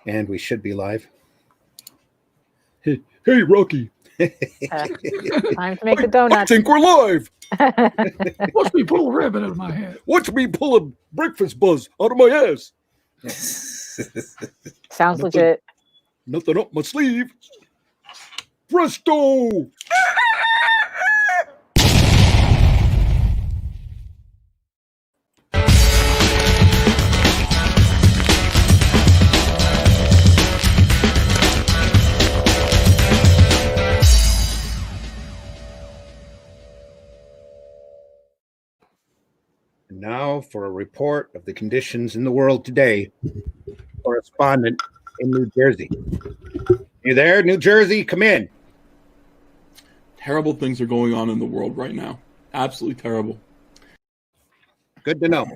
And we should be live. Hey, Rocky. Time to make the donuts. I think we're live. Watch me pull a rabbit out of my hat. Watch me pull a breakfast buzz out of my ass. Sounds legit. Nothing up my sleeve. Presto! And now for a report of the conditions in the world today. Correspondent in New Jersey. You there, New Jersey? Come in. Terrible things are going on in the world right now. Absolutely terrible. Good to know.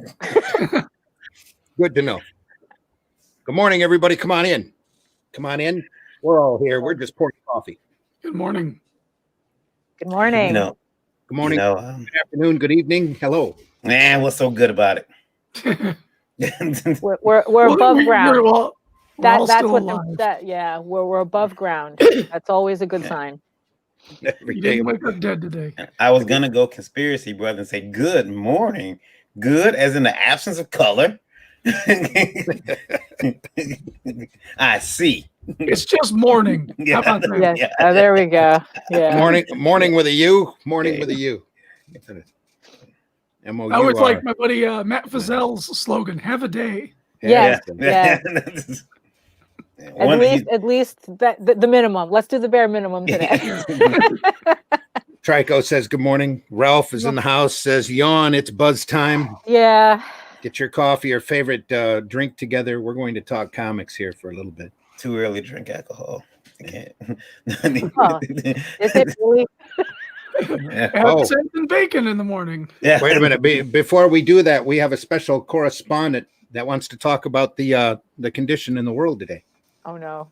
Good to know. Good morning, everybody. Come on in. Come on in. We're all here. We're just pouring coffee. Good morning. Good morning. Good morning. Good afternoon. Good evening. Hello. Man, what's so good about it? We're above ground. That's what. Alive. We're above ground. That's always a good sign. You didn't wake up dead today. I was gonna go conspiracy brother and say good morning. Good as in the absence of color. I see. It's just morning. How about that? Yes. Yeah. Oh, there we go. Yeah. Morning with a U. Morning with a U. M-O-U-R. Oh, it's like my buddy Matt Fazell's slogan, have a day. Yes. Yeah. At least the minimum. Let's do the bare minimum today. Trico says good morning. Ralph is in the house, says yawn, it's buzz time. Yeah. Get your coffee or favorite drink together. We're going to talk comics here for a little bit. Too early to drink alcohol. I can't. Is it really? Eggs and bacon in the morning. Yeah. Wait a minute. Before we do that, we have a special correspondent that wants to talk about the condition in the world today. Oh no.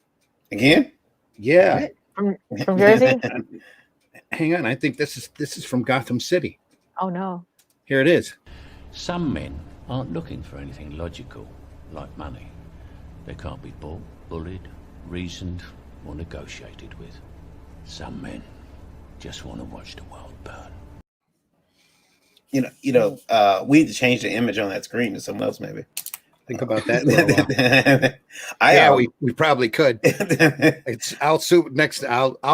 Again? Yeah. From Jersey? Hang on. I think this is from Gotham City. Oh no. Here it is. Some men aren't looking for anything logical, like money. They can't be bought, bullied, reasoned, or negotiated with. Some men just want to watch the world burn. We need to change the image on that screen to something else, maybe. Think about that. We probably could. I'll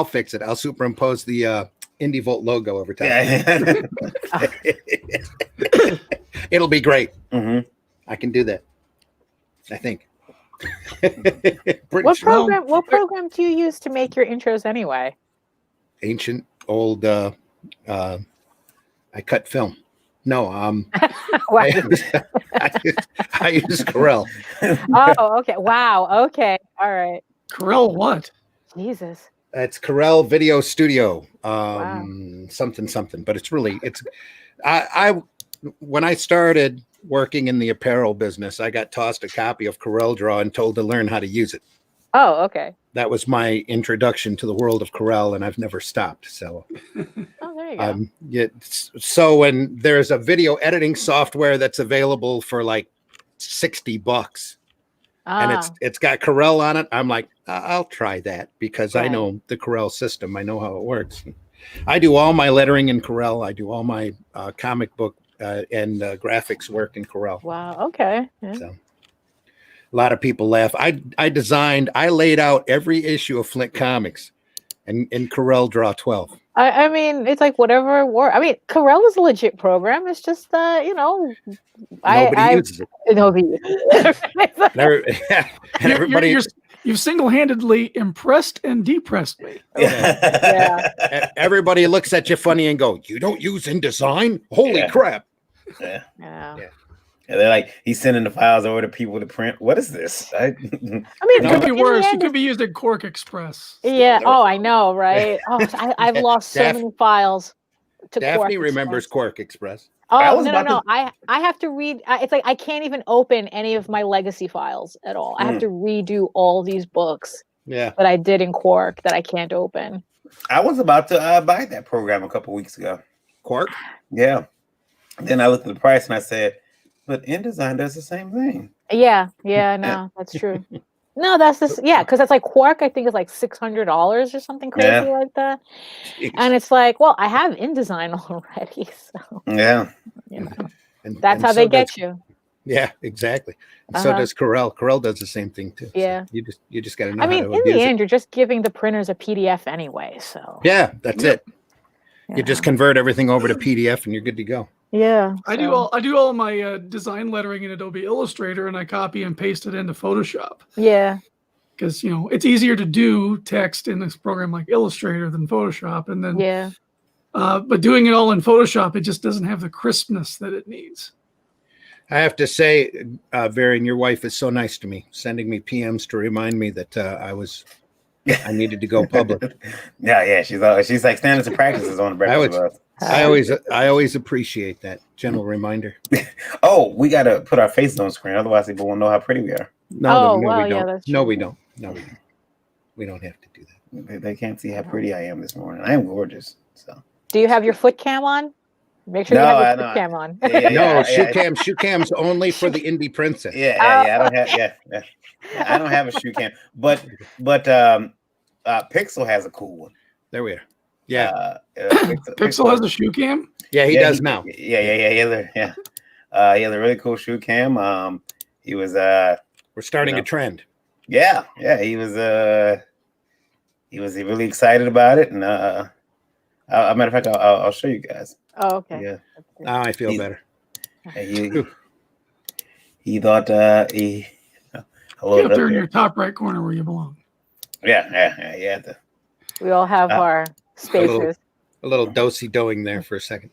fix it. I'll superimpose the Indie Volt logo over top. Yeah. It'll be great. Mm-hmm. I can do that. I think. What program do you use to make your intros anyway? Ancient old I cut film. No, I use Corel. Oh, okay. Wow. Okay. All right. Corel what? Jesus. It's Corel Video Studio. Wow. Something. But when I started working in the apparel business, I got tossed a copy of Corel Draw and told to learn how to use it. Oh, okay. That was my introduction to the world of Corel, and I've never stopped. So, oh, there you go. So when there's a video editing software that's available for like $60, and it's got Corel on it, I'm like, I'll try that because I know the Corel system. I know how it works. I do all my lettering in Corel. I do all my comic book and graphics work in Corel. Wow. Okay. Yeah. So. A lot of people laugh. I laid out every issue of Flint Comics in Corel Draw 12. I mean, it's like whatever works. I mean, Corel is a legit program. It's just nobody uses it. Nobody. And everybody. You've single-handedly impressed and depressed me. Yeah. Everybody looks at you funny and go, "You don't use InDesign? Holy crap!" Yeah. Yeah. And they're like, he's sending the files over to people to print. What is this? I mean, it could be worse. It could be used in Quark Express. Yeah. Oh, I know, right? Oh, I've lost so many files to Daphne Quark remembers Quark Express. Oh, no. I have to read. It's like I can't even open any of my legacy files at all. I have to redo all these books that I did in Quark that I can't open. I was about to buy that program a couple weeks ago. Quark? Yeah. Then I looked at the price and I said, but InDesign does the same thing. Yeah, no, that's true. No, that's just because that's like Quark. I think is like $600 or something crazy like that. Jeez. And it's like, well, I have InDesign already, so you know, that's how they get you. Yeah, exactly. And so does Corel. Corel does the same thing too. Yeah, so you just got to know. I mean, how to in the abuse end, it. you're just giving the printers a PDF anyway. So Yeah, that's it. You just convert everything over to PDF, and you're good to go. Yeah, I do all my design lettering in Adobe Illustrator, and I copy and paste it into Photoshop. Yeah, because it's easier to do text in this program like Illustrator than Photoshop, and then but doing it all in Photoshop, it just doesn't have the crispness that it needs. I have to say, Varian, your wife is so nice to me, sending me PMs to remind me that I needed to go public. Yeah. She's like standards and practices on the breakfast. I always appreciate that gentle reminder. Oh, we got to put our faces on screen, otherwise people won't know how pretty we are. No, we don't. No, we don't. We don't have to do that. They can't see how pretty I am this morning. I am gorgeous. So, do you have your foot cam on? Make sure you have your foot cam on. Shoe cam's only for the indie princess. I don't have. I don't have a shoe cam, but Pixel has a cool one. There we are. Yeah, Pixel has a shoe cam. Yeah, he does now. Yeah. He has a really cool shoe cam. He was we're starting a trend. Yeah. He was really excited about it, and a matter of fact, I'll show you guys. Oh, okay. Yeah. Now I feel better. He thought he. Get up there in your top right corner where you belong. Yeah. We all have our spaces. A little dosey-doing there for a second.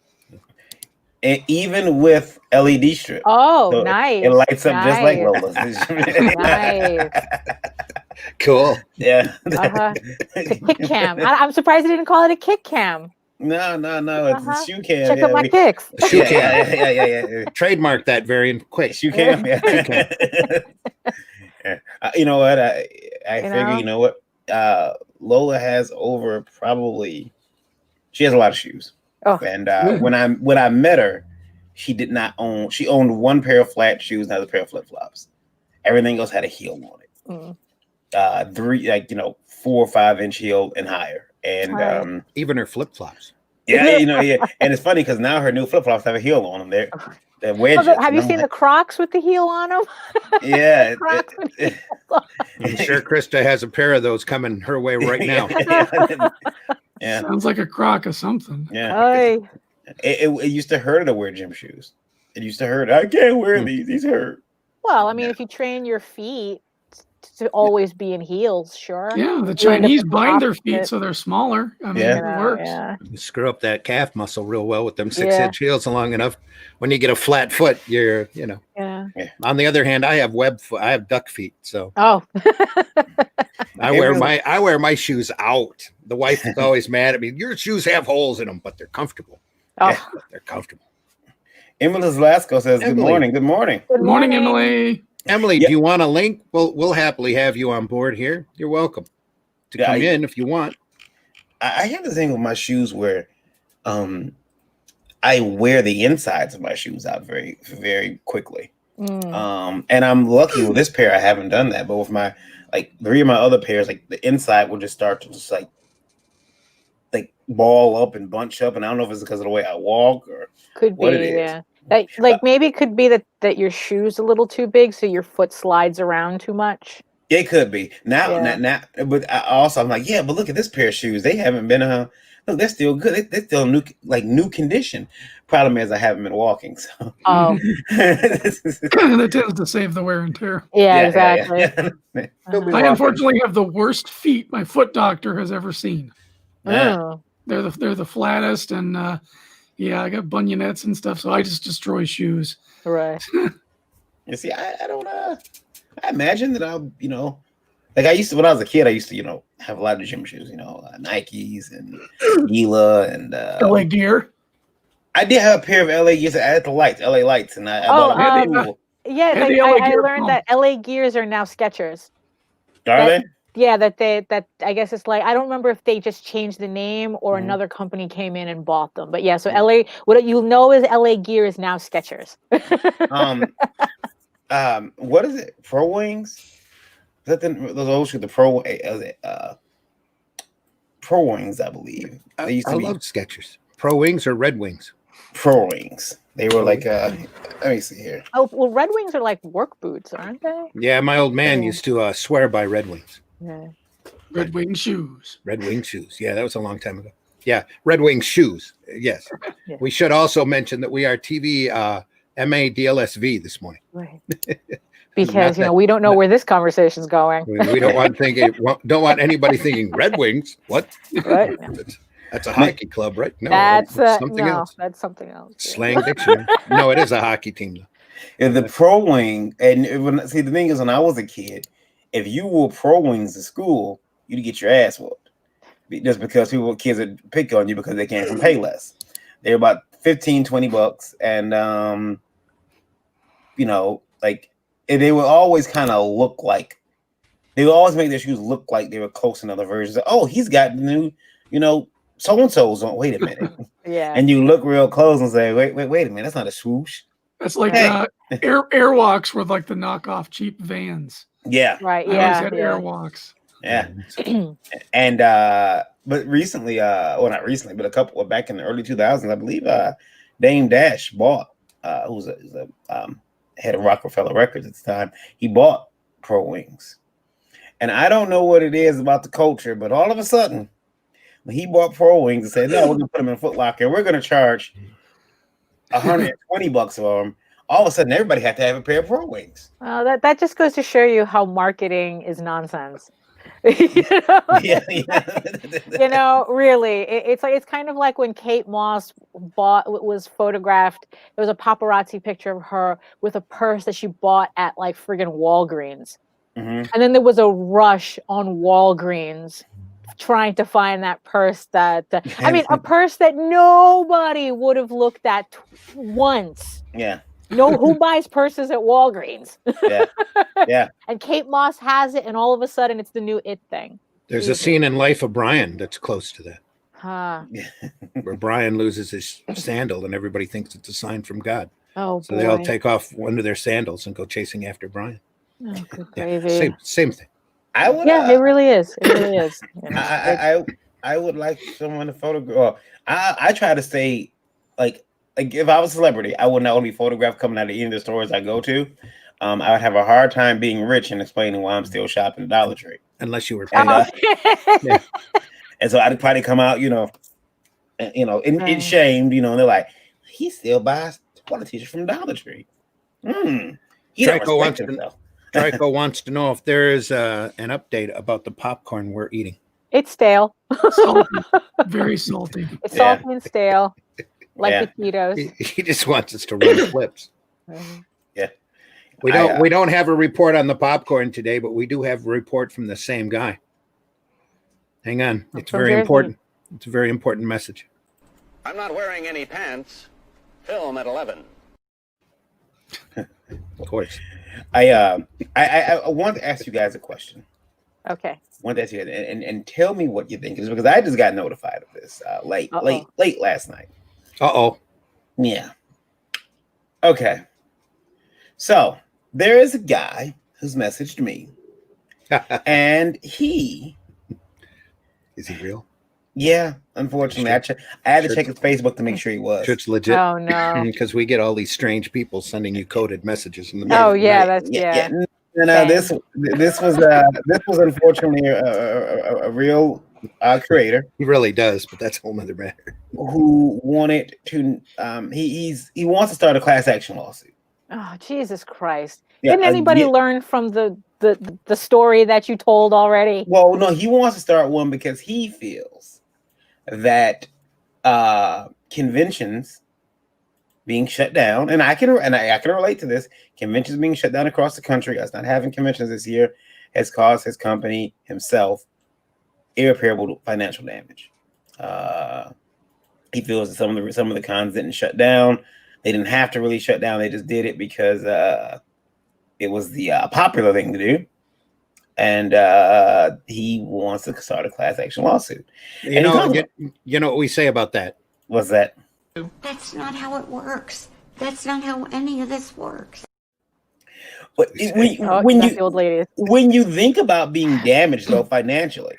And even with LED strip. Oh, so nice. It lights up just like Lola's. Nice. Cool. Yeah. It's a kick cam. I'm surprised they didn't call it a kick cam. No. It's a shoe cam. Check out my kicks. Shoe cam. Yeah. Trademark that Varian quick. Shoe cam. Yeah. Shoe cam. You know what? I figure, you know what? Lola has she has a lot of shoes. Oh. And when I met her, she owned one pair of flat shoes, another pair of flip-flops. Everything else had a heel on it. 4 or 5 inch heel and higher. And even her flip-flops. Yeah. And it's funny because now her new flip-flops have a heel on them. They're wedges. Have you seen the Crocs with the heel on them? Yeah. I'm sure Krista has a pair of those coming her way right now. Yeah. Sounds like a crock of something. Yeah. It used to hurt her to wear gym shoes. It used to hurt. I can't wear these. These hurt. Well, I mean, if you train your feet to always be in heels, sure. Yeah, the Chinese bind their feet so they're smaller. I mean, it works. Yeah. You screw up that calf muscle real well with them 6-inch heels long enough. When you get a flat foot, you're. Yeah. On the other hand, I have I have duck feet, so. Oh. I wear my shoes out. The wife is always mad at me. Your shoes have holes in them, but they're comfortable. Oh. Yeah, they're comfortable. Emily Lasco says, "Good morning. Good morning. Good morning, Emily. Emily, do you want a link? We'll happily have you on board here. You're welcome to come in if you want. I have this thing with my shoes where I wear the insides of my shoes out very, very quickly. And I'm lucky with this pair, I haven't done that. But with my 3 of my other pairs, the inside will just start to just ball up and bunch up. And I don't know if it's because of the way I walk or could be, yeah. Maybe it could be that your shoe's a little too big, so your foot slides around too much. It could be now, but I'm like, yeah, but look at this pair of shoes. They haven't been look, they're still good. They're still new condition. Problem is, I haven't been walking. So that tends to save the wear and tear. Yeah, exactly. Yeah. I unfortunately have the worst feet my foot doctor has ever seen. Oh. They're the flattest, and I got bunionettes and stuff, so I just destroy shoes. Right. You see, I don't. I imagine that I'll, I used to when I was a kid. I used to, have a lot of gym shoes. Nikes and Gila and LA Gear. I did have a pair of LA Gears at the lights, LA Lights, and I bought them. Yeah, I learned that LA Gears are now Skechers. Are they? Yeah, that I guess it's I don't remember if they just changed the name or another company came in and bought them. But yeah, so LA, what you'll know is LA Gear is now Skechers. What is it? Pro Wings? those old shoes, the Pro Pro Wings, I believe. They used to be love Skechers. Pro Wings or Red Wings? Pro Wings. They were like let me see here. Oh well, Red Wings are like work boots, aren't they? Yeah, my old man used to swear by Red Wings. Yeah. Red Wing shoes. Red Wing shoes. Yeah, that was a long time ago. Yeah, Red Wing shoes. Yes. Yeah. We should also mention that we are TV MA DLSV this morning. Right. Because we don't know where this conversation's going. We don't want anybody thinking Red Wings. What? Right. That's a hockey club, right? No, that's something else. That's something else. Slang dictionary. No, it is a hockey team though. Yeah, the Pro Wing, and the thing is, when I was a kid, if you wore Pro Wings to school, you'd get your ass whooped. Just because kids would pick on you because they can't pay less. They're about $15-$20, and like they would always kind of look like they would always make their shoes look like they were close to another version. So, oh, he's got new, so and so's on. Wait a minute. Yeah. And you look real close and say, wait a minute, that's not a swoosh. That's like Airwalks were like the knockoff cheap Vans. Yeah. Right. I Yeah. always had Airwalks. Yeah. And but recently, well, not recently, but back in the early 2000s, I believe Dame Dash bought who's a head of Rockefeller Records at the time. He bought Pro Wings. And I don't know what it is about the culture, but all of a sudden, when he bought Pro Wings and said, no, we're gonna put them in Foot Locker and we're gonna charge $120 for them, all of a sudden everybody had to have a pair of Pro Wings. That just goes to show you how marketing is nonsense. Yeah. Really, it's kind of like when Kate Moss was photographed. There was a paparazzi picture of her with a purse that she bought at like friggin' Walgreens, and then there was a rush on Walgreens trying to find that purse a purse that nobody would have looked at once. Yeah. No, who buys purses at Walgreens? Yeah. And Kate Moss has it, and all of a sudden it's the new it thing. There's a scene in Life of Brian that's close to that. Huh. Where Brian loses his sandal and everybody thinks it's a sign from God. Oh, so boy. They all take off one of their sandals and go chasing after Brian. Oh, good gravy. Same thing. It really is. It really is. I would like someone to photograph. I try to stay like if I was a celebrity, I would not want to be photographed coming out of any of the stores I go to. I would have a hard time being rich and explaining why I'm still shopping at Dollar Tree. Unless you were paid. And so I'd probably come out, in shamed, and they're like, he still buys toilet tissue from Dollar Tree. Draco wants to know if there is an update about the popcorn we're eating. It's stale. Salty. Very salty. It's salty and stale. Like the Cheetos. He just wants us to run flips. Yeah. We don't have a report on the popcorn today, but we do have a report from the same guy. Hang on. It's very important. It's a very important message. I'm not wearing any pants. Film at 11. Of course. I want to ask you guys a question. Okay. I want to ask you guys, and tell me what you think, because I just got notified of this late last night. Yeah. Okay. So there is a guy who's messaged me, and he is he real? Yeah, unfortunately, I had to check his Facebook to make sure he was. It's legit. Oh no, because we get all these strange people sending you coded messages in the middle. Oh yeah, that's yeah. No, this was unfortunately a real creator. He really does, but that's a whole nother matter. Who wanted to? He wants to start a class action lawsuit. Oh Jesus Christ! Didn't anybody learn from the story that you told already? Well, no, he wants to start one because he feels that conventions being shut down, and I can relate to this. Conventions being shut down across the country, us not having conventions this year, has caused his company himself irreparable financial damage. He feels that some of the cons didn't shut down. They didn't have to really shut down. They just did it because it was the popular thing to do. And he wants to start a class action lawsuit. You know what we say about that? What's that? That's not how it works. That's not how any of this works. But when you think about being damaged though financially,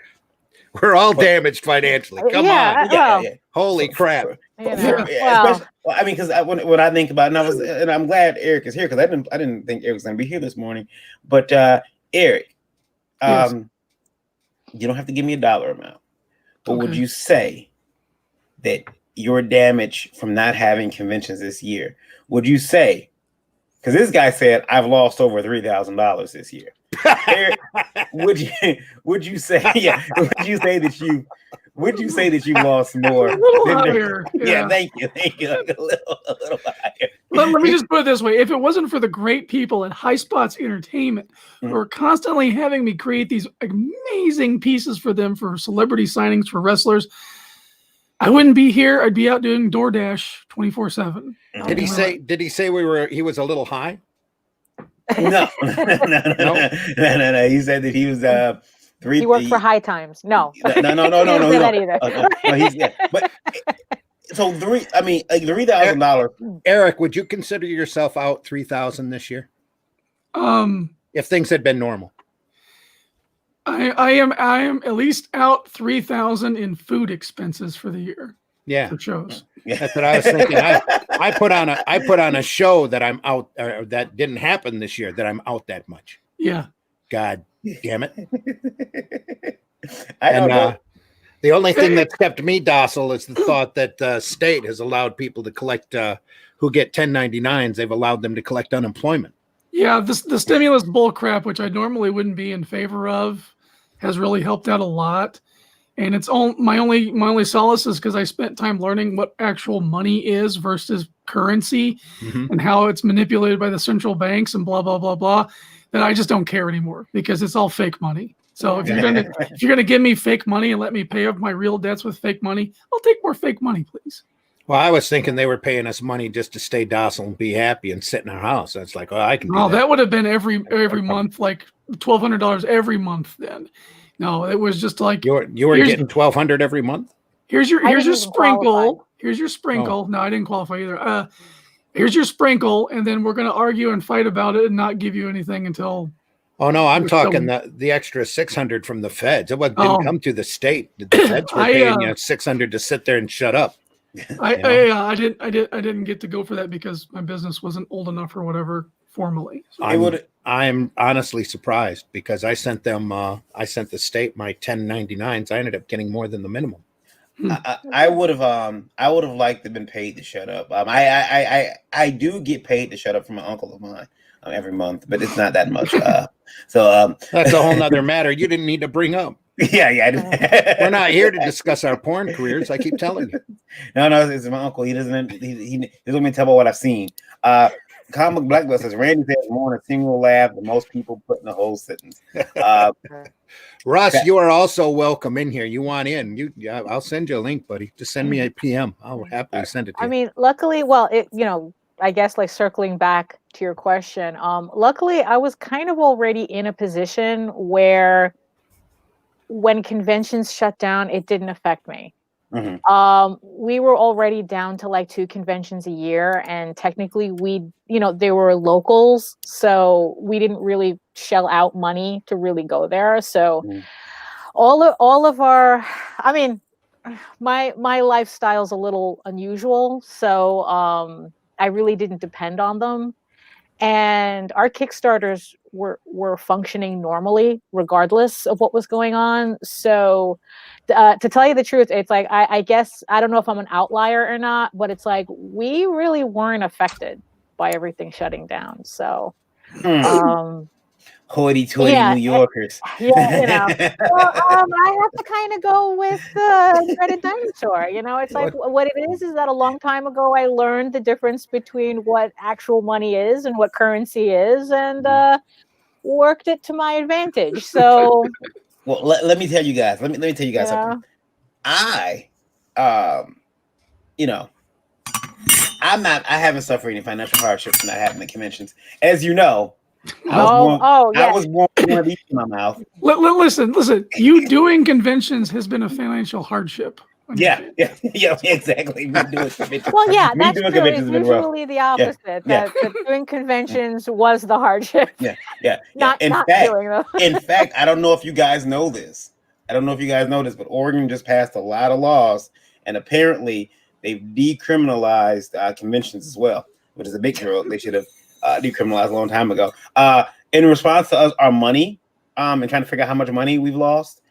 we're all damaged financially. Come on, yeah. Holy crap! I mean, because when I think about it, and I'm glad Eric is here because I didn't think Eric was going to be here this morning. But Eric, yes. You don't have to give me a dollar amount, but would you say that your damage from not having conventions this year? Would you say? Because this guy said I've lost over $3,000 this year. Eric, would you say that you lost more? Yeah, thank you. A little higher. Let me just put it this way: if it wasn't for the great people at High Spots Entertainment who are constantly having me create these amazing pieces for them for celebrity signings for wrestlers, I wouldn't be here. I'd be out doing DoorDash 24/7. Did he say? Did he say he was a little high? No. He said that he was He worked for High Times. No. No. He didn't say that either. But so $3,000. Eric, would you consider yourself out $3,000 this year? If things had been normal. I am at least out $3,000 in food expenses for the year. Yeah, for shows. That's what I was thinking. I put on a show that I'm out, or that didn't happen this year. That I'm out that much. Yeah. God damn it. I don't know. The only thing that's kept me docile is the thought that the state has allowed people to collect who get 1099s. They've allowed them to collect unemployment. Yeah, the stimulus bull crap, which I normally wouldn't be in favor of, has really helped out a lot. And it's all my only solace is because I spent time learning what actual money is versus currency and how it's manipulated by the central banks and blah blah blah blah. That I just don't care anymore because it's all fake money. So if you're gonna give me fake money and let me pay off my real debts with fake money, I'll take more fake money, please. Well, I was thinking they were paying us money just to stay docile and be happy and sit in our house. That's like, I can. Oh, that would have been every month, like $1,200 every month. Then, no, it was just like you were getting $1,200 every month. Here's your sprinkle. Qualify. Here's your sprinkle. No, I didn't qualify either. Here's your sprinkle, and then we're gonna argue and fight about it and not give you anything until. Oh no, I'm talking the extra $600 from the feds. It didn't come to the state. The feds were paying you $600 to sit there and shut up. I didn't get to go for that because my business wasn't old enough or whatever formally. So. I'm honestly surprised because I sent the state my 1099s. I ended up getting more than the minimum. I would have liked to have been paid to shut up. I do get paid to shut up from an uncle of mine every month, but it's not that much. So that's a whole nother matter you didn't need to bring up. Yeah. We're not here to discuss our porn careers. I keep telling you. No, it's my uncle. He doesn't let me tell about what I've seen. Comic Black Belt says Randy says more in a single laugh than most people put in a whole sentence. Russ, you are also welcome in here. You want in? I'll send you a link, buddy. Just send me a PM. I'll happily send it to you. I mean, luckily, I guess like circling back to your question, luckily I was kind of already in a position where when conventions shut down, it didn't affect me. We were already down to like 2 conventions a year, and technically they were locals, so we didn't really shell out money to really go there. So all of our, I mean, my lifestyle's a little unusual, so I really didn't depend on them. And our Kickstarters were functioning normally, regardless of what was going on. So to tell you the truth, it's like, I guess, I don't know if I'm an outlier or not, but it's like, we really weren't affected by everything shutting down. So, hoity-toity New Yorkers. Well, I have to kind of go with Dreaded Dinosaur. It's like what it is that a long time ago I learned the difference between what actual money is and what currency is, and worked it to my advantage. So, well, let me tell you guys. Let me tell you guys something. I haven't suffered any financial hardships from not having the conventions, as you know. I was born with one of these in my mouth. Listen. You doing conventions has been a financial hardship. Yeah, exactly. Redoing conventions. Well, yeah, that's Redoing true. conventions It's has been rough. usually the opposite. Yeah. That doing conventions was the hardship. Yeah. Not In not fact, doing them. in fact, I don't know if you guys know this. But Oregon just passed a lot of laws, and apparently they've decriminalized conventions as well, which is a big deal. They should have decriminalized a long time ago. In response to our money, and trying to figure out how much money we've lost,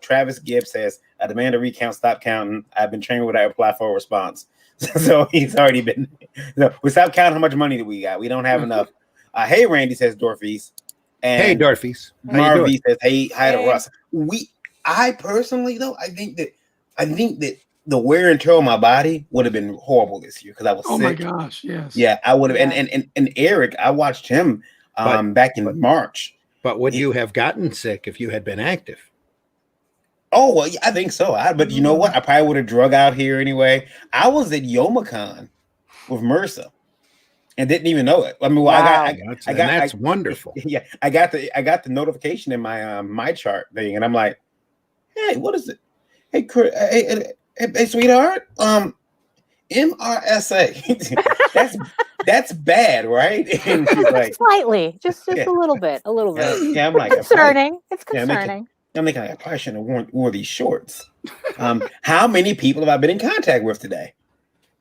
Travis Gibbs says, "I demand a recount. Stop counting. I've been trained when I apply for a response." So he's already been. So we stop counting how much money that we got. We don't have enough. Hey, Randy, says Dorfies. And hey, Dorfies. Marvy says, "Hey, hi to Russ." I personally though, I think that the wear and tear on my body would have been horrible this year because I was sick. Oh my gosh, yes. Yeah, I would have. And Eric, I watched him back in March. But would you have gotten sick if you had been active? Oh well, yeah, I think so. But you know what? I probably would have drug out here anyway. I was at YomaCon with MRSA and didn't even know it. I mean, well, Wow. That's wonderful. Yeah, I got the notification in my my chart thing, and I'm like, "Hey, what is it? Hey, hey, sweetheart, MRSA. that's bad, right?" And she's like, Slightly, just a little bit. Yeah, I'm like, concerning. It's Yeah, concerning. I'm thinking, I probably shouldn't have wore these shorts. How many people have I been in contact with today?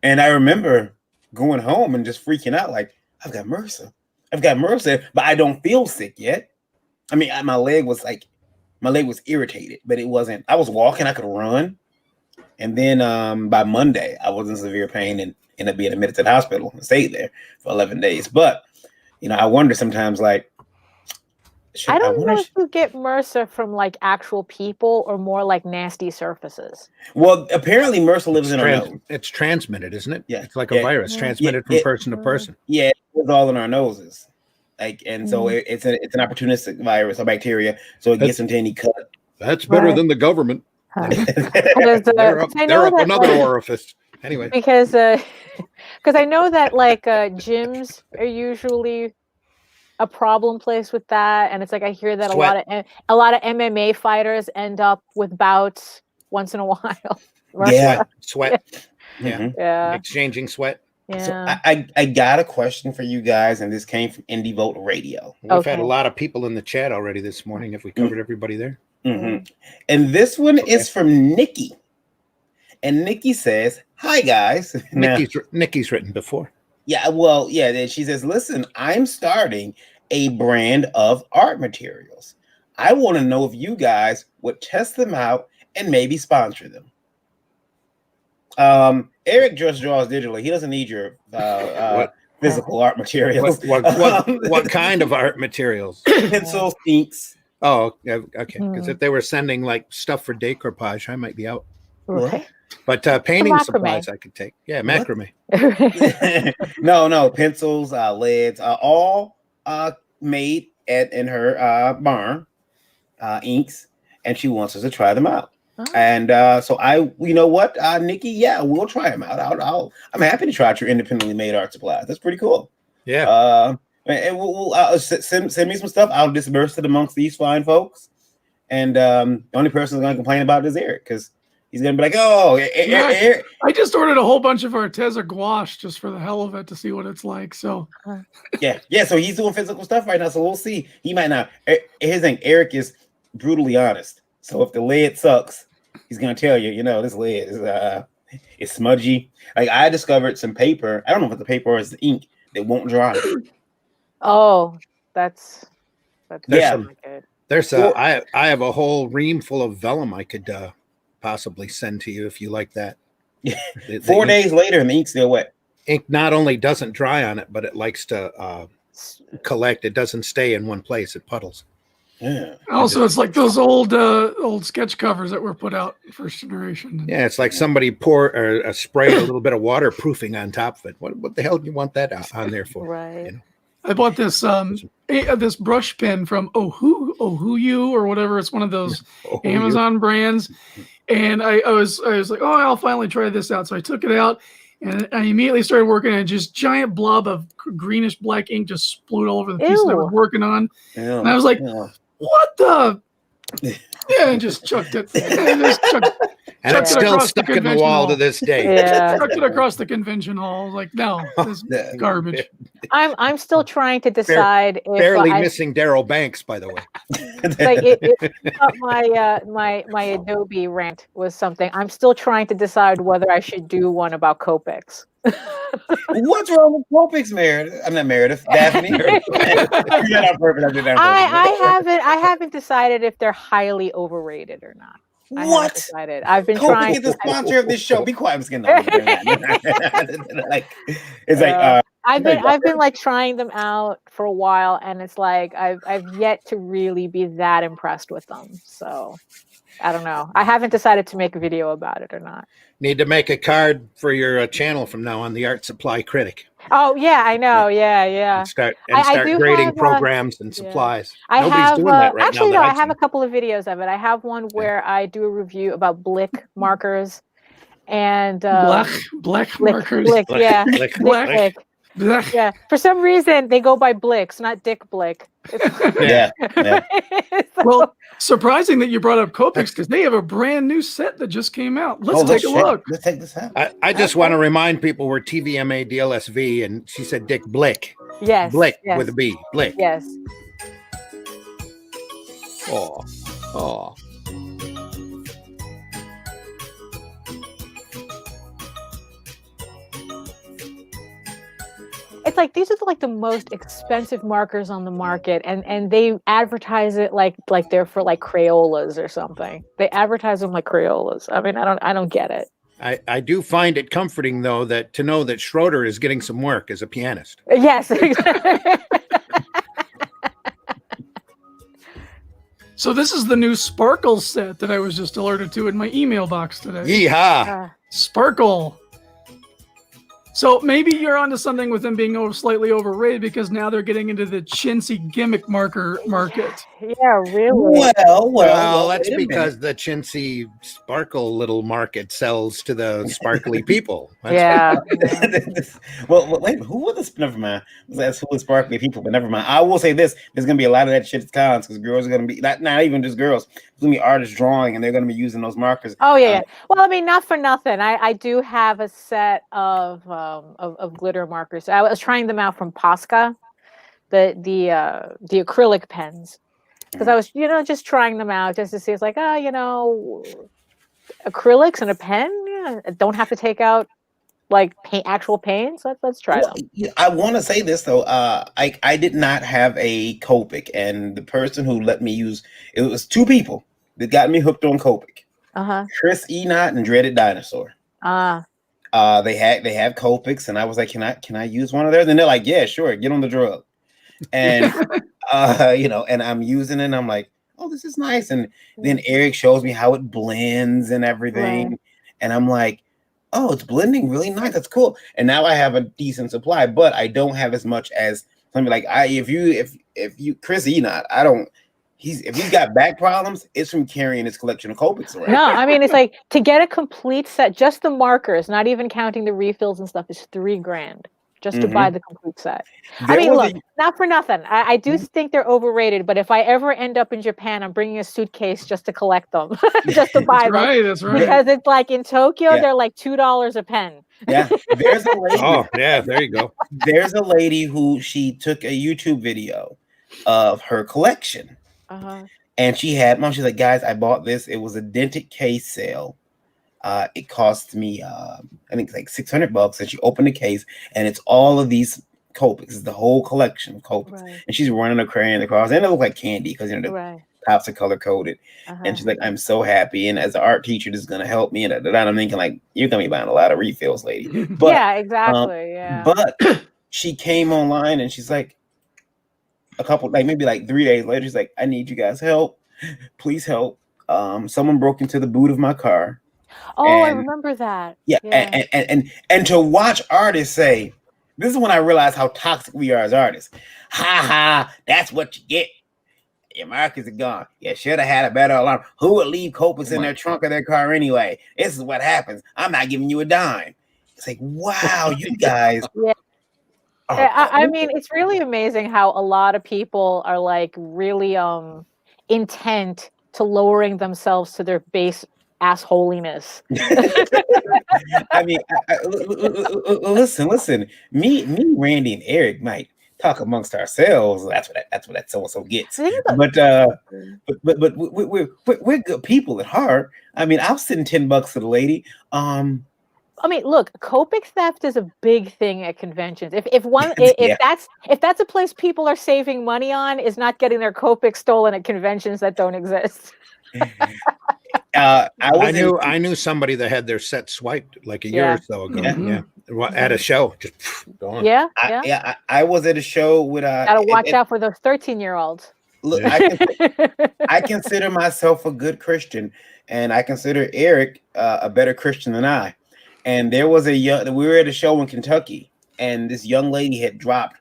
And I remember going home and just freaking out, like, I've got MRSA, but I don't feel sick yet. I mean, my leg was irritated, but it wasn't. I was walking, I could run. And then by Monday, I was in severe pain and ended up being admitted to the hospital and stayed there for 11 days. But, I wonder sometimes, like, I don't know if you get MRSA from like actual people or more like nasty surfaces. Well, apparently MRSA lives in our nose. It's transmitted, isn't it? Yeah. It's like a virus transmitted from person to person. Yeah, it lives all in our noses. So it's an opportunistic virus or bacteria. So it gets into any cut. That's better than the government. They're up another orifice. Anyway. Because I know that like gyms are usually a problem place with that, and it's like I hear that a lot of MMA fighters end up with bouts once in a while. Right? Yeah, sweat. Yeah, exchanging sweat. Yeah. So I got a question for you guys, and this came from Indie Vote Radio. We've had a lot of people in the chat already this morning. Have we covered everybody there? And this one is from Nikki, and Nikki says, "Hi guys." Nikki's written before. Yeah, well, yeah. She says, "Listen, I'm starting a brand of art materials. I want to know if you guys would test them out and maybe sponsor them." Eric just draws digitally. He doesn't need your physical art materials. What kind of art materials? Pencils, inks. Oh, okay. Because if they were sending like stuff for decoupage, I might be out. Right. But painting supplies I could take. Yeah, macrame. No, pencils, leads, all made in her barn, inks, and she wants us to try them out. Oh. And so you know what, Nikki? Yeah, we'll try them out. I'm happy to try out your independently made art supplies. That's pretty cool. Yeah. And we'll send me some stuff. I'll disperse it amongst these fine folks. And the only person who's going to complain about it is Eric, because he's going to be like, "Oh, Eric." I just ordered a whole bunch of Arteza gouache just for the hell of it to see what it's like. So yeah. So he's doing physical stuff right now. So we'll see. He might not. His thing, Eric is brutally honest. So if the lead sucks, he's going to tell you, this lead is smudgy. Like I discovered some paper. I don't know what the paper is, the ink that won't dry. Oh, that's good. I have a whole ream full of vellum I could possibly send to you if you like that. 4 days later and the ink's still wet. Ink not only doesn't dry on it, but it likes to collect. It doesn't stay in one place. It puddles. Yeah. Also, it's like those old sketch covers that were put out first generation. Yeah, it's like somebody sprayed a little bit of waterproofing on top of it. What the hell do you want that on there for? Right. I bought this this brush pen from Ohuyu or whatever. It's one of those Amazon brands, and I was like, "Oh, I'll finally try this out." So I took it out, and I immediately started working on just giant blob of greenish black ink just splood all over the piece that I was working on. Ew. And I was like, "What the?" Yeah, and just chucked it. And it's still stuck in the wall to this day. Yeah. Chucked it across the convention hall. I was like, no, this is garbage. I'm still trying to decide if barely missing Daryl Banks, by the way. My Adobe rant was something. I'm still trying to decide whether I should do one about Copics. What's wrong with Copics, Meredith? I'm not Meredith. Daphne. I haven't decided if they're highly overrated or not. I haven't decided. I've been trying. Copic is the sponsor of this show. Be quiet. I'm just kidding. I've been like trying them out for a while, and it's like I've yet to really be that impressed with them. So I don't know. I haven't decided to make a video about it or not. Need to make a card for your channel from now on, the Art Supply Critic. Oh yeah, I know. Yeah. And start grading programs and supplies. Nobody's doing that right actually, now. No, I have a couple of videos of it. I have one where I do a review about Blick markers and black markers. Blick, yeah. Black. Yeah, for some reason they go by Blicks, not Dick Blick. Yeah. Well, surprising that you brought up Copics because they have a brand new set that just came out. Let's take a look. Let's take this out. I just want to remind people we're TVMA DLSV, and she said Dick Blick. Yes. Blick with a B. Blick. Yes. Oh. It's like these are like the most expensive markers on the market, and they advertise it like they're for like Crayolas or something. They advertise them like Crayolas. I mean, I don't get it. I do find it comforting though to know that Schroeder is getting some work as a pianist. Yes. So this is the new Sparkle set that I was just alerted to in my email box today. Yeehaw! Sparkle. So maybe you're onto something with them being slightly overrated because now they're getting into the chintzy gimmick marker market. Yeah, really. Well, that's because the chintzy sparkle little market sells to the sparkly people. Yeah. Well, wait, who was this? Never mind. That's who was sparkly people, but never mind. I will say this: there's gonna be a lot of that shit at cons because girls are gonna be not even just girls. There's gonna be artists drawing, and they're gonna be using those markers. Oh yeah. Well, I mean, not for nothing. I do have a set of glitter markers. I was trying them out from Posca, the acrylic pens, because I was just trying them out just to see. It's like acrylics and a pen. Yeah, don't have to take out like actual paint. So let's try them. I want to say this though. I did not have a Copic, and the person who let me use it was two people that got me hooked on Copic. Chris Enot and Dreaded Dinosaur. They have Copics, and I was like, can I use one of theirs? And they're like, yeah, sure, get on the drug. And and I'm using it, and I'm like, oh, this is nice. And then Eric shows me how it blends and everything, right. And I'm like, oh, it's blending really nice. That's cool. And now I have a decent supply, but I don't have as much as somebody like if you Chris Enot, if he's got back problems, it's from carrying his collection of Copics around. No, I mean, it's like to get a complete set, just the markers, not even counting the refills and stuff, is $3,000 just to buy the complete set. I mean, look, not for nothing. I do think they're overrated, but if I ever end up in Japan, I'm bringing a suitcase just to collect them, just to buy them. That's right. Because it's like in Tokyo, they're like $2 a pen. Yeah, there's a lady. Oh, yeah, there you go. There's a lady who she took a YouTube video of her collection. And she's like, guys, I bought this. It was a dented case sale. It cost me, I think it's like $600. And she opened the case, and it's all of these Copics. It's the whole collection of Copics. Right. And she's running a carrying across, and it look like candy because the tops are color coded. And she's like, I'm so happy. And as an art teacher, this is gonna help me. And I'm thinking, like, you're gonna be buying a lot of refills, lady. But, yeah, exactly. But she came online, and she's like, maybe 3 days later, she's like, I need you guys' help. Please help. Someone broke into the boot of my car. Oh, I remember that. Yeah. And to watch artists say, this is when I realized how toxic we are as artists. Ha, that's what you get. Your markers are gone. You should have had a better alarm. Who would leave Copics in their trunk of their car anyway? This is what happens. I'm not giving you a dime. It's like, wow, you guys. Yeah. I mean, it's really amazing how a lot of people are like really intent to lowering themselves to their base assholiness. I mean, listen. Me, Randy, and Eric might talk amongst ourselves. That's what that so and so gets. But we're good people at heart. I mean, I'll send $10 to the lady. I mean, look, Copic theft is a big thing at conventions. If that's a place people are saving money on, is not getting their Copic stolen at conventions that don't exist. I knew somebody that had their set swiped like a year or so ago. Mm-hmm. At a show, just gone. I was at a show with gotta watch out for those 13-year-olds. Look, I consider myself a good Christian, and I consider Eric a better Christian than I. And there was we were at a show in Kentucky, and this young lady had dropped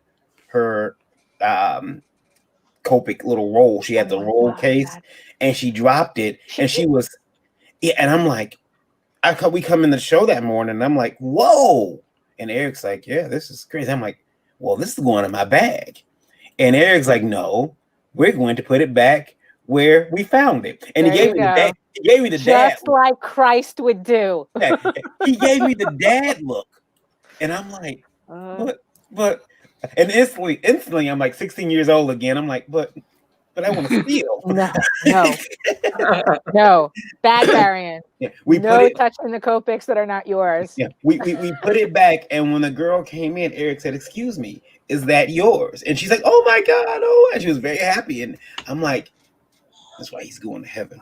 her Copic little roll. She had the roll case, and she dropped it, and she was, and I'm like, we come in the show that morning, and I'm like, whoa. And Eric's like, yeah, this is crazy. I'm like, well, this is going in my bag. And Eric's like, no, we're going to put it back where we found it. And he gave me the dad. Just like Christ would do. He gave me the dad look. And I'm like, but, and instantly, I'm like 16 years old again. I'm like, but I want to steal. No. Bad variant. Yeah, touching the Copics that are not yours. Yeah, we put it back, and when the girl came in, Eric said, "Excuse me, is that yours?" And she's like, "Oh my God, oh!" And she was very happy, and I'm like, "That's why he's going to heaven."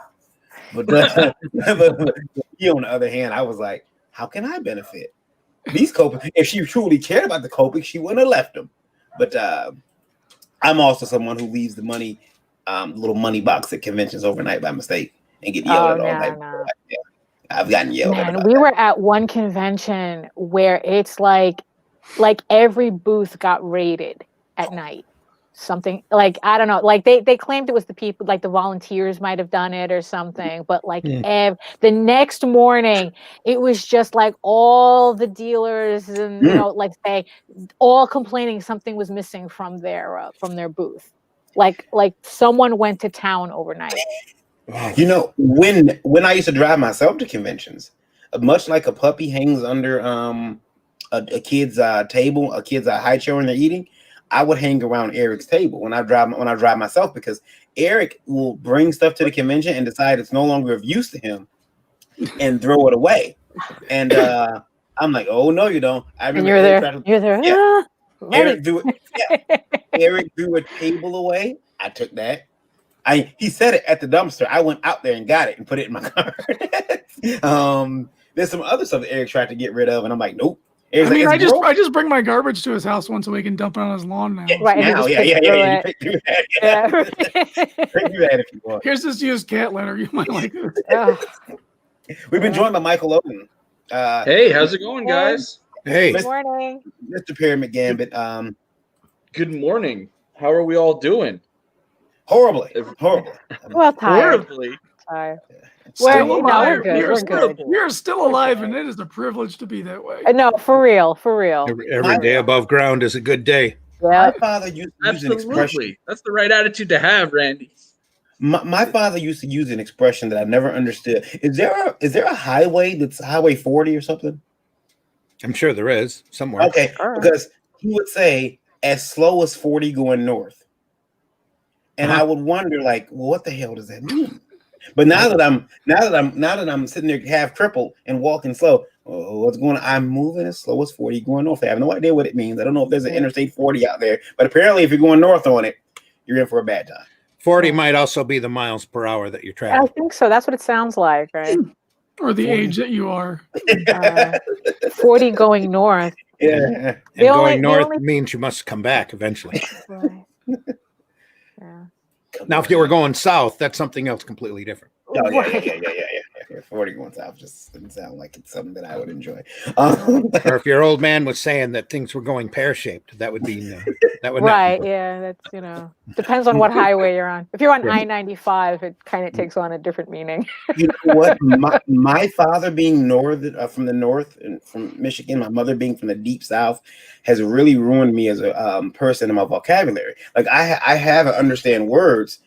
But he, on the other hand, I was like, "How can I benefit these Copics?" If she truly cared about the Copics, she wouldn't have left them. But I'm also someone who leaves the money. Little money box at conventions overnight by mistake and get yelled at all night. No. Yeah, I've gotten yelled at. We were at one convention where it's like every booth got raided at night. Something like, I don't know, like they claimed it was the people, like the volunteers might have done it or something, but like the next morning it was just like all the dealers and like say all complaining something was missing from their booth. Like someone went to town overnight. When I used to drive myself to conventions, much like a puppy hangs under a kid's table, a kid's high chair when they're eating, I would hang around Eric's table when I drive myself, because Eric will bring stuff to the convention and decide it's no longer of use to him and throw it away. And I'm like, oh no, you don't. I remember you're there. Yeah. Eric threw it. Yeah. Eric threw a table away. I took that. He said it at the dumpster. I went out there and got it and put it in my car. There's some other stuff that Eric tried to get rid of, and I'm like, nope. I just bring my garbage to his house once a week and dump it on his lawn now. Yeah, right now, yeah. Pick through that if you want. Here's this used cat litter. You might like this. We've been joined by Michael Oden. Hey, how's it going, guys? Hey. Good morning. Mr. Pyramid Gambit. Good morning. How are we all doing? Horribly. Well, tired. Horribly. Tired. We're good. We are still alive, and it is a privilege to be that way. No, for real. Every day above ground is a good day. Yeah. My father used to use an expression. Absolutely. That's the right attitude to have, Randy. My father used to use an expression that I never understood. Is there a highway that's Highway 40 or something? I'm sure there is somewhere. Okay, because he would say as slow as 40 going north. And I would wonder, like, well, what the hell does that mean? But now that I'm sitting there half crippled and walking slow, what's going on? I'm moving as slow as 40 going north. I have no idea what it means. I don't know if there's an Interstate 40 out there, but apparently if you're going north on it, you're in for a bad time. 40 might also be the miles per hour that you're traveling. I think so. That's what it sounds like, right? Or the 40. Age that you are. 40 going north. Yeah. And going north means you must come back eventually. Right. Yeah. Now, if you were going south, that's something else completely different. Oh, yeah. 40 going south just didn't sound like it's something that I would enjoy. Or if your old man was saying that things were going pear-shaped, that would be right. Yeah, that's depends on what highway you're on. If you're on I-95, it kind of takes on a different meaning. You know what? My father being from the north and from Michigan, my mother being from the deep south, has really ruined me as a person in my vocabulary. Like I have to understand words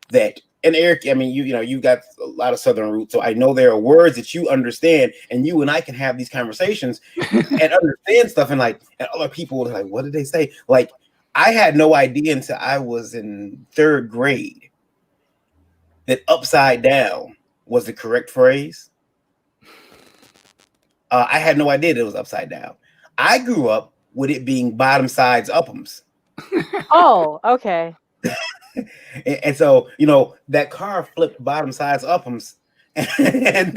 that and Eric, I mean, you know, you've got a lot of Southern roots, so I know there are words that you understand, and you and I can have these conversations and understand stuff, and like, and other people are like, what did they say? Like, I had no idea until I was in 3rd grade that upside down was the correct phrase. I had no idea that it was upside down. I grew up with it being bottom sides uppums. Oh, okay. And so, you know, that car flipped bottom sides uppums, and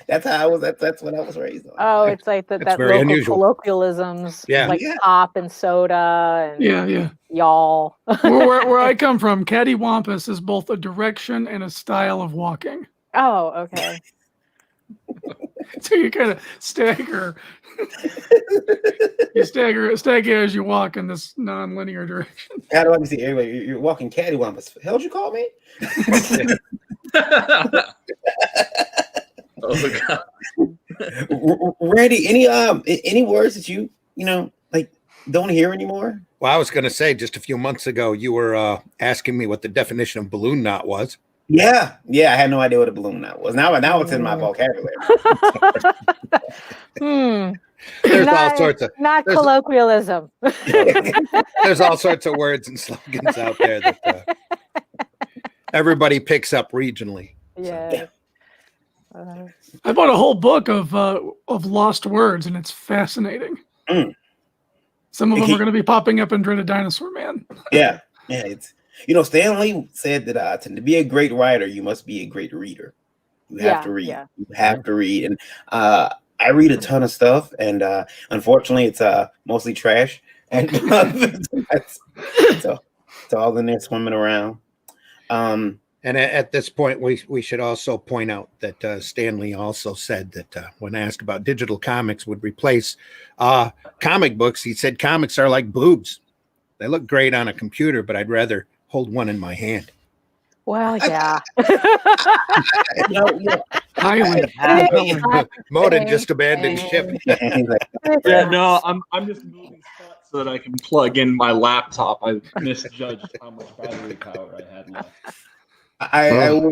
that's how I was. That's what I was raised on. Oh, it's like that very local unusual. colloquialisms, Yeah. like Yeah. pop and soda and Yeah. y'all. Where I come from, cattywampus is both a direction and a style of walking. Oh, okay. So you kind of stagger. You stagger as you walk in this non-linear direction. How do I see? Anyway, you're walking cattywampus. Hell'd you call me? Oh God. Randy, any words that you know, like, don't hear anymore? Well, I was going to say just a few months ago, you were asking me what the definition of balloon knot was. Yeah, I had no idea what a balloon knot was. Now it's in my vocabulary. There's all sorts of not there's- colloquialism. there's all sorts of words and slogans out there that everybody picks up regionally. Yeah. I bought a whole book of lost words, and it's fascinating. Mm. Some of them are going to be popping up in Dreaded Dinosaur, man. Yeah. It's, you know, Stan Lee said that to be a great writer, you must be a great reader. You have to read. Yeah. You have to read, and I read a ton of stuff, and unfortunately, it's mostly trash, and it's all in there swimming around. And at this point, we should also point out that Stan Lee also said that when asked about digital comics would replace comic books, he said comics are like boobs. They look great on a computer, but I'd rather hold one in my hand. Well, yeah. Highly. Moden just abandoned ship. Yeah, no, I'm just moving spots so that I can plug in my laptop. I misjudged how much battery power I had left.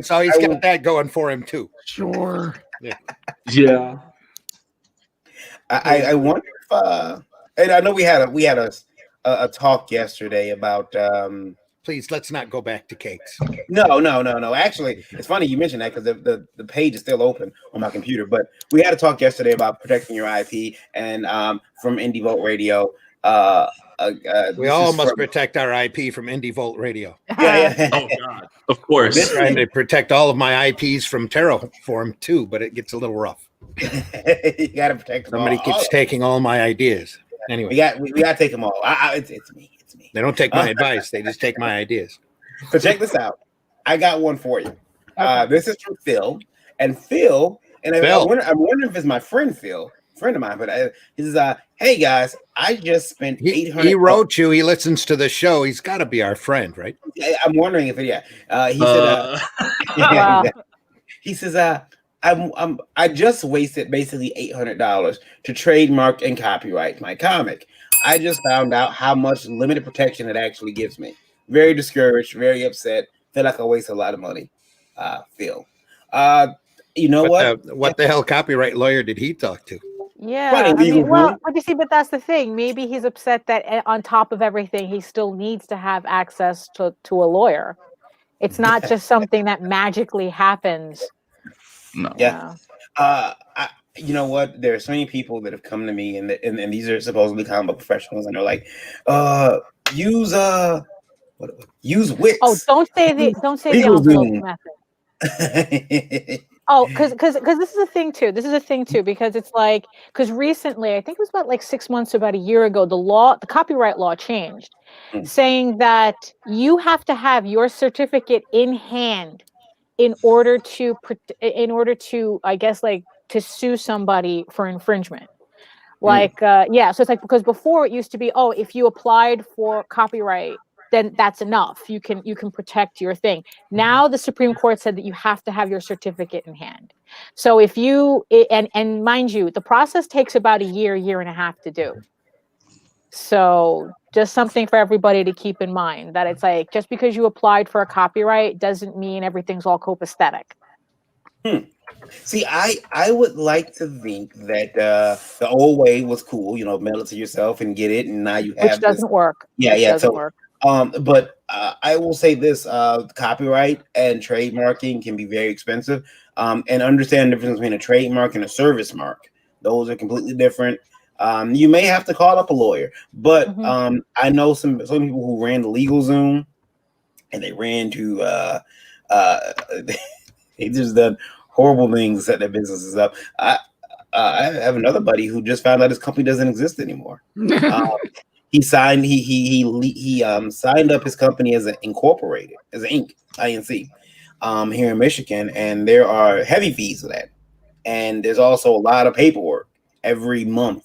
So he's got that going for him too. Sure. Yeah. I wonder if and I know we had a talk yesterday about Please, let's not go back to cakes. No. Actually, it's funny you mentioned that because the page is still open on my computer. But we had a talk yesterday about protecting your IP, and from Indie Volt Radio. We all must protect our IP from Indie Volt Radio. Yeah. Oh God, of course. I'm trying to protect all of my IPs from Terraform too, but it gets a little rough. You gotta protect them Somebody all. keeps taking all my ideas. Anyway, we gotta take them all. It's me. They don't take my advice; they just take my ideas. So check this out. I got one for you. This is from Phil, and I'm wondering if it's my friend Phil, friend of mine. But he says, "Hey guys, I just spent $800." He wrote you. He listens to the show. He's got to be our friend, right? I'm wondering if he said. Wow. He says, I just wasted basically $800 to trademark and copyright my comic. I just found out how much limited protection it actually gives me. Very discouraged, very upset. Feel like I waste a lot of money. Phil. You know What the hell copyright lawyer did he talk to? Yeah, but you see, but that's the thing. Maybe he's upset that on top of everything, he still needs to have access to a lawyer. It's not just something that magically happens. No. Yeah. You know what? There are so many people that have come to me, and these are supposedly comic book professionals, and they're like, use Wix. Oh, don't say the envelope method. Oh, because this is a thing too. Because it's like, because recently, I think it was about like 6 months, about a year ago, the copyright law changed, saying that you have to have your certificate in hand in order to, I guess, like, to sue somebody for infringement. Like, so it's like, because before it used to be, if you applied for copyright, then that's enough. You can protect your thing. Now the Supreme Court said that you have to have your certificate in hand. So if you, and mind you, the process takes about a year and a half to do. So Just something for everybody to keep in mind, that it's like, just because you applied for a copyright doesn't mean everything's all copacetic. See, I would like to think that the old way was cool, mail it to yourself and get it, and now you have Which doesn't work. Yeah, Which yeah. doesn't So, work. but I will say this: copyright and trademarking can be very expensive. And understand the difference between a trademark and a service mark. Those are completely different. You may have to call up a lawyer, but I know some people who ran the Legal Zoom, and they ran to they just done horrible things to set their businesses up. I have another buddy who just found out his company doesn't exist anymore. He signed signed up his company as an incorporated, as an Inc. Here in Michigan, and there are heavy fees for that. And there's also a lot of paperwork every year.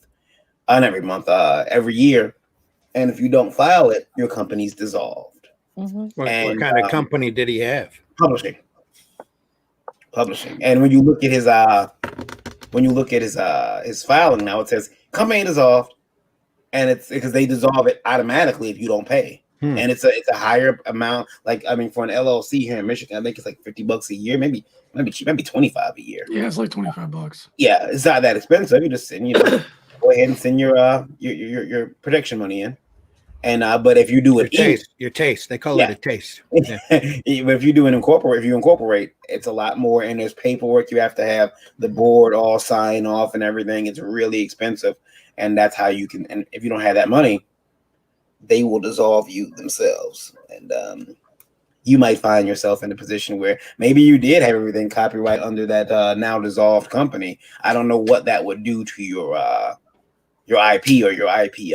And if you don't file it, your company's dissolved. What kind of company did he have? Publishing. And when you look at his filing now, it says company dissolved, and it's because they dissolve it automatically if you don't pay. And it's a higher amount. Like, I mean, for an LLC here in Michigan, I think it's like $50 a year, maybe cheap, maybe $25 a year. Yeah, it's like $25. Yeah, it's not that expensive. You just send, go ahead and send your protection money in. And but if you do it, your taste, they call it a taste. Yeah. But if you do incorporate, it's a lot more, and there's paperwork you have to have the board all sign off and everything. It's really expensive, and that's how you can. And if you don't have that money, they will dissolve you themselves, and you might find yourself in a position where maybe you did have everything copyright under that now dissolved company. I don't know what that would do to your IP or your IP.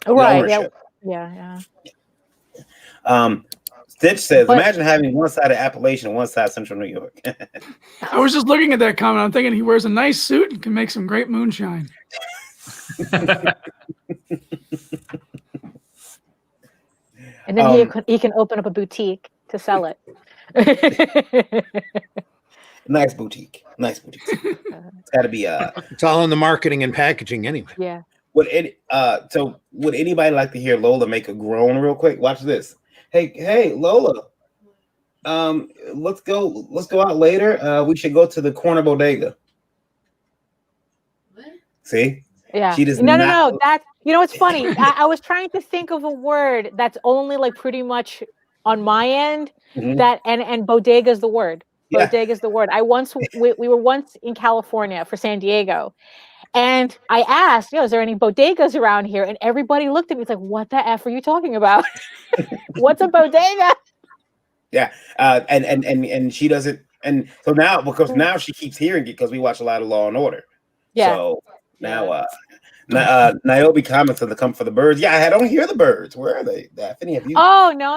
Right. Yeah. Stitch says, imagine having one side of Appalachian and one side Central New York. I was just looking at that comment. I'm thinking he wears a nice suit and can make some great moonshine. And then he can open up a boutique to sell it. Nice boutique. It's got to be it's all in the marketing and packaging anyway. Yeah. Would anybody like to hear Lola make a groan real quick? Watch this. Hey, Lola. Let's go out later. We should go to the corner bodega. What? See? Yeah. She does no. That's it's funny. I was trying to think of a word that's only like pretty much on my end. That and bodega is the word. Yeah. Bodega is the word. We were once in California for San Diego. And I asked, is there any bodegas around here? And everybody looked at me. It's like, what the F are you talking about? What's a bodega? Yeah. And she doesn't. And so now she keeps hearing it because we watch a lot of Law and Order. Yeah. So now Niobe comments on the Come for the Birds. Yeah, I don't hear the birds. Where are they? Daphne, have you? Oh, no.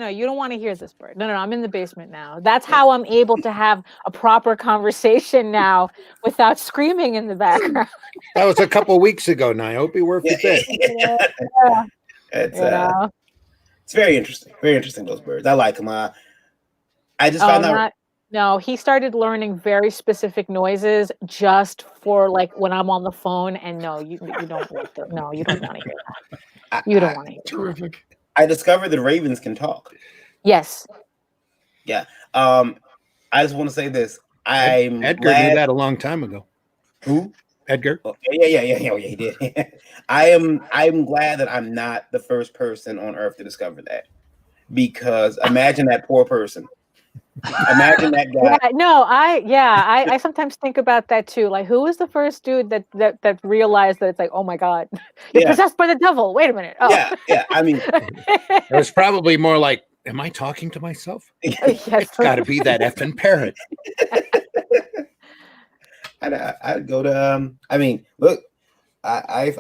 You don't want to hear this bird. No. I'm in the basement now. That's how I'm able to have a proper conversation without screaming in the background. That was a couple of weeks ago, Niobe. Where have you been? Yeah. It's very interesting. Very interesting, those birds. I like them. I just found out. No, he started learning very specific noises just for like when I'm on the phone, and no, you don't want to. No, you don't want to hear that. You don't want to hear that. Terrific. I discovered that ravens can talk. Yes. Yeah. I just want to say this. Edgar did that a long time ago. Who? Edgar. Oh, yeah, he did. I'm glad that I'm not the first person on earth to discover that, because imagine that poor person. Imagine that guy. I sometimes think about that too. Like, who was the first dude that realized that it's like, oh my God, you're possessed by the devil. Wait a minute. Oh. Yeah. I mean, it was probably more like, am I talking to myself? Yes. It's got to be that effing parrot. I'd go to. I mean, look, I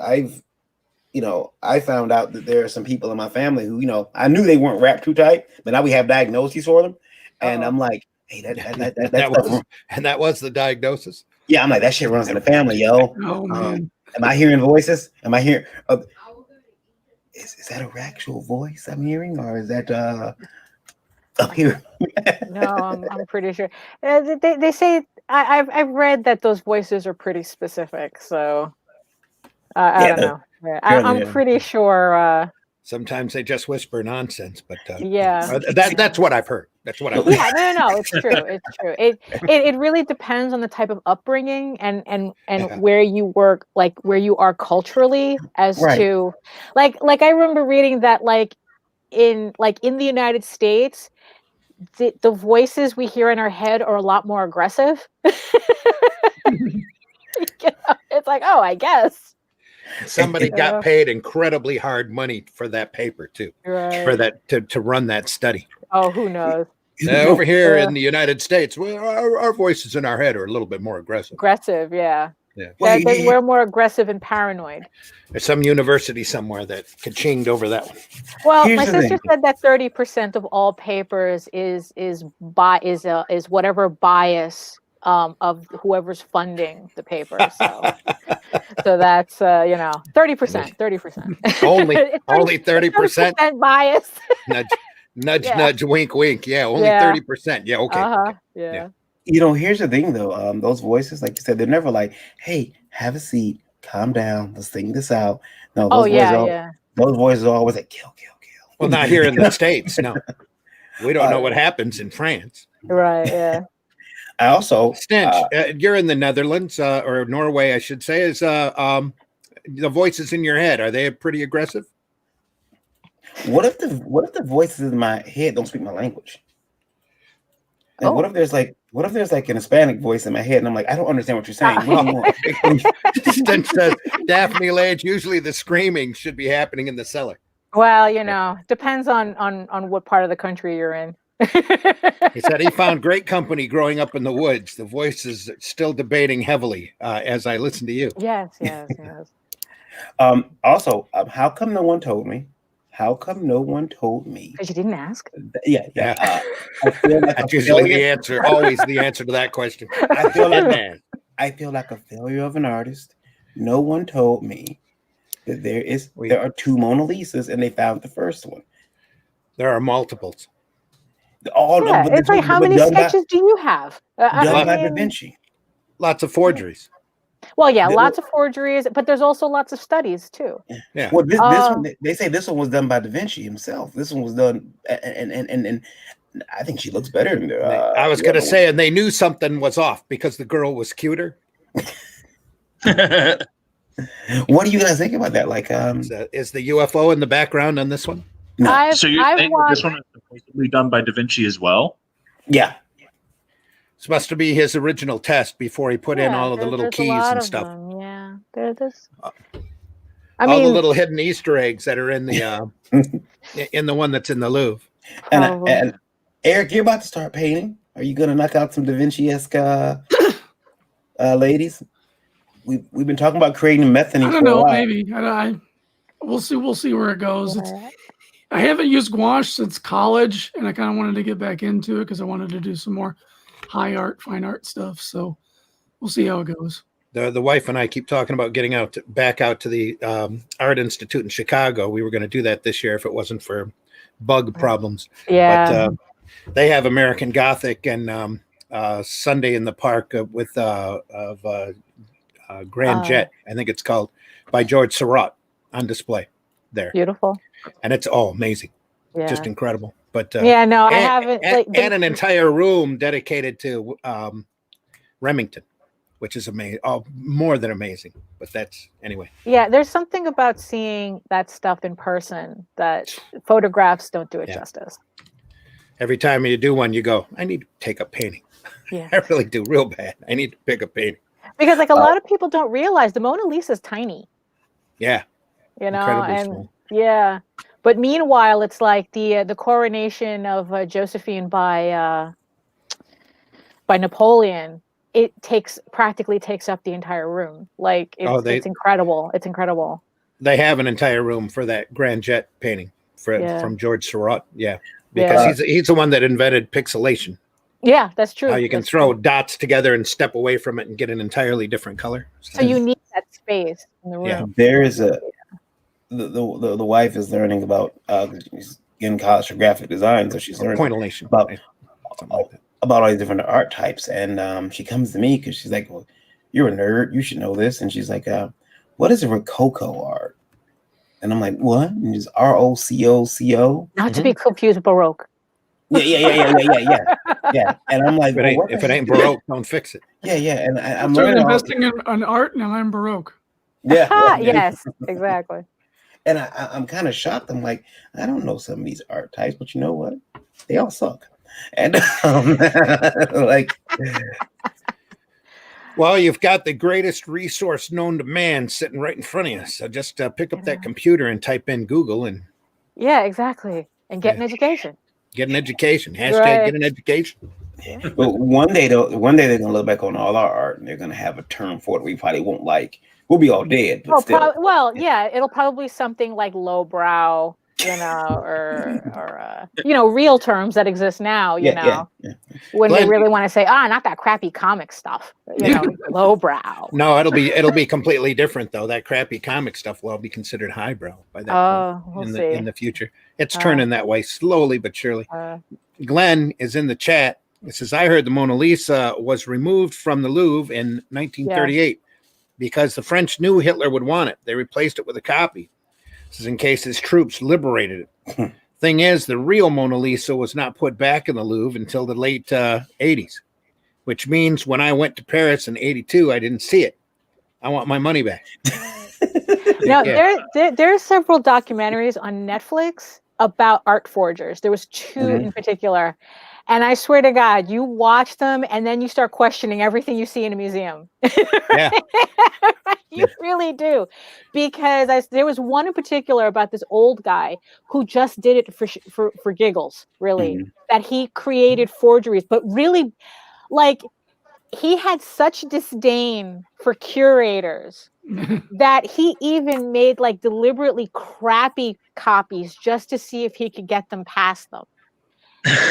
found out that there are some people in my family who, I knew they weren't wrapped too tight, but now we have diagnoses for them. And I'm like, hey, that was the diagnosis. Yeah, I'm like, that shit runs in the family, yo. Oh man. Am I hearing voices? Am I hearing? Is that a actual voice I'm hearing, or is that up here? No, I'm pretty sure. They say I've read that those voices are pretty specific. So I don't know. I'm pretty sure. Sometimes they just whisper nonsense, but yeah, that's what I've heard. That's what I've heard. Yeah, no, it's true. It's true. It really depends on the type of upbringing and where you work, like where you are culturally, as to like I remember reading that in the United States, the voices we hear in our head are a lot more aggressive. It's like, oh, I guess. Somebody got paid incredibly hard money for that paper too, for that to run that study. Oh, who knows? Over here in the United States, our voices in our head are a little bit more aggressive. Aggressive, yeah. Yeah. We're more aggressive and paranoid. There's some university somewhere that ka-chinged over that one. Well, my sister said that 30% of all papers is whatever bias of whoever's funding the paper. So that's 30%. Only 30% bias. Nudge, wink, wink. Yeah, only 30%. Yeah, okay. Yeah. Here's the thing though. Those voices, like you said, they're never like, "Hey, have a seat, calm down, let's think this out." No, those voices are always like, "Kill, kill, kill." Well, not here in the States. No, we don't know what happens in France. Right. Yeah. I also Stench. You're in the Netherlands or Norway, I should say. Is the voices in your head, are they pretty aggressive? What if the voices in my head don't speak my language? Like, what if there's like an Hispanic voice in my head and I'm like, I don't understand what you're saying. What do you want? Stench says, Daphne Lage, usually the screaming should be happening in the cellar. Well, depends on what part of the country you're in. He said he found great company growing up in the woods. The voice is still debating heavily as I listen to you. Yes. Also, how come no one told me? How come no one told me? Because you didn't ask. Yeah. I feel like that's usually the answer. Always the answer to that question. I feel like a failure of an artist. No one told me that there are two Mona Lisas, and they found the first one. There are multiples. It's like, how many sketches do you have? Done by Da Vinci. Lots of forgeries. Well, lots of forgeries, but there's also lots of studies too. Yeah. Well, this one, they say this one was done by Da Vinci himself. This one was done, and I think she looks better than I was going to say, and they knew something was off because the girl was cuter. What do you guys think about that? Like, is the UFO in the background on this one? No. So you're saying that this one is supposedly done by Da Vinci as well? Yeah. It's supposed to be his original test before he put in all of the little keys and stuff. Yeah, there's. The little hidden Easter eggs that are in the in the one that's in the Louvre. And Eric, you're about to start painting. Are you going to knock out some Da Vinci-esque ladies? We've been talking about creating methane. I don't know. Maybe we'll see. We'll see where it goes. I haven't used gouache since college, and I kind of wanted to get back into it because I wanted to do some more fine art stuff. So we'll see how it goes. The wife and I keep talking about getting back out to the Art Institute in Chicago. We were going to do that this year if it wasn't for bug problems. Yeah. But they have American Gothic and Sunday in the Park with Grand Jet, I think it's called, by George Seurat on display there. Beautiful. And it's amazing. Yeah. Just incredible. But I haven't. And an entire room dedicated to Remington, which is amazing. Oh, more than amazing. But that's anyway. Yeah, there's something about seeing that stuff in person that photographs don't do it justice. Every time you do one, you go, I need to take up painting. Yeah. I really do, real bad. I need to pick up painting. Because a lot of people don't realize the Mona Lisa is tiny. Yeah. And small. Yeah. But meanwhile, it's like the coronation of Josephine by Napoleon. It practically takes up the entire room. Like it's incredible. It's incredible. They have an entire room for that Grand Jet painting from George Seurat. Yeah, because he's the one that invented pixelation. Yeah, that's true. How you can throw dots together and step away from it and get an entirely different color. So you need that space in the room. Yeah. There is the wife is learning about she's in college for graphic design, so she's learning pointillation about all these different art types. And she comes to me because she's like, "Well, you're a nerd. You should know this." And she's like, what is Rococo art? And I'm like, what? And it's ROCOCO. Not to be confused with Baroque. Yeah. And I'm like, if it ain't Baroque, don't fix it. Yeah. And I'm started learning investing in art, now I'm Baroque. Yeah. Yes, exactly. And I'm kind of shocked. I'm like, I don't know some of these art types, but you know what? They all suck. And like, well, you've got the greatest resource known to man sitting right in front of you. So just pick up that computer and type in Google and yeah, exactly, and get an education. Get an education. Hashtag get an education. But one day they're gonna look back on all our art and they're gonna have a term for it we probably won't like. We'll be all dead. But still. It'll probably be something like lowbrow, or real terms that exist now. When they really want to say, not that crappy comic stuff. Lowbrow. No, it'll be completely different though. That crappy comic stuff will be considered highbrow by that point in the future. It's turning that way slowly but surely. Glenn is in the chat. It says, I heard the Mona Lisa was removed from the Louvre in 1938 because the French knew Hitler would want it. They replaced it with a copy. This is in case his troops liberated it. Thing is, the real Mona Lisa was not put back in the Louvre until the late 80s, which means when I went to Paris in 82, I didn't see it. I want my money back. Now, there are several documentaries on Netflix about art forgers. There was two in particular. And I swear to God, you watch them and then you start questioning everything you see in a museum. Yeah. You really do. Because there was one in particular about this old guy who just did it for giggles, really. That he created forgeries, but really, like, he had such disdain for curators that he even made like deliberately crappy copies just to see if he could get them past them.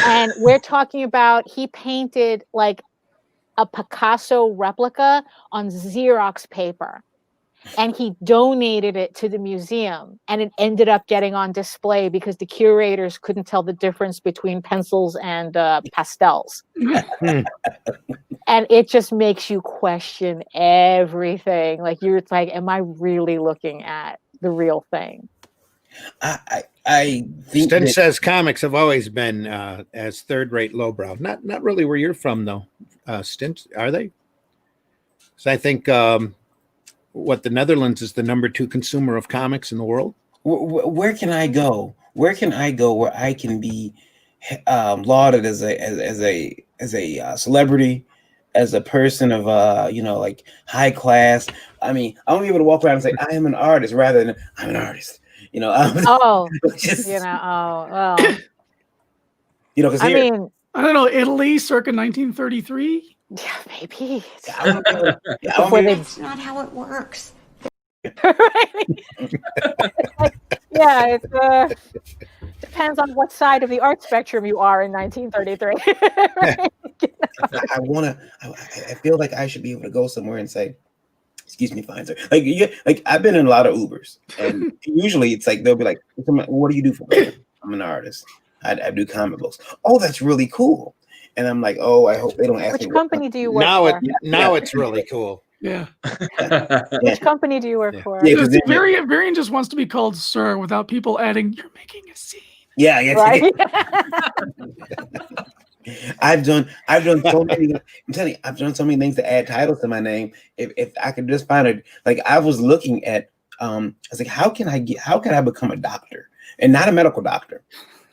And we're talking about he painted like a Picasso replica on Xerox paper and he donated it to the museum and it ended up getting on display because the curators couldn't tell the difference between pencils and pastels. And it just makes you question everything. Like you're like, am I really looking at the real thing? I think Stint says comics have always been as third-rate lowbrow. Not really where you're from though, Stint. Are they? So I think the Netherlands is the #2 consumer of comics in the world. Where can I go? Where can I go where I can be lauded as a celebrity, as a person of like high class? I mean, I want to be able to walk around and say I am an artist rather than I'm an artist. Because I mean, I don't know, Italy circa 1933. Yeah, maybe. That's not how it works. It depends on what side of the art spectrum you are in 1933. I feel like I should be able to go somewhere and say, excuse me, fine sir. Like I've been in a lot of Ubers, and usually it's like they'll be like, "What do you do for work?" I'm an artist. I do comic books. Oh, that's really cool. And I'm like, oh, I hope they don't ask me. Which company do you work for? Now it's really cool. Yeah. Which company do you work for? Yeah, Varian just wants to be called sir without people adding, "You're making a scene." Yeah. Right? I've done so many. I'm telling you, I've done so many things to add titles to my name. If I could just find it, like I was looking at, I was like, how can I become a doctor and not a medical doctor,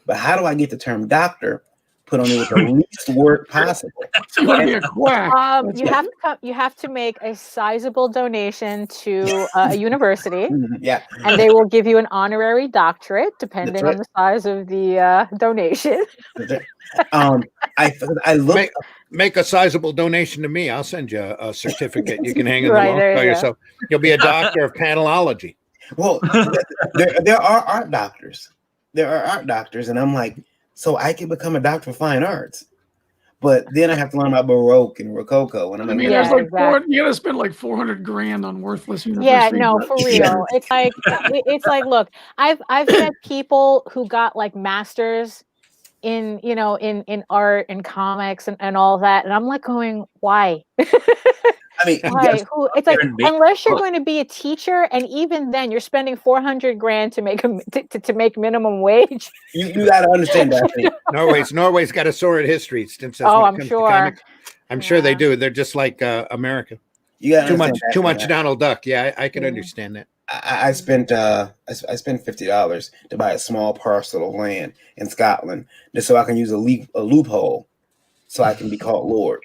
but how do I get the term doctor put on it with the least word possible? You want to be a quack. You have to make a sizable donation to a university. Yeah, and they will give you an honorary doctorate depending on the size of the donation. I look. Make a sizable donation to me. I'll send you a certificate you can hang in the wall. Tell yourself you'll be a doctor of panelology. Well, there are art doctors. There are art doctors, and I'm like, so I can become a doctor of fine arts, but then I have to learn about Baroque and Rococo, and I'm like, there's like you got to spend like $400,000 on worthless university. Yeah, no, for real. It's like, look, I've met people who got like masters in art and comics and all that, and I'm like going, why? I mean, Right. It's like and make- unless you're going to be a teacher, and even then, you're spending $400,000 to make to make minimum wage. you got to understand that. Norway's got a sordid history. Since I'm sure. I'm sure they do. They're just like America. You got too much Donald Duck. Yeah, I can understand that. I spent $50 to buy a small parcel of land in Scotland just so I can use a loophole, so I can be called Lord.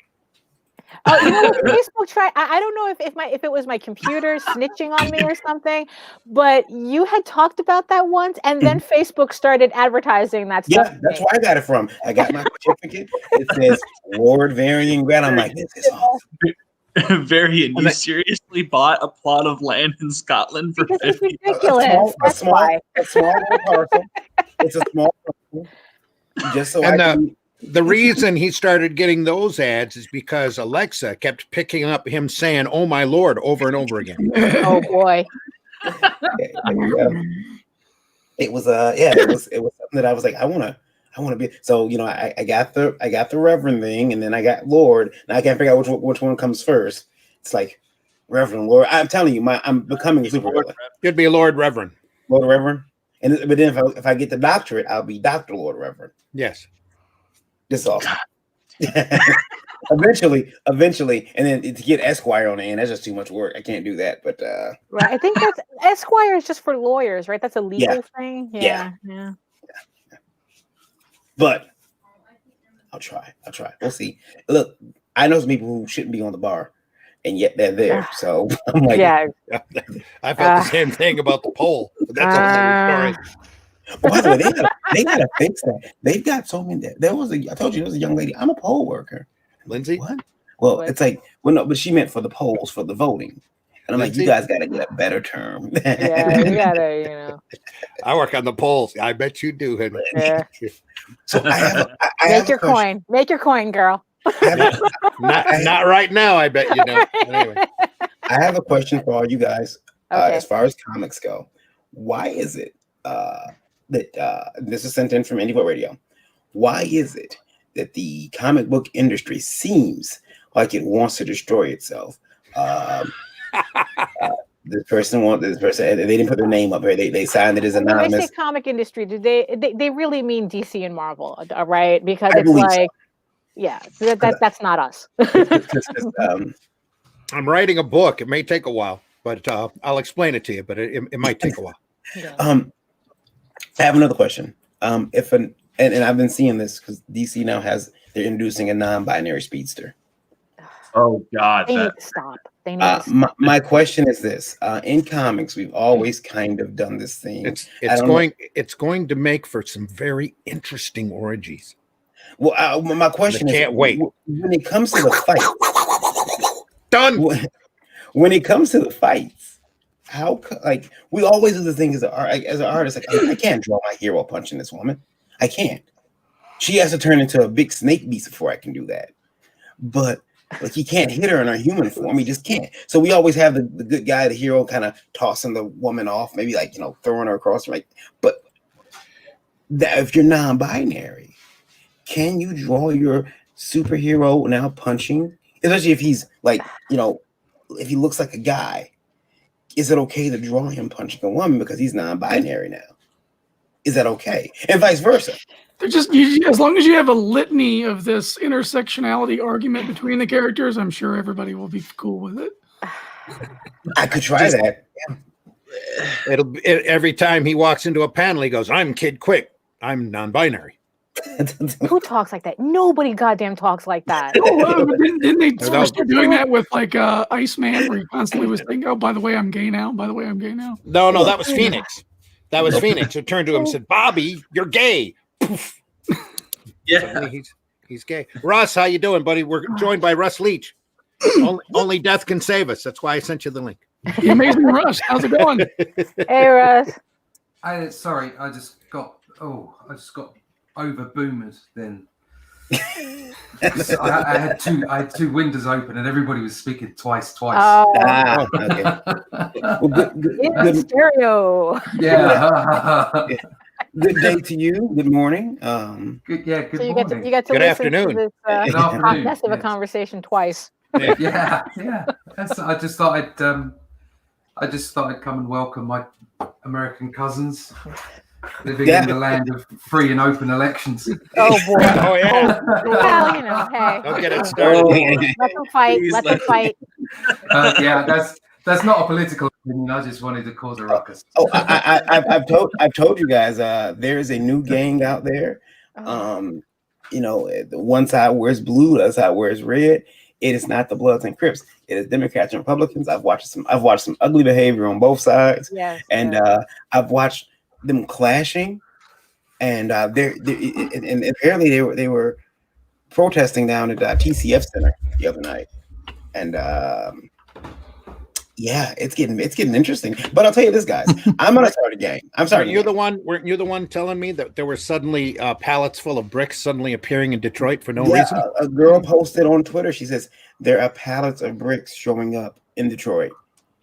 Oh, you know what? Facebook tried. I don't know if it was my computer snitching on me or something, but you had talked about that once, and then Facebook started advertising that stuff. Yeah, that's where I got it from. I got my certificate. It says Lord Varian Grant. I'm like, this is awesome. Varian, you seriously bought a plot of land in Scotland for Because it's $50? ridiculous. A small little parcel. It's a small parcel. Just so the reason he started getting those ads is because Alexa kept picking up him saying, "Oh my Lord," over and over again. Oh boy. It was something that I was like, I want to be. So I got the Reverend thing, and then I got Lord. Now I can't figure out which one comes first. It's like Reverend, Lord. I'm telling you, I'm becoming a supervillain. You'd be Lord Reverend. Lord Reverend, but then if I get the doctorate, I'll be Dr. Lord Reverend. Yes. This is awesome. Eventually, and then to get Esquire on the end, that's just too much work. I can't do that. But right, I think that's Esquire is just for lawyers, right? That's a legal thing. Yeah. But I'll try. We'll see. Look, I know some people who shouldn't be on the bar, and yet they're there. So I'm like, yeah. I felt the same thing about the poll. But that's a whole story. By the way, they gotta fix that. They've got so many. I told you there was a young lady. I'm a poll worker. Lindsay? What? Well, it's like, well, no, but she meant for the polls for the voting. And I'm like, you guys gotta get a better term. Yeah, you gotta, I work on the polls. I bet you do, Henry. Yeah. So Make your coin. Make your coin, girl. Not right now, I bet you know. Anyway. I have a question for all you guys. As far as comics go, why is it that this is sent in from Indie Book Radio? Why is it that the comic book industry seems like it wants to destroy itself? This person, they didn't put their name up here. They signed it as anonymous. When they say comic industry, do they really mean DC and Marvel, right? Because it's like, that's not us. I'm writing a book. It may take a while, but I'll explain it to you. But it might take a while. Yeah. I have another question. And I've been seeing this because DC now they're introducing a non-binary speedster. Oh God! They need to stop. They need to stop. My question is this: in comics, we've always kind of done this thing. It's going to make for some very interesting orgies. Well, my question is: can't wait. When it comes to the fight, done. When it comes to the fights, how we always do the thing as an artist. Like, I can't draw my hero punching this woman. I can't. She has to turn into a big snake beast before I can do that. But like, he can't hit her in her human form. He just can't. So we always have the good guy, the hero, kind of tossing the woman off, maybe throwing her across. But if you're non-binary, can you draw your superhero now punching? Especially if he's if he looks like a guy, is it okay to draw him punching a woman because he's non-binary now? Is that okay? And vice versa. They're just as long as you have a litany of this intersectionality argument between the characters, I'm sure everybody will be cool with it. I could try that. Every time he walks into a panel, he goes, "I'm Kid Quick. I'm non-binary." Who talks like that? Nobody goddamn talks like that. Didn't they start doing that with Iceman, where he constantly was saying, "Oh, by the way, I'm gay now. By the way, I'm gay now." No, that was Phoenix. That was Phoenix who turned to him and said, "Bobby, you're gay." Poof. Yeah, he's gay. Russ, how you doing, buddy? We're joined by Russ Leach. Only death can save us. That's why I sent you the link. The amazing Russ, how's it going? Hey, Russ. I just got over boomered then. I had two windows open and everybody was speaking twice. Oh, okay. Well, good stereo. Yeah. Good day to you. Good morning. Good morning. You get to good listen afternoon. to this podcast of a conversation twice. Yeah. I just thought I'd come and welcome my American cousins living in the land of free and open elections. Oh boy! Oh yeah. Well, hey. Don't get it started. Let them fight. Let them fight. That's not a political opinion. I just wanted to cause a ruckus. Oh, I've told you guys. There is a new gang out there. One side wears blue, the other side wears red. It is not the Bloods and Crips. It is Democrats and Republicans. I've watched some ugly behavior on both sides. Yes, and I've watched them clashing. And and apparently they were protesting down at TCF Center the other night. And yeah, it's getting interesting. But I'll tell you this, guys. I'm gonna start a gang. I'm sorry. Weren't you the one telling me that there were suddenly pallets full of bricks suddenly appearing in Detroit for no reason? A girl posted on Twitter. She says there are pallets of bricks showing up in Detroit,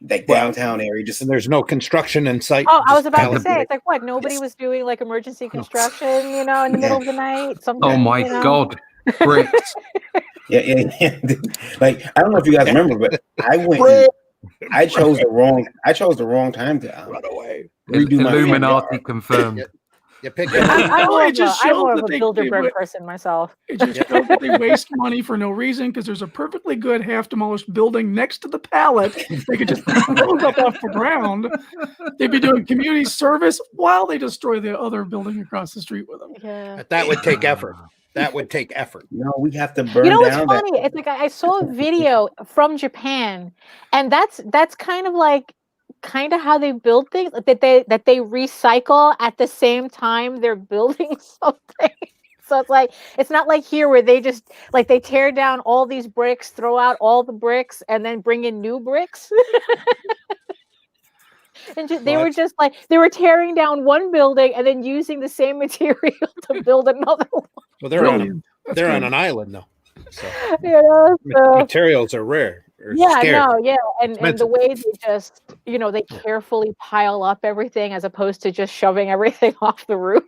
like downtown area. And there's no construction in sight. Oh, I was about to say, it's like what? Nobody was doing like emergency construction, in the middle of the night. Oh my God, bricks! Yeah. Like I don't know if you guys remember, but I chose the wrong time to run away. Redo my Illuminati confirmed. You pick I'm more of a Bilderberg person myself. It just shows that they waste money for no reason because there's a perfectly good half-demolished building next to the pallet. They could just close up off the ground. They'd be doing community service while they destroy the other building across the street with them. Yeah. That would take effort. That would take effort. No, we have to burn You know what's down. funny? It's like I saw a video from Japan, and that's kind of how they build things, that they recycle at the same time they're building something. So it's not like here where they just they tear down all these bricks, throw out all the bricks, and then bring in new bricks. And they were tearing down one building and then using the same material to build another one. Well, they're on an island though. So materials are rare. And the way they just they carefully pile up everything as opposed to just shoving everything off the roof.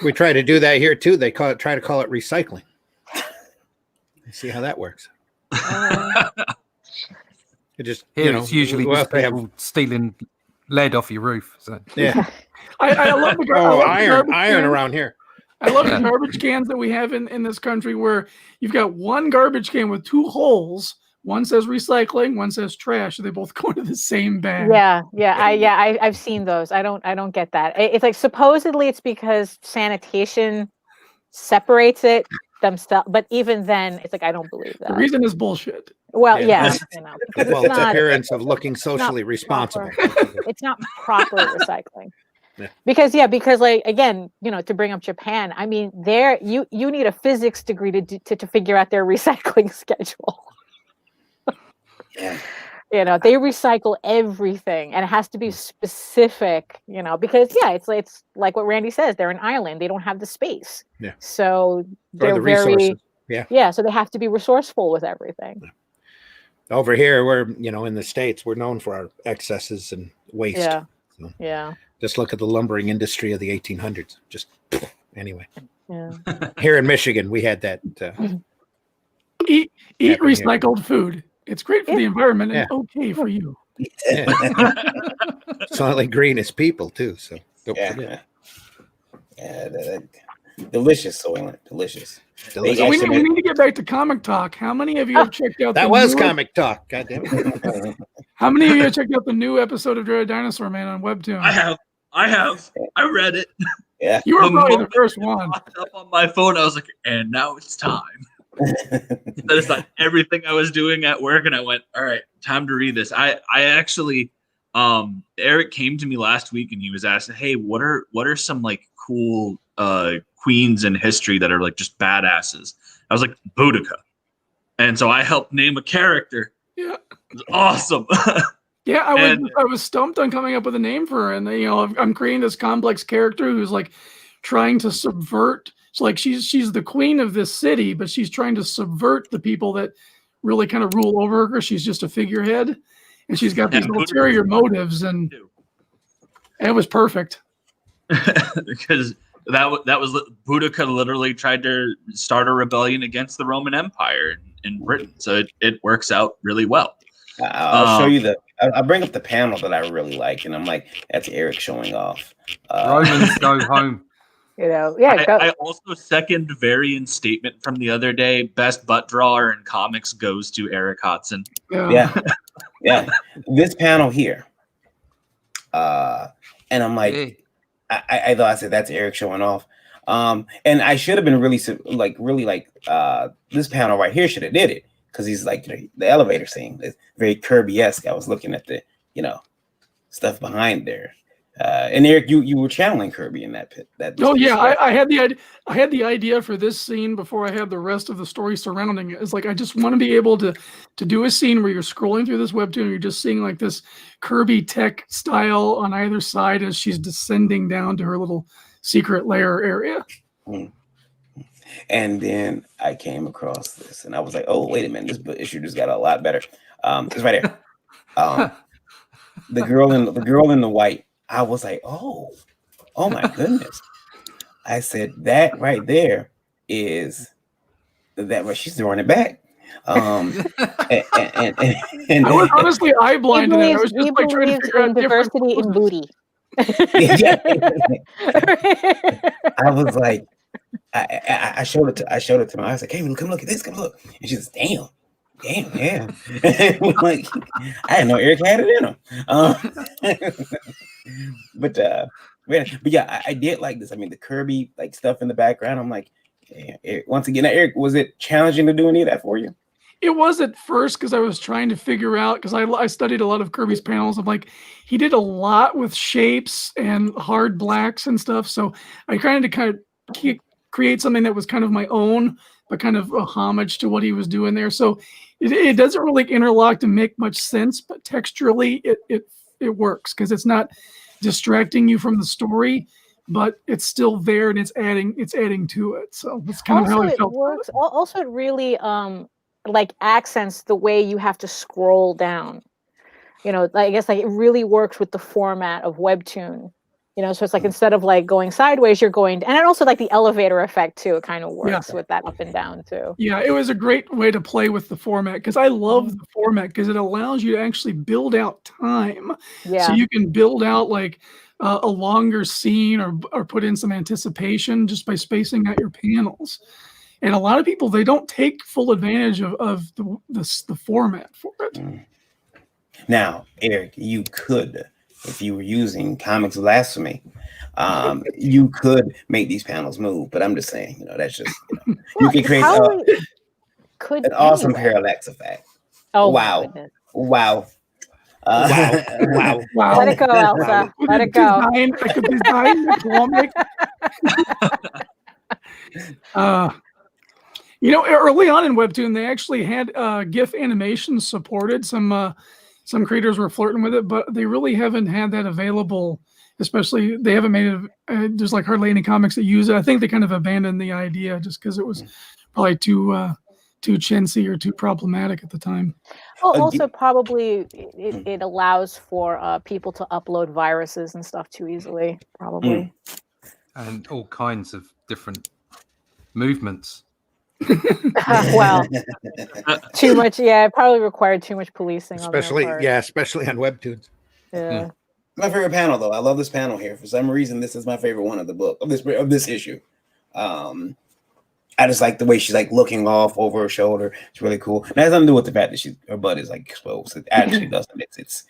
We try to do that here too. They try to call it recycling. See how that works. It just it's usually just people stealing lead off your roof. So yeah, I love the iron around here. I love the garbage cans that we have in this country where you've got one garbage can with two holes. One says recycling, one says trash. They both go into the same bag. I've seen those. I don't get that. It's like supposedly it's because sanitation separates it themselves, but even then, it's like I don't believe that. The reason is bullshit. Well, it's appearance of looking socially responsible. It's not proper recycling. Yeah. Because again, to bring up Japan, I mean, there you need a physics degree to figure out their recycling schedule. Yeah. They recycle everything, and it has to be specific. Because it's like what Randy says, they're an island; they don't have the space. Yeah. So they're very so they have to be resourceful with everything. Over here, we're in the States, we're known for our excesses and waste. Yeah. So. Yeah. Just look at the lumbering industry of the 1800s. Just anyway. Yeah. Here in Michigan, we had that. Eat recycled food. It's great for the environment and okay for you. Yeah. Solid green is people too. So don't forget. Yeah, delicious, Soylent. Delicious. So we need to get back to comic talk. How many of you have checked out comic talk? God damn it. How many of you have checked out the new episode of Dinosaur Man on Webtoon? I have. I read it. Yeah. You were probably the first one. Up on my phone, I was like, and now it's time. That is not everything I was doing at work, and I went, all right, time to read this. I actually, Eric came to me last week, and he was asking, hey, what are some cool queens in history that are just badasses? I was like, Boudica. And so I helped name a character. Yeah. It was awesome. Yeah, I was stumped on coming up with a name for her, and I'm creating this complex character who's trying to subvert. So she's the queen of this city, but she's trying to subvert the people that really kind of rule over her. She's just a figurehead, and she's got these ulterior motives, and it was perfect. Because that was Boudica literally tried to start a rebellion against the Roman Empire, in Britain, so it works out really well. I'll show you I'll bring up the panel that I really like, and I'm like, that's Eric showing off. Romans go home. You know, yeah. I also second Varian's statement from the other day. Best butt drawer in comics goes to Eric Hodson. Yeah. This panel here, and I'm like, I thought I said that's Eric showing off. And I should have been really this panel right here should have did it, because he's like, the elevator scene is very Kirby-esque. I was looking at the stuff behind there. And Eric, you were channeling Kirby in that pit. I had the idea for this scene before I had the rest of the story surrounding it. It's like I just want to be able to do a scene where you're scrolling through this webtoon and you're just seeing like this Kirby tech style on either side as she's descending down to her little secret lair area. And then I came across this, and I was like, "Oh, wait a minute! This issue just got a lot better." It's right here. The girl in the white. I was like, "Oh my goodness!" I said, "That right there is that where she's throwing it back." And I was honestly eye blind to that. I was just like trying to figure out diversity in booty. I was like, I showed it to my. I was like, "Hey, come look at this. Come look." And she says, "Damn, yeah." Like, I didn't know Eric had it in him. But yeah, I did like this. I mean, the Kirby like stuff in the background. I'm like, Eric, once again, Eric, was it challenging to do any of that for you? It was at first, because I was trying to figure out, because I studied a lot of Kirby's panels. I'm like, he did a lot with shapes and hard blacks and stuff. So I kind of create something that was kind of my own, but kind of a homage to what he was doing there. So it doesn't really interlock to make much sense, but texturally it works, because it's not distracting you from the story, but it's still there and it's adding to it. So that's kind of how I felt. Works. Also, it really like accents the way you have to scroll down. I guess like it really works with the format of Webtoon. So it's like instead of like going sideways, you're going, and also like the elevator effect too. It kind of works with that up and down too. Yeah, it was a great way to play with the format, because I love the format because it allows you to actually build out time. Yeah. So you can build out like a longer scene or put in some anticipation just by spacing out your panels. And a lot of people, they don't take full advantage of the format for it. Now, Eric, you could, if you were using Comics Blasphemy, you could make these panels move. But I'm just saying, that's just, you can create an awesome parallax effect. Oh, wow. Wow. Let it go, Elsa. Let it go. Early on in Webtoon, they actually had GIF animations supported. Some creators were flirting with it, but they really haven't had that available. Especially, they haven't made it. There's like hardly any comics that use it. I think they kind of abandoned the idea just because it was probably too chintzy or too problematic at the time. Oh, also probably it allows for people to upload viruses and stuff too easily, probably. And all kinds of different movements. Well, too much. Yeah, it probably required too much policing. Especially on Webtoons. Yeah. My favorite panel, though. I love this panel here. For some reason, this is my favorite one of the book of this issue. I just like the way she's like looking off over her shoulder. It's really cool. And it has nothing to do with the fact that her butt is like exposed. It actually doesn't. It's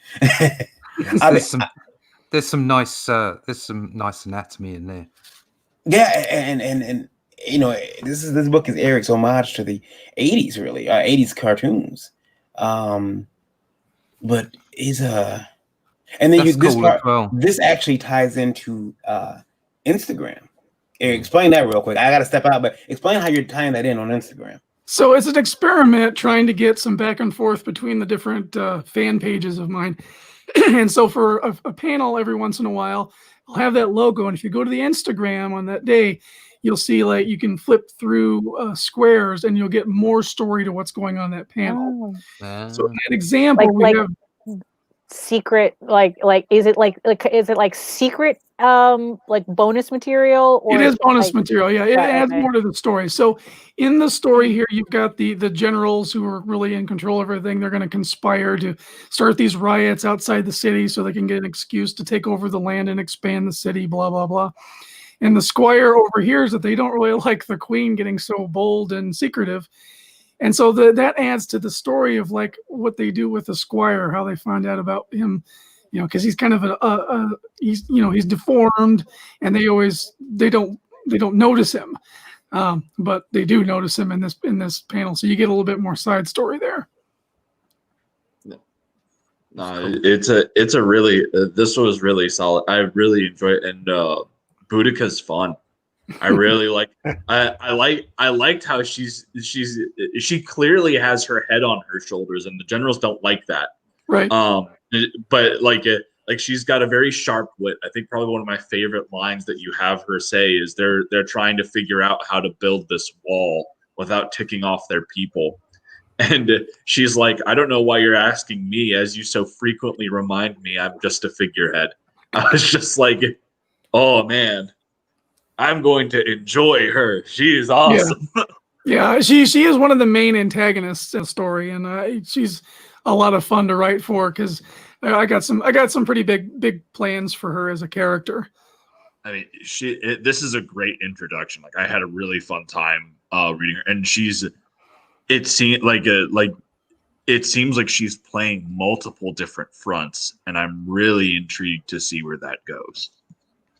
there's some nice anatomy in there. Yeah, and this book is Eric's homage to the 80s, really, 80s cartoons. But is and then this actually ties into Instagram. Eric, explain that real quick. I got to step out, but explain how you're tying that in on Instagram. So it's an experiment trying to get some back and forth between the different fan pages of mine. And so for a panel every once in a while, I'll have that logo. And if you go to the Instagram on that day, you'll see like you can flip through squares and you'll get more story to what's going on that panel. So an example, secret like is it like secret like bonus material, or it is bonus like, material? Yeah, it adds more to the story. So in the story here, you've got the generals who are really in control of everything. They're going to conspire to start these riots outside the city so they can get an excuse to take over the land and expand the city, blah blah blah. And the squire overhears that they don't really like the queen getting so bold and secretive. And so that adds to the story of like what they do with the squire, how they find out about him, you know, because he's kind of he's deformed, and they don't notice him, but they do notice him in this panel. So you get a little bit more side story there. No, it's a really this was really solid. I really enjoy it, and BrEaKfAsT fun. I really I liked how she clearly has her head on her shoulders, and the generals don't like that. Right. But like she's got a very sharp wit. I think probably one of my favorite lines that you have her say is they're trying to figure out how to build this wall without ticking off their people. And she's like, I don't know why you're asking me, as you so frequently remind me I'm just a figurehead. I was just like, oh man, I'm going to enjoy her. She is awesome. Yeah, she is one of the main antagonists in the story, and she's a lot of fun to write for because I got some pretty big plans for her as a character. I mean, this is a great introduction. Like, I had a really fun time reading her, and it seems like she's playing multiple different fronts, and I'm really intrigued to see where that goes.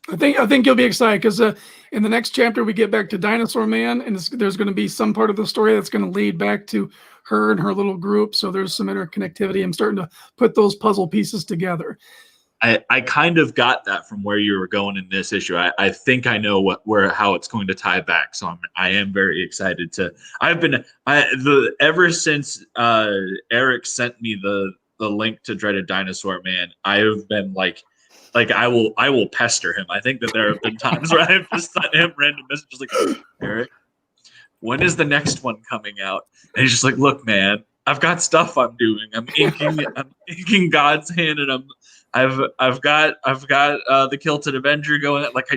I think you'll be excited because in the next chapter we get back to Dinosaur Man, and there's going to be some part of the story that's going to lead back to her and her little group. So there's some interconnectivity. I'm starting to put those puzzle pieces together. I kind of got that from where you were going in this issue. I think I know how it's going to tie back. So I am very excited to. Ever since Eric sent me the link to Dreaded Dinosaur Man, I have been like I will pester him. I think that there have been times where I've just sent him random messages like, Eric, when is the next one coming out? And he's just like, look, man, I've got stuff I'm doing. I'm inking God's Hand, and I've got the Kilted Avenger going. Like,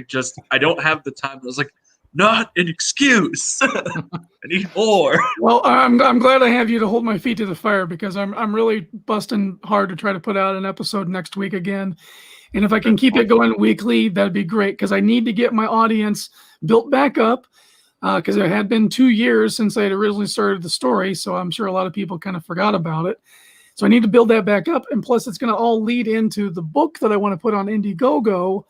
I don't have the time. I was like, not an excuse. I need more. Well, I'm glad I have you to hold my feet to the fire because I'm really busting hard to try to put out an episode next week again. And if I can keep it going weekly, that'd be great because I need to get my audience built back up because it had been 2 years since I had originally started the story. So I'm sure a lot of people kind of forgot about it. So I need to build that back up. And plus, it's going to all lead into the book that I want to put on Indiegogo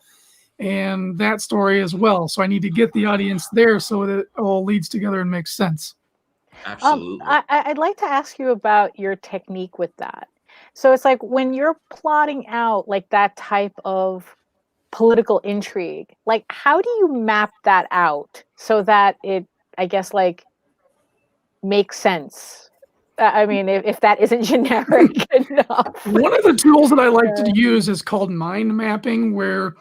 and that story as well. So I need to get the audience there so that it all leads together and makes sense. Absolutely. I'd like to ask you about your technique with that. So it's like when you're plotting out like that type of political intrigue, like how do you map that out so that it, I guess, like makes sense? I mean, if that isn't generic enough. One of the tools that I like to use is called mind mapping, where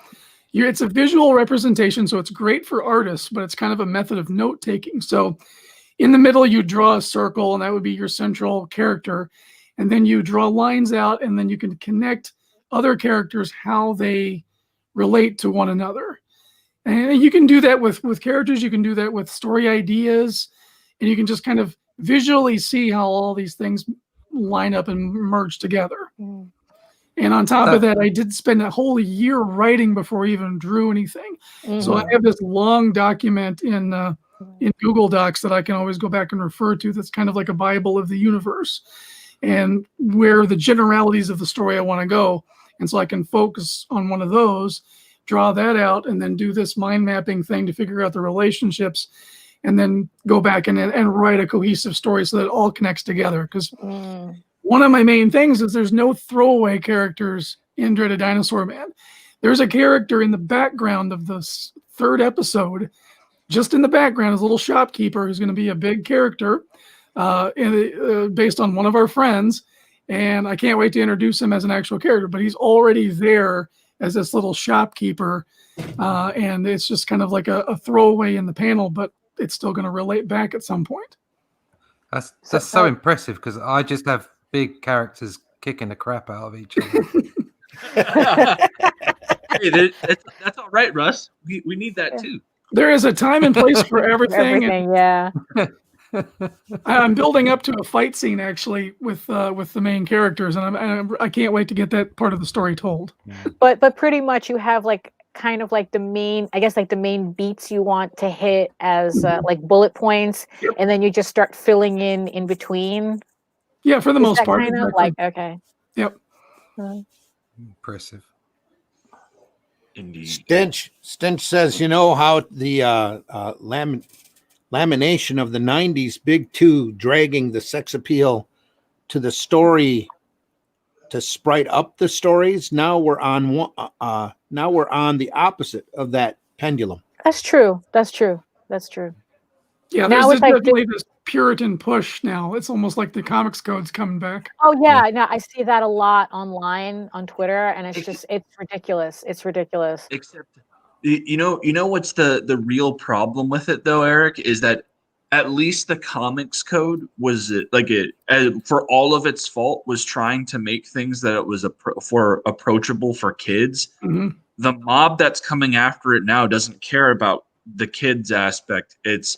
it's a visual representation. So it's great for artists, but it's kind of a method of note taking. So in the middle, you draw a circle, and that would be your central character. And then you draw lines out, and then you can connect other characters, how they relate to one another. And you can do that with characters. You can do that with story ideas. And you can just kind of visually see how all these things line up and merge together. Mm. And on top of that, I did spend a whole year writing before I even drew anything. Mm-hmm. So I have this long document in Google Docs that I can always go back and refer to. That's kind of like a Bible of the universe, and where the generalities of the story I want to go. And so I can focus on one of those, draw that out, and then do this mind mapping thing to figure out the relationships, and then go back and write a cohesive story so that it all connects together. Because one of my main things is there's no throwaway characters in Dreaded Dinosaur Man. There's a character in the background of the third episode, just in the background, is a little shopkeeper who's going to be a big character. Based on one of our friends, and I can't wait to introduce him as an actual character, but he's already there as this little shopkeeper, and it's just kind of like a throwaway in the panel, but it's still going to relate back at some point. That's so impressive because I just have big characters kicking the crap out of each other. Hey, that's all right, Russ. We need that too. There is a time and place for everything. Yeah. I'm building up to a fight scene actually with the main characters, and I can't wait to get that part of the story told. But pretty much you have like kind of like the main, I guess like the main beats you want to hit as like bullet points, and then you just start filling in between. Yeah, for the most part. Kind of like okay. Yep. Impressive. Indeed. Stinch says, you know how the lamination of the 90s Big Two dragging the sex appeal to the story to sprite up the stories. Now we're on the opposite of that pendulum. That's true. Yeah, now there's it's like definitely this Puritan push now. It's almost like the comics code's coming back. Oh yeah, no, I see that a lot online on Twitter, and it's ridiculous. It's ridiculous. Except, you know what's the real problem with it though, Eric, is that at least the comics code was for all of its fault was trying to make things that it was approachable for kids. Mm-hmm. The mob that's coming after it now doesn't care about the kids aspect. It's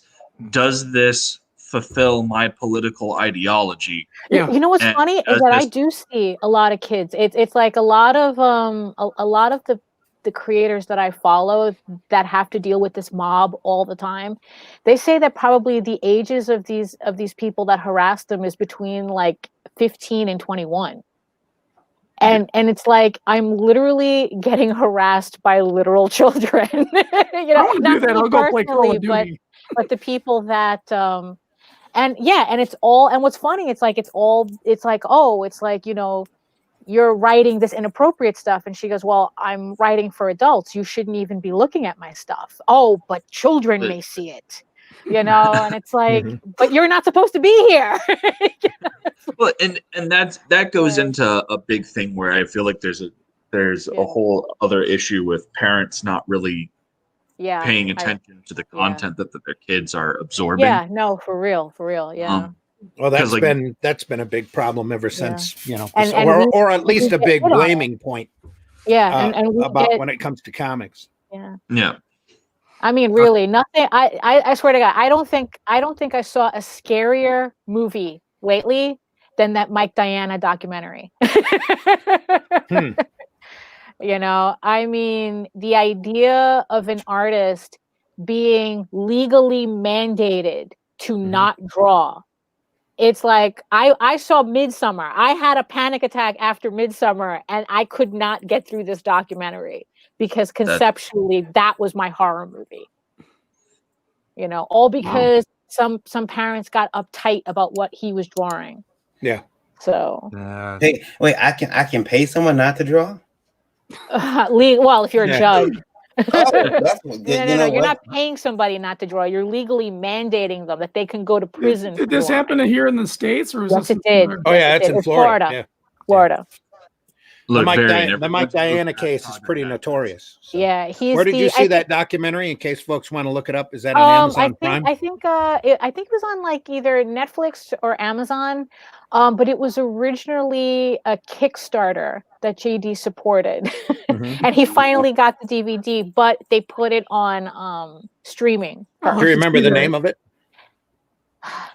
does this fulfill my political ideology? Yeah. You know what's funny is that I do see a lot of kids. It's like a lot of the creators that I follow that have to deal with this mob all the time. They say that probably the ages of these people that harass them is between like 15 and 21. And it's like I'm literally getting harassed by literal children. Not I'll go play Call of Duty. But the people that and it's all, and what's funny, it's like you're writing this inappropriate stuff, and she goes, well, I'm writing for adults, you shouldn't even be looking at my stuff. Oh, but children may see it, and it's like but you're not supposed to be here. Well, and that goes into a big thing where I feel like there's a whole other issue with parents not really paying attention to the content that their kids are absorbing. Yeah, no, for real. Yeah. Well, that's been a big problem ever since, or at least a big blaming point. Yeah, about when it comes to comics. Yeah. Yeah. I mean, really, nothing. I swear to God, I don't think I saw a scarier movie lately than that Mike Diana documentary. I mean, the idea of an artist being legally mandated to not draw. It's like I saw Midsummer. I had a panic attack after Midsummer, and I could not get through this documentary because conceptually that was my horror movie. All because some parents got uptight about what he was drawing. Yeah. So. Hey, wait! I can pay someone not to draw. Well, if you're a judge. No, you're not paying somebody not to draw. You're legally mandating them that they can go to prison. Did this happen here in the States, or was yes, this it did. Oh yeah, it's in Florida. Yeah. Florida. Look, the Mike Diana case is pretty notorious. So. Yeah, Where did you see that documentary? In case folks want to look it up, is that on Amazon Prime? I think it was on like either Netflix or Amazon, but it was originally a Kickstarter that JD supported, and he finally got the DVD, but they put it on streaming. Do you remember the name of it?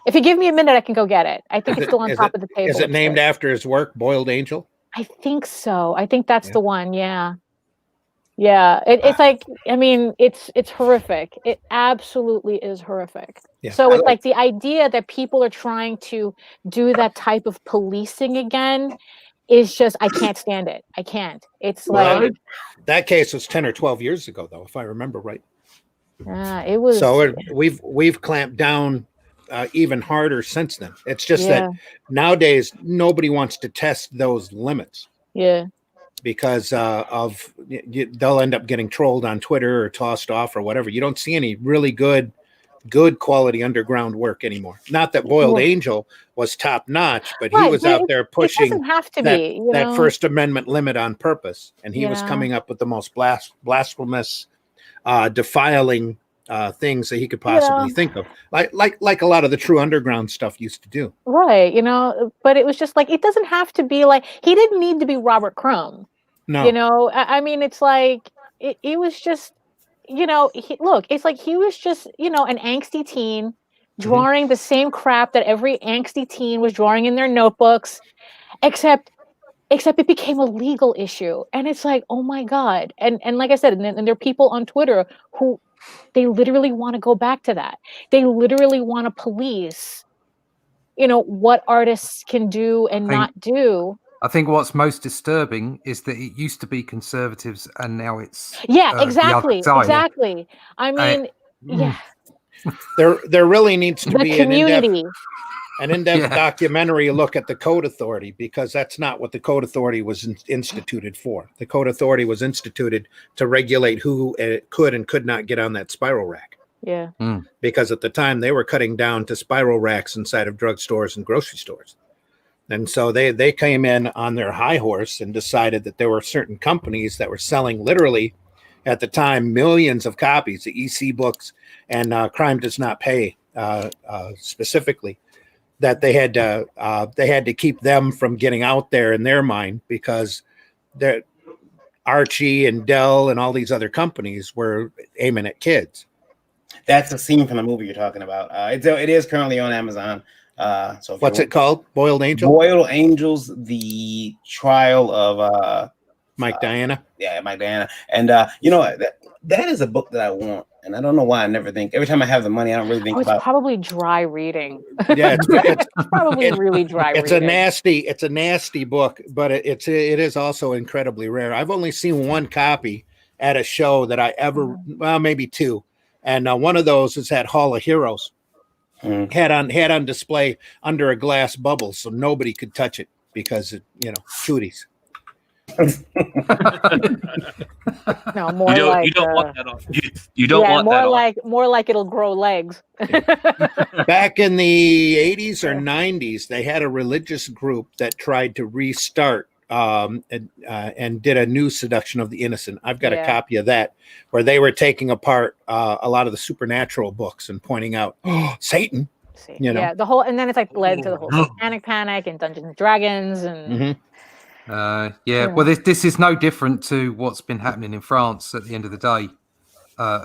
If you give me a minute, I can go get it. I think it's still on top of the table. Is it named after his work, Boiled Angel? I think so. I think that's the one. Yeah. Yeah. It's like, I mean, it's horrific. It absolutely is horrific. Yeah. So it's like the idea that people are trying to do that type of policing again is just, I can't stand it. I can't. It's like. That case was 10 or 12 years ago, though, if I remember right. It was. So we've clamped down even harder since then. It's just that nowadays nobody wants to test those limits. Yeah. Because they'll end up getting trolled on Twitter or tossed off or whatever. You don't see any really good quality underground work anymore. Not that Boiled Angel was top notch, but he was out there pushing that First Amendment limit on purpose. And he was coming up with the most blasphemous, defiling things that he could possibly think of, like a lot of the True Underground stuff used to do. Right, but it was just like, it doesn't have to be like, he didn't need to be Robert Crumb. No. I mean, it's like, it was just, it's like he was just, an angsty teen drawing the same crap that every angsty teen was drawing in their notebooks, except it became a legal issue. And it's like, oh my God. And like I said, and there are people on Twitter who, they literally want to go back to that. They literally want to police, what artists can do and not do. I think what's most disturbing is that it used to be conservatives and now it's exactly. I mean, There really needs to be community. an in-depth documentary look at the Code Authority, because that's not what the Code Authority was instituted for. The Code Authority was instituted to regulate who could and could not get on that spiral rack. Yeah. Because at the time they were cutting down to spiral racks inside of drugstores and grocery stores. And so they came in on their high horse and decided that there were certain companies that were selling literally at the time millions of copies, the EC books and Crime Does Not Pay specifically, that they had to keep them from getting out there in their mind, because Archie and Dell and all these other companies were aiming at kids. That's a scene from the movie you're talking about. It is currently on Amazon. So what's it called? Boiled Angel? Boiled Angels, the trial of Mike Diana. Yeah, Mike Diana. And that is a book that I want. And I don't know why I never think. Every time I have the money, I don't really think about. It's probably dry reading. Yeah, it's probably really dry reading. It's a nasty book, but it is also incredibly rare. I've only seen one copy at a show that I ever, well, maybe two, and one of those is at Hall of Heroes. Had on display under a glass bubble, so nobody could touch it because cooties. No, more like you don't want that on. You don't want that on. More like it'll grow legs. Back in the 80s or 90s, they had a religious group that tried to restart and did a new Seduction of the Innocent. I've got a copy of that, where they were taking apart a lot of the supernatural books and pointing out Satan. Yeah, the whole, and then it's like led to the whole Satanic Panic and Dungeons and Dragons and. Well, this is no different to what's been happening in France at the end of the day.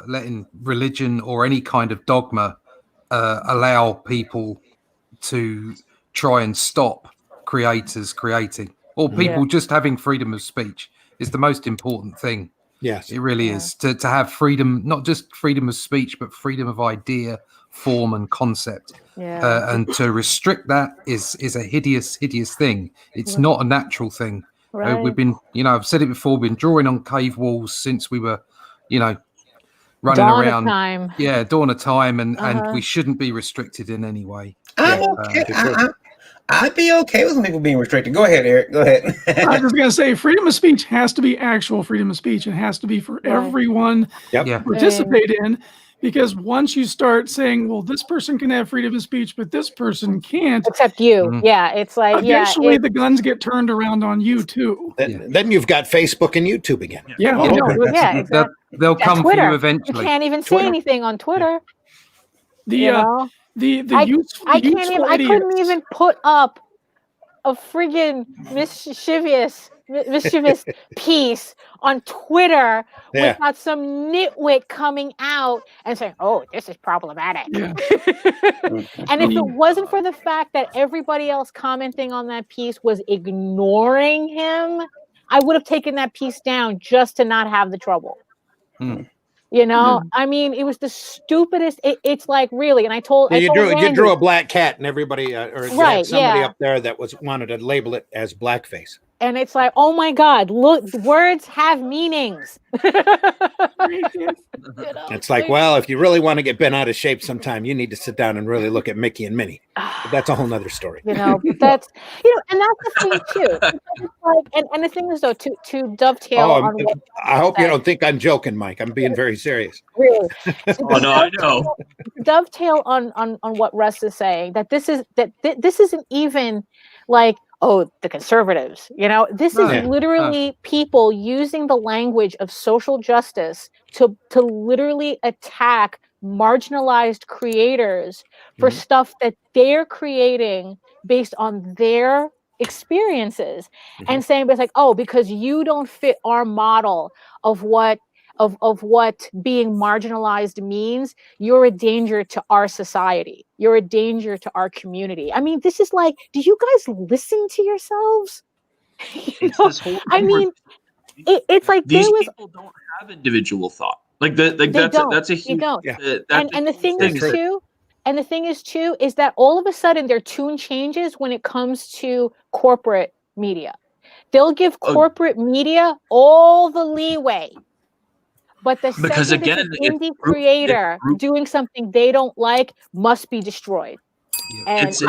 Letting religion or any kind of dogma allow people to try and stop creators creating, or people just having freedom of speech is the most important thing. Yes, it really is to have freedom, not just freedom of speech, but freedom of idea, form, and concept. And to restrict that is a hideous thing. It's not a natural thing. Right. We've been, I've said it before, we've been drawing on cave walls since we were, running dawn around. Of time. Yeah, dawn of time, and we shouldn't be restricted in any way. I'm okay. I'd be okay with some people being restricted. Go ahead, Eric. Go ahead. I was just going to say, freedom of speech has to be actual freedom of speech. It has to be for everyone to participate in. Because once you start saying, well, this person can have freedom of speech, but this person can't. Except you. Yeah, it's like, eventually the guns get turned around on you, too. Then you've got Facebook and YouTube again. Exactly. They'll come for you eventually. You can't even say anything on Twitter. I couldn't even put up a friggin' mischievous piece on Twitter without some nitwit coming out and saying, "Oh, this is problematic." And if it wasn't for the fact that everybody else commenting on that piece was ignoring him, I would have taken that piece down just to not have the trouble. I mean, it was the stupidest. It's like, really, and I told you Randy, drew a black cat, and everybody or you had somebody up there that wanted to label it as blackface. And it's like, oh my God, look, words have meanings. It's like, well, if you really want to get bent out of shape sometime, you need to sit down and really look at Mickey and Minnie. But that's a whole nother story. That's, and that's the thing too. Like, and the thing is though, to dovetail on what I hope you don't think I'm joking, Mike. I'm being very serious. Really? Oh no, I know. Dovetail on what Russ is saying, that this isn't even like, oh, the conservatives, this is literally people using the language of social justice to literally attack marginalized creators for stuff that they're creating based on their experiences, and saying it's like, oh, because you don't fit our model of what being marginalized means, you're a danger to our society, you're a danger to our community. I mean, this is like, do you guys listen to yourselves? This whole I mean, it's like these people don't have individual thought. Like that's a huge. And the thing is too is that all of a sudden their tune changes when it comes to corporate media. They'll give corporate media all the leeway, but the second it's an indie creator doing something they don't like, must be destroyed. And this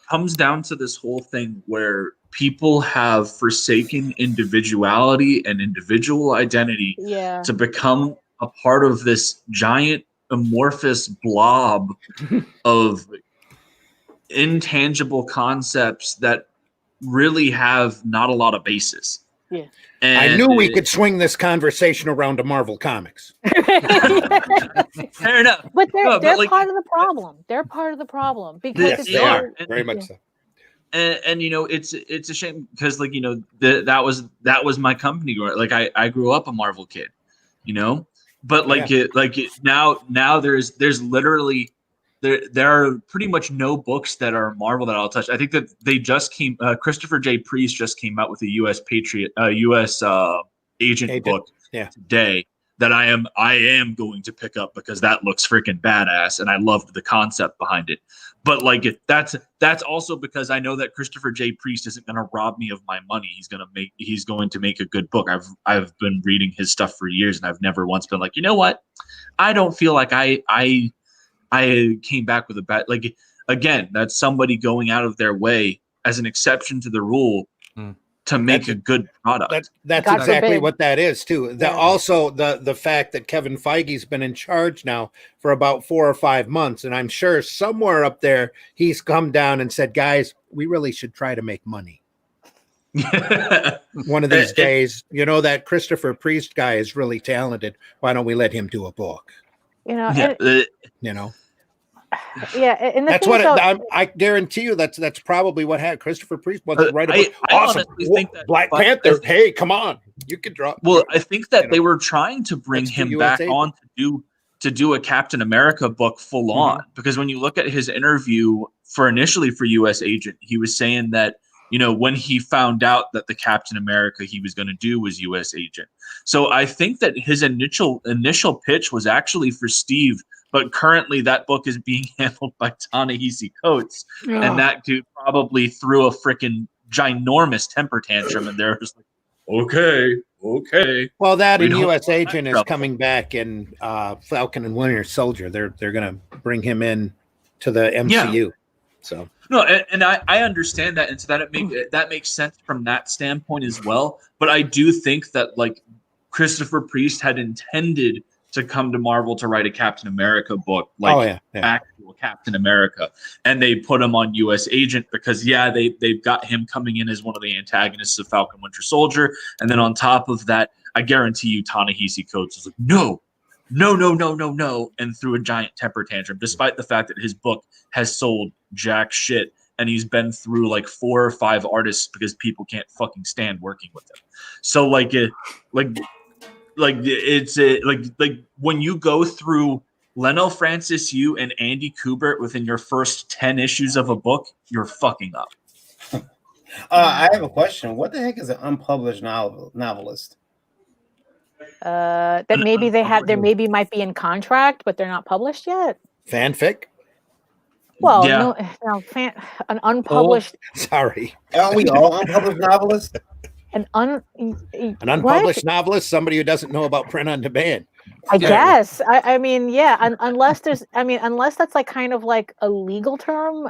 comes down to this whole thing where people have forsaken individuality and individual identity to become a part of this giant amorphous blob of intangible concepts that really have not a lot of basis. Yeah. And I knew we could swing this conversation around to Marvel Comics. Fair enough. But they're part of the problem. They're part of the problem because they are very much so. And you know, it's a shame because, like, you know, that was my company. Like I grew up a Marvel kid, you know, but now there's literally there are pretty much no books that are Marvel that I'll touch. I think that they just came. Christopher J. Priest just came out with a U.S. agent book today that I am going to pick up because that looks freaking badass and I loved the concept behind it. But like that's also because I know that Christopher J. Priest isn't going to rob me of my money. He's going to make a good book. I've been reading his stuff for years and I've never once been like, you know what? I don't feel like I came back with a bad, like, again, that's somebody going out of their way as an exception to the rule to make a good product. That's exactly what that is too. Also the fact that Kevin Feige's been in charge now for about 4 or 5 months, and I'm sure somewhere up there he's come down and said, guys, we really should try to make money. One of these days, you know, that Christopher Priest guy is really talented. Why don't we let him do a book? You know, you know. Yeah, and that's what I guarantee you. That's probably what happened. Christopher Priest wasn't right about awesome. Think that Black Panther. Hey, come on, you can draw. Well, I think that they were trying to bring him back on to do a Captain America book full on, because when you look at his interview initially for U.S. Agent, he was saying that, you know, when he found out that the Captain America he was going to do was U.S. Agent. So I think that his initial pitch was actually for Steve. But currently, that book is being handled by Ta-Nehisi Coates, and that dude probably threw a freaking ginormous temper tantrum, and they're just like, okay. Well, that and U.S. Agent is coming back in Falcon and Winter Soldier. They're going to bring him in to the MCU. Yeah. So no, and I understand that, and so that makes sense from that standpoint as well. But I do think that, like, Christopher Priest had intended to come to Marvel to write a Captain America book, like actual Captain America, and they put him on U.S. Agent because they've got him coming in as one of the antagonists of Falcon Winter Soldier, and then on top of that, I guarantee you, Ta-Nehisi Coates was like, no, and threw a giant temper tantrum, despite the fact that his book has sold jack shit, and he's been through like 4 or 5 artists because people can't fucking stand working with him. So it's when you go through Leno Francis Yu and Andy Kubert within your first 10 issues of a book, you're fucking up. I have a question. What the heck is an unpublished novelist? That maybe they might be in contract, but they're not published yet. Fanfic? Well, an unpublished. Sorry. Aren't we all unpublished novelists? An unpublished novelist, somebody who doesn't know about print on demand. I guess. I mean, yeah. Unless that's like kind of like a legal term,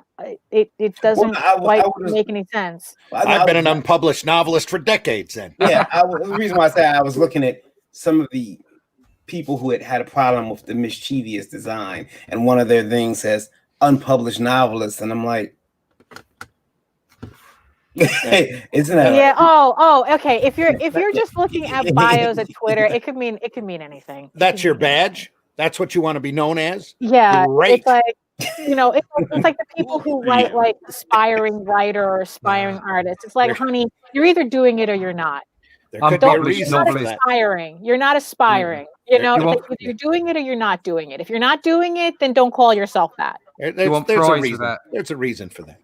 it doesn't quite make any sense. I've been an unpublished novelist for decades. Then, the reason why I say I was looking at some of the people who had a problem with the mischievous design, and one of their things says unpublished novelist, and I'm like, Isn't that? Yeah. Oh. Okay. If you're just looking at bios at Twitter, it could mean anything. That's your badge. That's what you want to be known as. Yeah. Great. It's like, it's like the people who write like aspiring writer or aspiring artist. It's like, honey, you're either doing it or you're not. There could be a reason You're for not that. aspiring. You're not aspiring. It's like either you're doing it or you're not doing it. If you're not doing it, then don't call yourself that. There's a reason. There's a reason for that.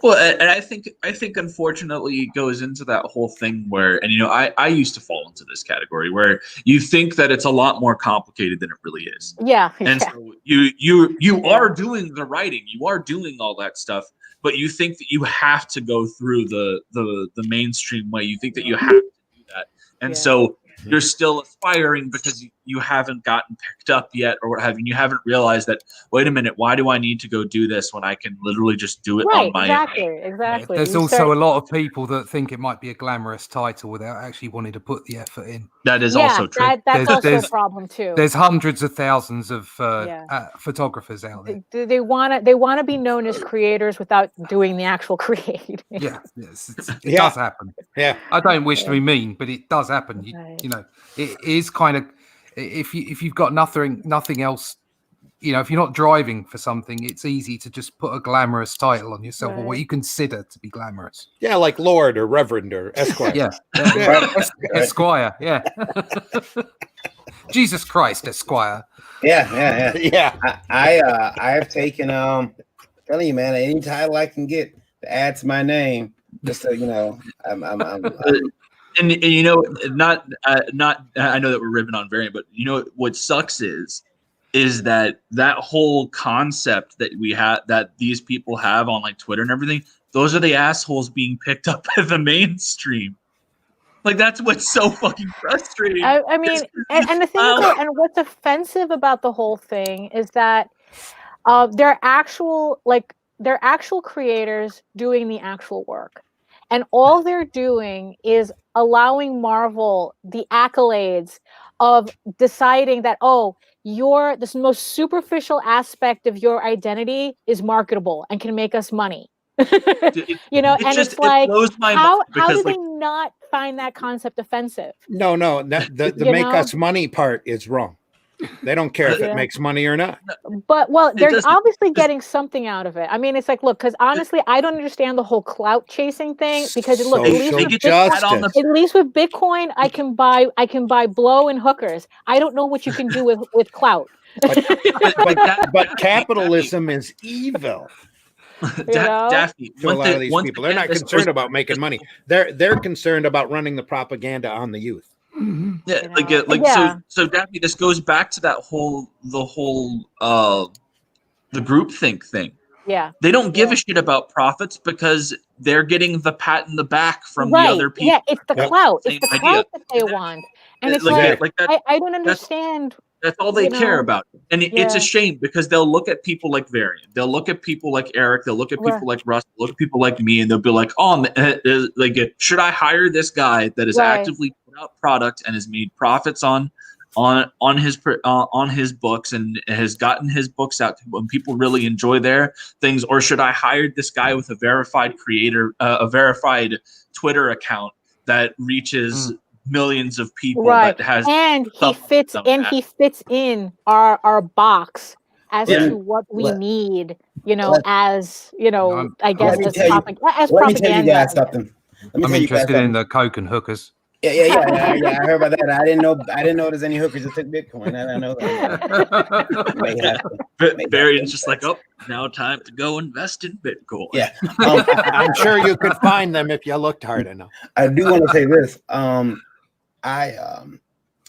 Well, and I think unfortunately it goes into that whole thing where, and I used to fall into this category where you think that it's a lot more complicated than it really is. Yeah. And so you are doing the writing, you are doing all that stuff, but you think that you have to go through the mainstream way. You think that you have to do that, and so you're still aspiring because you haven't gotten picked up yet or what have you. You haven't realized that, wait a minute, why do I need to go do this when I can literally just do it on my own? Exactly. There's also a lot of people that think it might be a glamorous title without actually wanting to put the effort in. That is also true. That's also a problem too. There's hundreds of thousands of photographers out there. They want to be known as creators without doing the actual creating. It does happen. Yeah, I don't wish to be mean, but it does happen. You know, it is kind of if you've got nothing else. If you're not driving for something, it's easy to just put a glamorous title on yourself or what you consider to be glamorous. Yeah, like Lord or Reverend or Esquire. Yeah. Esquire. Yeah. Jesus Christ, Esquire. Yeah. I have taken telling you, man, any title I can get to add to my name, just so I'm and not I know that we're ripping on Variant, but what sucks is that whole concept that we have, that these people have on like Twitter and everything, those are the assholes being picked up by the mainstream. Like, that's what's so fucking frustrating. I mean, and the thing and what's offensive about the whole thing is that they're actual creators doing the actual work. And all they're doing is allowing Marvel the accolades of deciding that, this most superficial aspect of your identity is marketable and can make us money. It's like, how do they not find that concept offensive? No, the make us money part is wrong. They don't care if it makes money or not. But they're obviously getting something out of it. I mean, it's like, look, because honestly, I don't understand the whole clout chasing thing. Because look, at least with Bitcoin, I can buy blow and hookers. I don't know what you can do with clout. But capitalism is evil. Daphne, to a lot of these people, they're not concerned about making money. They're concerned about running the propaganda on the youth. So Daphne, this goes back to the whole groupthink thing. Yeah, they don't give a shit about profits because they're getting the pat in the back from the other people. Yeah, it's the clout. It's the clout that they want, and it's I don't understand. That's all they care about. And it's a shame because they'll look at people like Variant. They'll look at people like Eric. They'll look at people like Russ. They'll look at people like me, and they'll be like, should I hire this guy that is actively put out product and has made profits on his books and has gotten his books out when people really enjoy their things, or should I hire this guy with a verified a verified Twitter account that reaches millions of people that has he fits in our box as to what we need, as I guess as propaganda. Let me tell you guys something. I'm interested in the coke and hookers. Yeah. I heard about that. I didn't know there's any hookers that took Bitcoin. I know that. Variant's just like, now time to go invest in Bitcoin. Yeah, I'm sure you could find them if you looked hard enough. I do want to say this.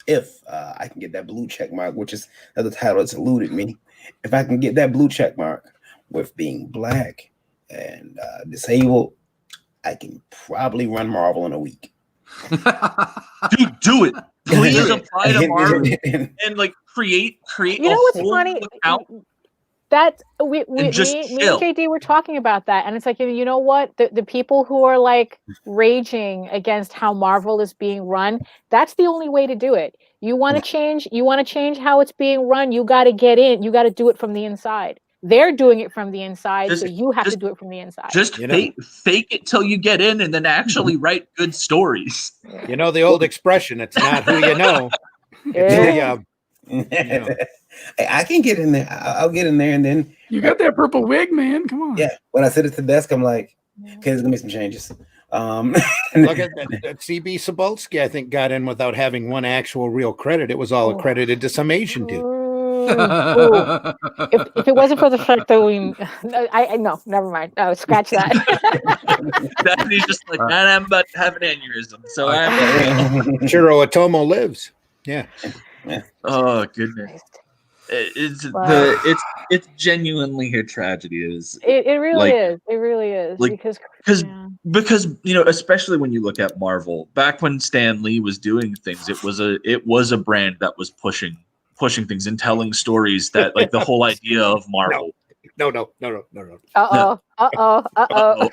If I can get that blue check mark, which is another title that's eluded me, if I can get that blue check mark with being black and disabled, I can probably run Marvel in a week. Dude, do it. Please apply to Marvel and create. You know what's funny? That me and JD were talking about that, and it's like, you know what, the people who are like raging against how Marvel is being run, that's the only way to do it. You want to change how it's being run, you got to get in, you got to do it from the inside. They're doing it from the inside, so you have to do it from the inside. Just fake it till you get in, and then actually write good stories. You know the old expression: "It's not who you know." It's I can get in there. I'll get in there, and then you got that purple wig, man. Come on. Yeah. When I sit at the desk, I'm like, okay, there's gonna be some changes. Look at CB Cebulski, I think, got in without having one actual real credit. It was all accredited to some Asian dude. If it wasn't for the fact that no, never mind. No, scratch that. He's just like, man, I'm about to have an aneurysm. So I'm Shiro Otomo lives. Yeah. Oh goodness. It's genuinely a tragedy. It really is. It really is. Because you know, especially when you look at Marvel, back when Stan Lee was doing things, it was a brand that was pushing things and telling stories that, like, the whole idea of Marvel. No.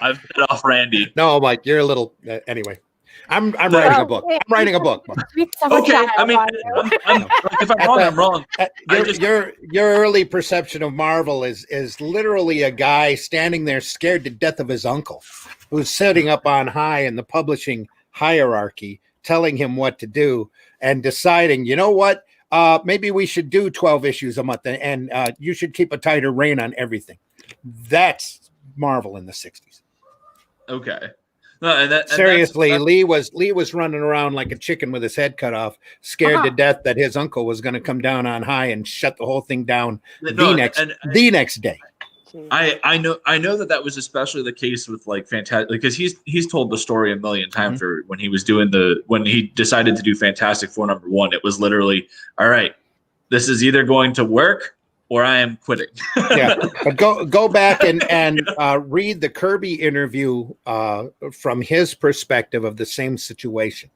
I've bit off Randy. No, Mike, you're a little anyway. I'm writing a book. I'm writing a book. Okay, I mean, if I'm wrong, I'm wrong. Your early perception of Marvel is literally a guy standing there scared to death of his uncle, who's sitting up on high in the publishing hierarchy, telling him what to do and deciding, you know what, maybe we should do 12 issues a month, and you should keep a tighter rein on everything. That's Marvel in the 60s. Okay. Seriously, Lee was running around like a chicken with his head cut off, scared to death that his uncle was going to come down on high and shut the whole thing down the next day. I know that was especially the case with, like, Fantastic, because he's told the story a million times. For when he was doing when he decided to do Fantastic Four #1, it was literally, all right, this is either going to work or I am quitting. Yeah, but go back and read the Kirby interview from his perspective of the same situation,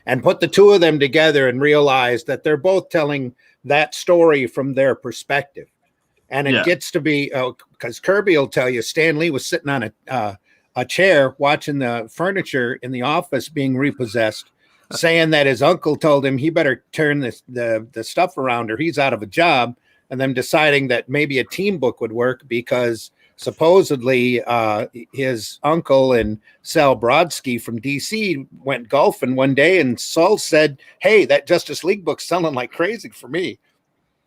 and put the two of them together and realize that they're both telling that story from their perspective. And it gets to be, because Kirby will tell you, Stan Lee was sitting on a chair watching the furniture in the office being repossessed, saying that his uncle told him he better turn the stuff around or he's out of a job. And them deciding that maybe a team book would work because supposedly his uncle and Sal Brodsky from DC went golfing one day, and Saul said, "Hey, that Justice League book's selling like crazy for me.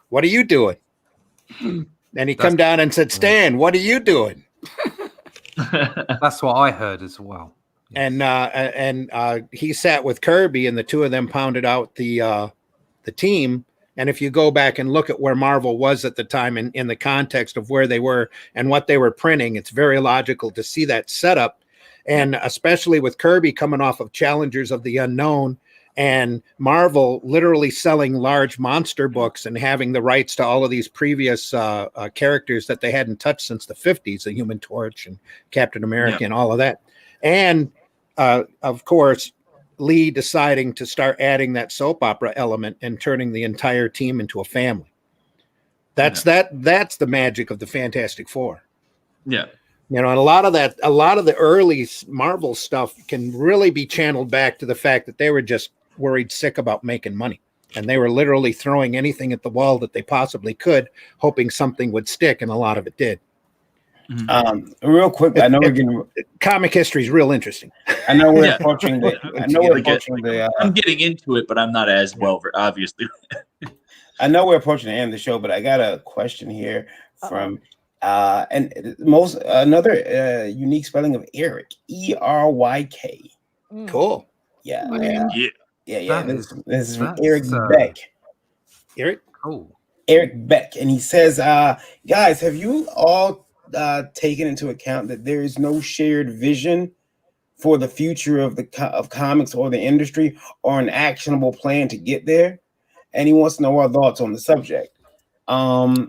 What are you doing?" And he come down and said, "Stan, what are you doing?" That's what I heard as well. Yes. And he sat with Kirby, and the two of them pounded out the team. And if you go back and look at where Marvel was at the time in the context of where they were and what they were printing, it's very logical to see that setup. And especially with Kirby coming off of Challengers of the Unknown and Marvel literally selling large monster books and having the rights to all of these previous characters that they hadn't touched since the 50s, the Human Torch and Captain America and all of that. And of course, Lee deciding to start adding that soap opera element and turning the entire team into a family. That's the magic of the Fantastic Four. Yeah. You know, and a lot of the early Marvel stuff can really be channeled back to the fact that they were just worried sick about making money. And they were literally throwing anything at the wall that they possibly could, hoping something would stick, and a lot of it did. Real quick, I know we're getting comic history is real interesting. I know we're approaching I'm getting into it, but I'm not as well, obviously. I know we're approaching the end of the show, but I got a question here from another unique spelling of Eric, ERYK. Cool. Yeah. This is from Eric Beck. Eric? Oh. Eric Beck, and he says, guys, have you all taken into account that there is no shared vision for the future of comics or the industry, or an actionable plan to get there? And he wants to know our thoughts on the subject. I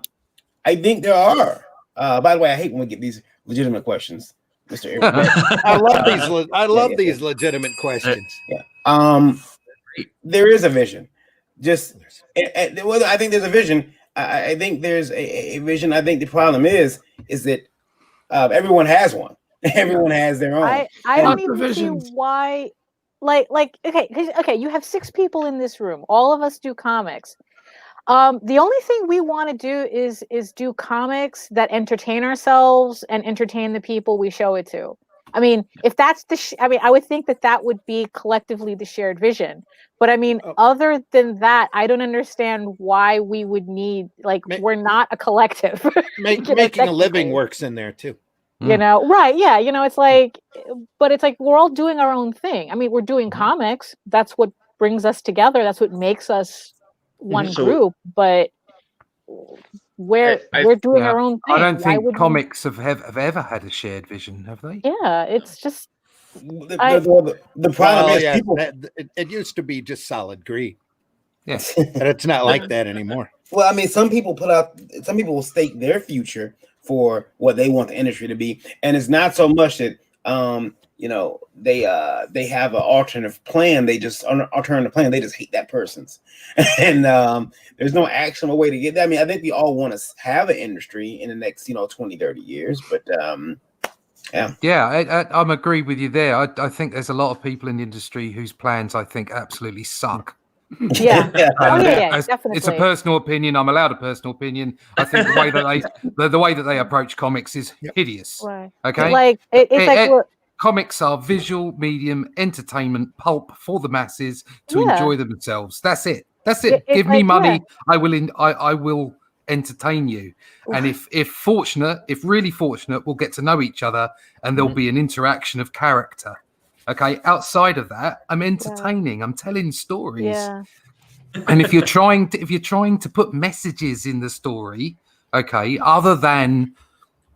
think there are. By the way, I hate when we get these legitimate questions, Mr. Eric Beck. I love these legitimate questions. Yeah. There is a vision. I think there's a vision. I think there's a vision. I think the problem is that everyone has one. Everyone has their own. I don't even see why. Okay, you have 6 people in this room. All of us do comics. The only thing we want to do is do comics that entertain ourselves and entertain the people we show it to. I mean, if that's I would think that would be collectively the shared vision. But I mean, other than that, I don't understand why we would need, we're not a collective. Making a living works in there too. Right. Yeah. It's like, but it's like, we're all doing our own thing. I mean, we're doing comics. That's what brings us together. That's what makes us one group. But we're doing our own thing. I don't think comics have ever had a shared vision, have they? Yeah. It's just, the problem is people. It used to be just solid greed. Yes. But it's not like that anymore. Well, I mean, some people will stake their future for what they want the industry to be, and it's not so much that they have an alternative plan. They just They just hate that person's, and there's no actionable way to get that. I mean, I think we all want to have an industry in the next 20, 30 years, but I'm agree with you there. I think there's a lot of people in the industry whose plans I think absolutely suck. Yeah. Definitely. It's a personal opinion. I'm allowed a personal opinion. I think the way that they approach comics is hideous. Right. Okay. Look, comics are visual medium entertainment pulp for the masses to enjoy themselves. That's it. Give me money. Yeah. I will entertain you. And if really fortunate, we'll get to know each other and there'll be an interaction of character. Okay, outside of that, I'm entertaining. I'm telling stories. Yeah. And if you're trying to put messages in the story, okay, other than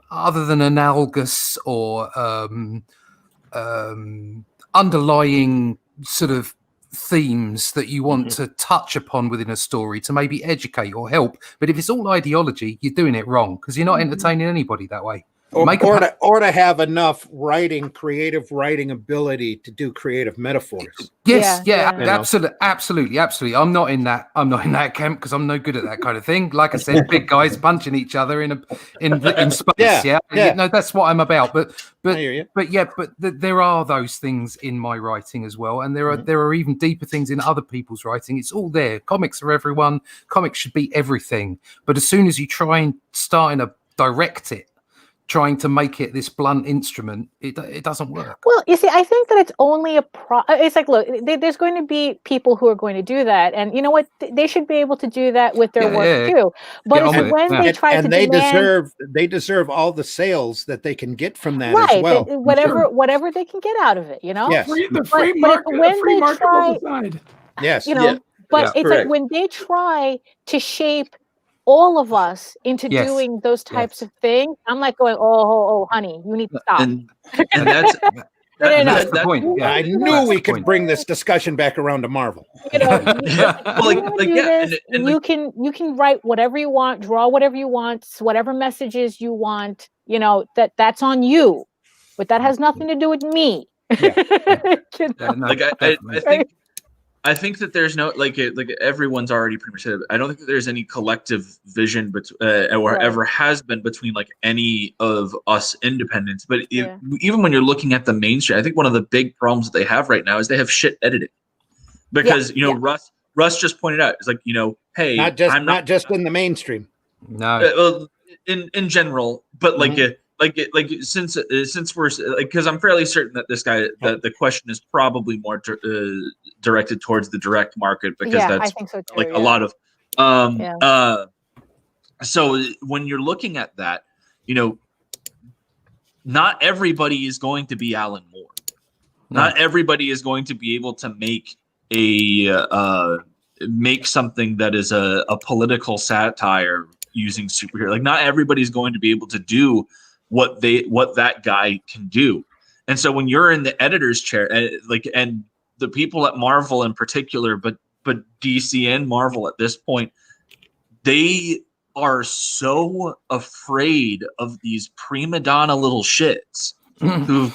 analogous or underlying sort of themes that you want to touch upon within a story to maybe educate or help, but if it's all ideology, you're doing it wrong because you're not entertaining anybody that way. Or to have enough creative writing ability to do creative metaphors. Yes, absolutely. I'm not in that camp because I'm no good at that kind of thing. Like I said, big guys punching each other in space. Yeah. That's what I'm about. But there are those things in my writing as well, and there are even deeper things in other people's writing. It's all there. Comics are everyone. Comics should be everything. But as soon as you try and direct it, trying to make it this blunt instrument, it doesn't work. Well, you see, I think that it's only it's like, look, there's going to be people who are going to do that, and you know what? They should be able to do that with their work too. But it's when they try to demand, they deserve all the sales that they can get from that as well. Whatever they can get out of it, Yes. The free market will decide. Yes. But it's like when they try to shape all of us into doing those types of things, I'm like going, oh, honey, you need to stop. And that's the point. Yeah. I knew we could bring this discussion back around to Marvel. You can write whatever you want, draw whatever you want, whatever messages you want. That's on you, but that has nothing to do with me. I think that there's no like everyone's already pretty much said it. I don't think that there's any collective vision ever has been between like any of us independents. But even when you're looking at the mainstream, I think one of the big problems that they have right now is they have shit editing. Because Russ just pointed out, it's like, hey, not just in the mainstream. No, in general, but since we're because I'm fairly certain that this guy that the question is probably more directed towards the direct market because that's I think so too, a lot of so when you're looking at that, not everybody is going to be Alan Moore. Not everybody is going to be able to make make something that is a political satire using superhero. Like not everybody's going to be able to do what that guy can do. And so when you're in the editor's chair, and the people at Marvel in particular, but DC and Marvel at this point, they are so afraid of these prima donna little shits who've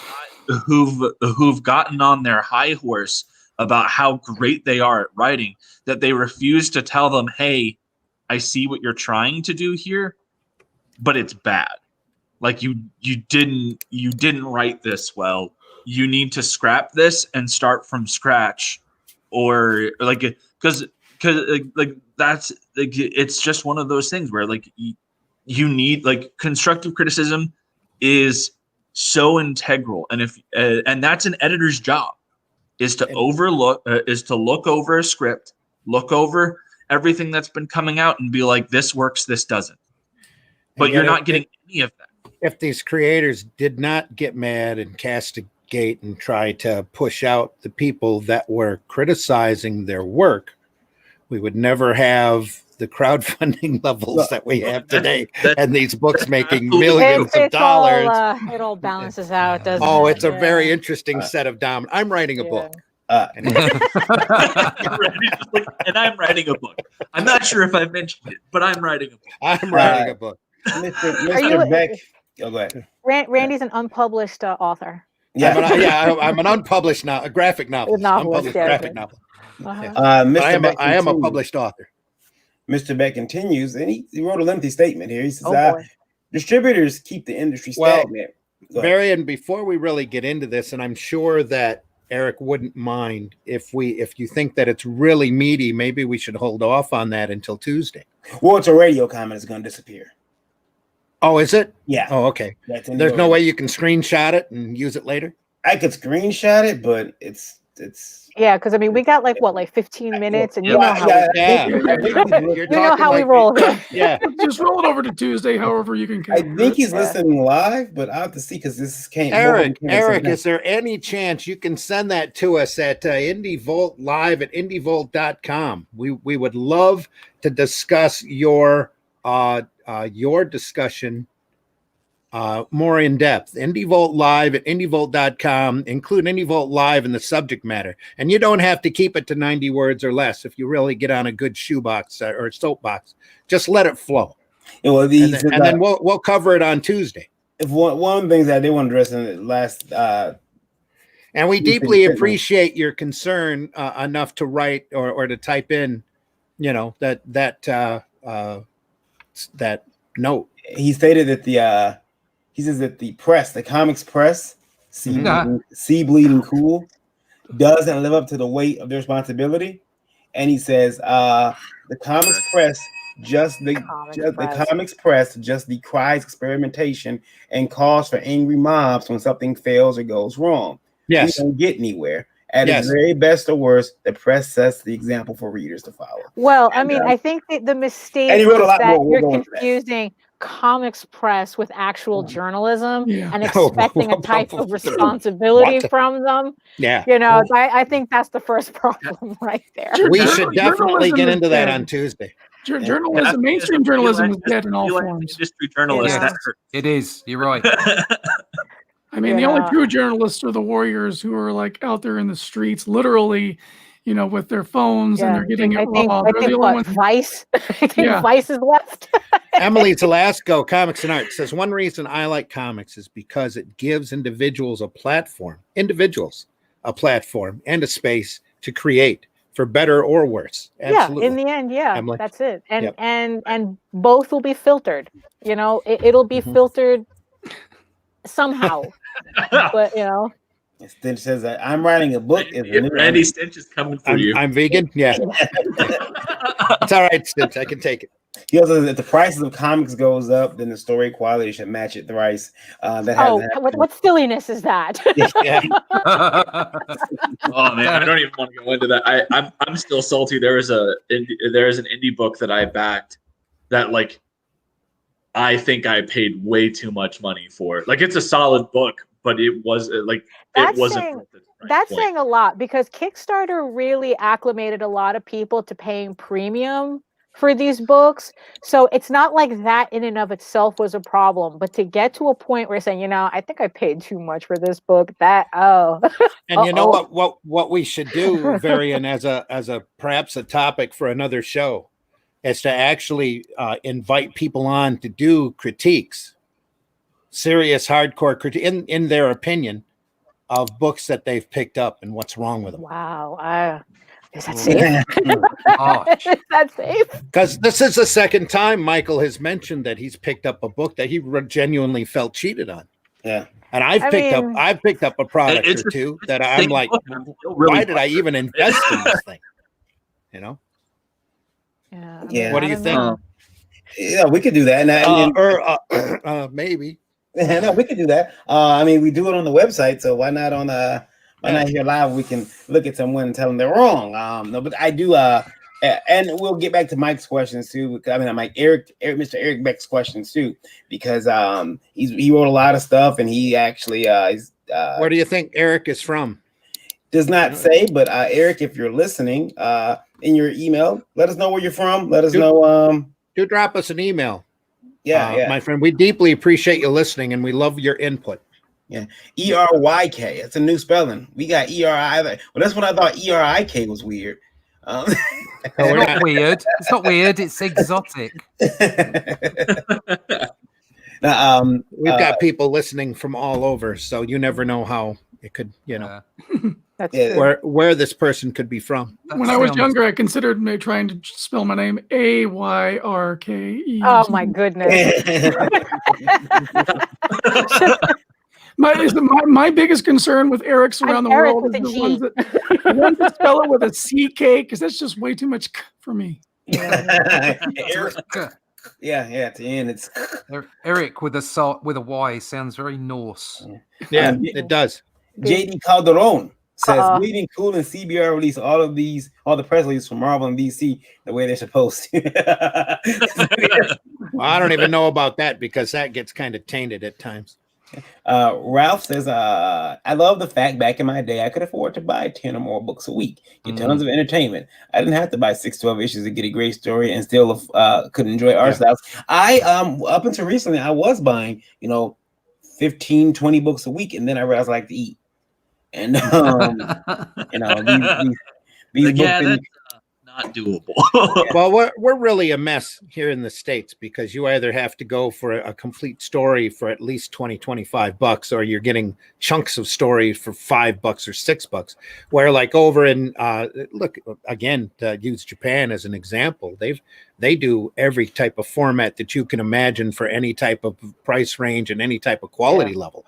gotten on their high horse about how great they are at writing that they refuse to tell them, hey, I see what you're trying to do here, but it's bad. Like you didn't write this well. You need to scrap this and start from scratch, or because because like that's like it's just one of those things where like you need like constructive criticism is so integral, and if and that's an editor's job is to look over a script, look over everything that's been coming out and be like, this works, this doesn't. But you're not getting any of that. If these creators did not get mad and castigate and try to push out the people that were criticizing their work, we would never have the crowdfunding levels that we have today, and these books making millions of dollars. It all balances out, doesn't it? Oh, it's a very interesting set of dominoes. I'm writing a book. And I'm writing a book. I'm not sure if I've mentioned it, but I'm writing a book. I'm writing a book. Mr. Beck. Oh, go ahead. Randy's an unpublished author. I'm an unpublished a graphic novelist. Unpublished graphic novel. I am a published author. Mr. Beck continues, and he wrote a lengthy statement here. He says, distributors keep the industry stagnant. Barry, and before we really get into this, and I'm sure that Eric wouldn't mind if you think that it's really meaty, maybe we should hold off on that until Tuesday. Well, it's a radio comment is going to disappear. Oh, is it? Yeah. Oh, okay. There's no way you can screenshot it and use it later? I could screenshot it, but it's yeah, because I mean we got like 15 minutes, and you know how how we roll here. Yeah, just roll it over to Tuesday. However, you can. I think he's listening live, but I have to see because this can't. Eric, is there any chance you can send that to us at IndieVolt live at indievolt.com? We would love to discuss your discussion more in depth. IndieVolt live at indievolt.com. Include IndieVolt live in the subject matter, and you don't have to keep it to 90 words or less. If you really get on a good shoebox or soapbox, just let it flow. Yeah, well, and then we'll cover it on Tuesday. If one of the things I did want to address in the last, and we deeply appreciate your concern enough to write or to type in, that note. He stated that he says that the press, the comics press, see bleeding cool, doesn't live up to the weight of their responsibility. And he says the comics press just decries experimentation and calls for angry mobs when something fails or goes wrong. Yes. We don't get anywhere. At its very best or worst, the press sets the example for readers to follow. Well, I mean, I think the mistake is that you're confusing comics press with actual journalism and expecting a type of responsibility from them. Yeah. I think that's the first problem right there. We should definitely get into that on Tuesday. Journalism, mainstream journalism is dead in all forms. Industry journalists, it is. You're right. I mean, the only true journalists are the warriors who are like out there in the streets, literally, with their phones and they're getting it raw. I think Vice. I think Vice is left. Emily Zelasco, Comics and Art, says one reason I like comics is because it gives individuals a platform and a space to create for better or worse. Absolutely. Yeah, in the end, Emily. That's it. And and both will be filtered. It'll be filtered somehow. But Stench says that I'm writing a book. Randy Stench is coming for you. I'm vegan. Yeah. It's all right, Stench. I can take it. He also says if the prices of comics goes up, then the story quality should match it thrice. What silliness is that? Oh man, I don't even want to go into that. I'm still salty. There is an indie book that I backed that I think I paid way too much money for. It's a solid book, but it wasn't worth it. That's saying a lot because Kickstarter really acclimated a lot of people to paying premium for these books. So it's not like that in and of itself was a problem, but to get to a point where you're saying, I think I paid too much for this book, and you know what we should do, Varian, as a perhaps a topic for another show, is to actually invite people on to do critiques, serious hardcore critique in their opinion of books that they've picked up and what's wrong with them. Wow. Is that safe? Is that safe? Because this is the second time Michael has mentioned that he's picked up a book that he genuinely felt cheated on. Yeah. And I've picked up a product or two that I'm like, why did I even invest in this thing? Yeah. What do you think? Yeah, we could do that. Maybe. No, we could do that. I mean, we do it on the website, so why not on why not here live? We can look at someone and tell them they're wrong. No, but I do. And we'll get back to Mike's questions too. I mean, Mr. Eric Beck's questions too, because he wrote a lot of stuff, and he actually where do you think Eric is from? Does not say, but Eric, if you're listening, in your email, let us know where you're from. Let us know. Do drop us an email. Yeah, my friend. We deeply appreciate you listening, and we love your input. Yeah, ERYK. That's a new spelling. We got ERI. Well, that's what I thought. ERIK was weird. It's not weird. It's not weird. It's exotic. Now, we've got people listening from all over, so you never know how it could, That's where this person could be from. When I was younger, I considered trying to spell my name AYRKE. Oh my goodness. My biggest concern with Eric's around the world is the ones that spell it with a CK, because that's just way too much for me. Eric, at the end it's Eric with a Y sounds very Norse. Yeah, it does. JD Calderon says Bleeding Cool and CBR release all the press releases from Marvel and DC the way they're supposed to. Well, I don't even know about that because that gets kind of tainted at times. Ralph says, I love the fact back in my day I could afford to buy 10 or more books a week, get tons of entertainment. I didn't have to buy 6-12 issues to get a great story and still could enjoy art styles. I up until recently I was buying 15-20 books a week, and then I realized I like to eat, and these books not doable. Well, we're really a mess here in the States because you either have to go for a complete story for at least $20-25, or you're getting chunks of story for $5 or $6. Where like over in look again, to use Japan as an example, they do every type of format that you can imagine for any type of price range and any type of quality level.